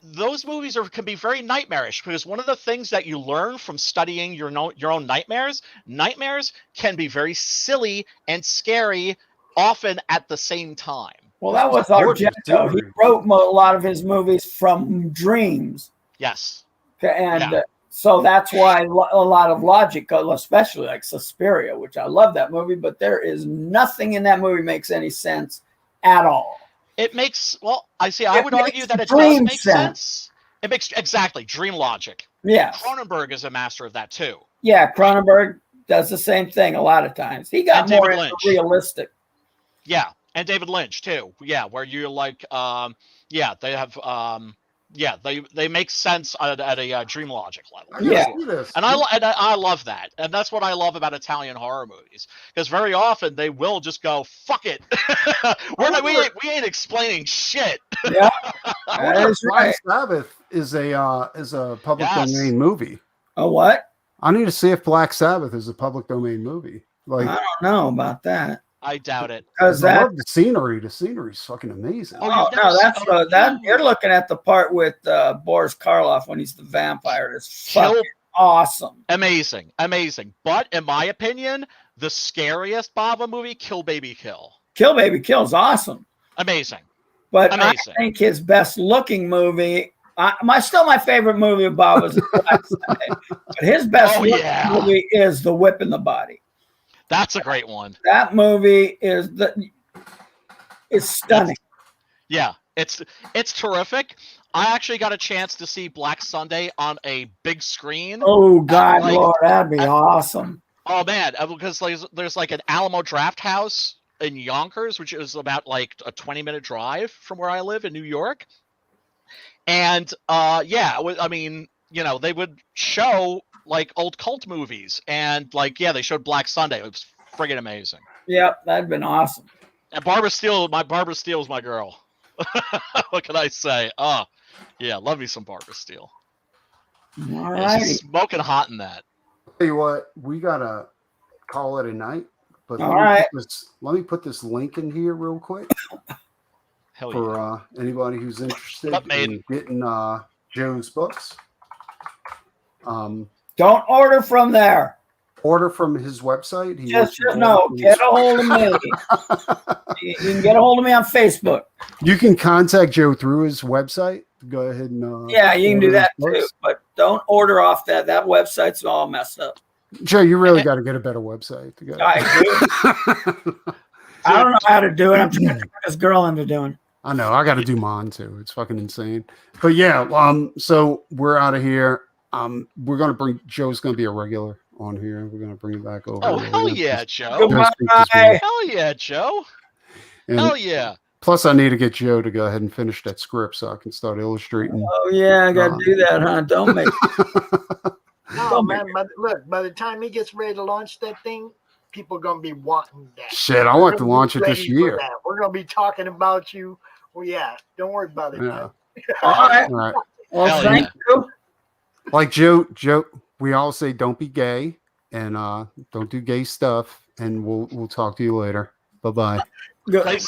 Those movies can be very nightmarish, because one of the things that you learn from studying your own nightmares can be very silly and scary, often at the same time. Well, that was Argento. He wrote a lot of his movies from dreams. Yes. And so that's why a lot of logic, especially like Suspiria, which I love that movie, but there is nothing in that movie makes any sense at all. It makes, I would argue that it does make sense. It makes, exactly, dream logic. Yeah. Cronenberg is a master of that too. Yeah, Cronenberg does the same thing a lot of times. He got more into realistic. Yeah, and David Lynch too. Yeah, where you're like, they have, they make sense at a dream logic level. Yeah, and I love that, and that's what I love about Italian horror movies, because very often they will just go, "Fuck it, we ain't explaining shit." Yeah, that's right. Black Sabbath is a public domain movie. A what? I need to see if Black Sabbath is a public domain movie. Like, I don't know about that. I doubt it. Because I love the scenery. The scenery's fucking amazing. Oh no, that's you're looking at the part with Boris Karloff when he's the vampire. It's fucking awesome. Amazing. But in my opinion, the scariest Bava movie, Kill Baby Kill. Kill Baby Kill is awesome. Amazing. But I think his best looking movie, still my favorite movie of Bava's is Black Sunday. But his best looking movie is The Whip in the Body. That's a great one. That movie is stunning. It's terrific. I actually got a chance to see Black Sunday on a big screen. Oh God, Lord, that'd be awesome. Oh man, because there's like an Alamo Draft House in Yonkers, which is about like a 20-minute drive from where I live in New York. And I mean, they would show like old cult movies, and they showed Black Sunday. It was friggin' amazing. Yep, that'd been awesome. And Barbara Steele's my girl. What can I say? Oh, yeah, love me some Barbara Steele. All right, smoking hot in that. Tell you what, we gotta call it a night. But let me put this link in here real quick for anybody who's interested in getting Joe's books. Don't order from there. Order from his website. Get a hold of me. You can get a hold of me on Facebook. You can contact Joe through his website. Go ahead and you can do that too. But don't order off that. That website's all messed up. Joe, you really got to get a better website. I do. I don't know how to do it. I'm trying to get this girl into doing. I know. I got to do mine too. It's fucking insane. But yeah, so we're out of here. We're gonna bring Joe's gonna be a regular on here. We're gonna bring it back over. Oh hell yeah, Joe! Hell yeah, Joe! Hell yeah! Plus, I need to get Joe to go ahead and finish that script so I can start illustrating. Oh yeah, I gotta do that, huh? Don't make. No man, look. By the time he gets ready to launch that thing, people are gonna be wanting that. Shit, I want to launch it this year. We're gonna be talking about you. Well, yeah, don't worry about it. Yeah. All right. Well, thank you. Like Joe, we all say don't be gay and don't do gay stuff, and we'll talk to you later. Bye-bye. Good.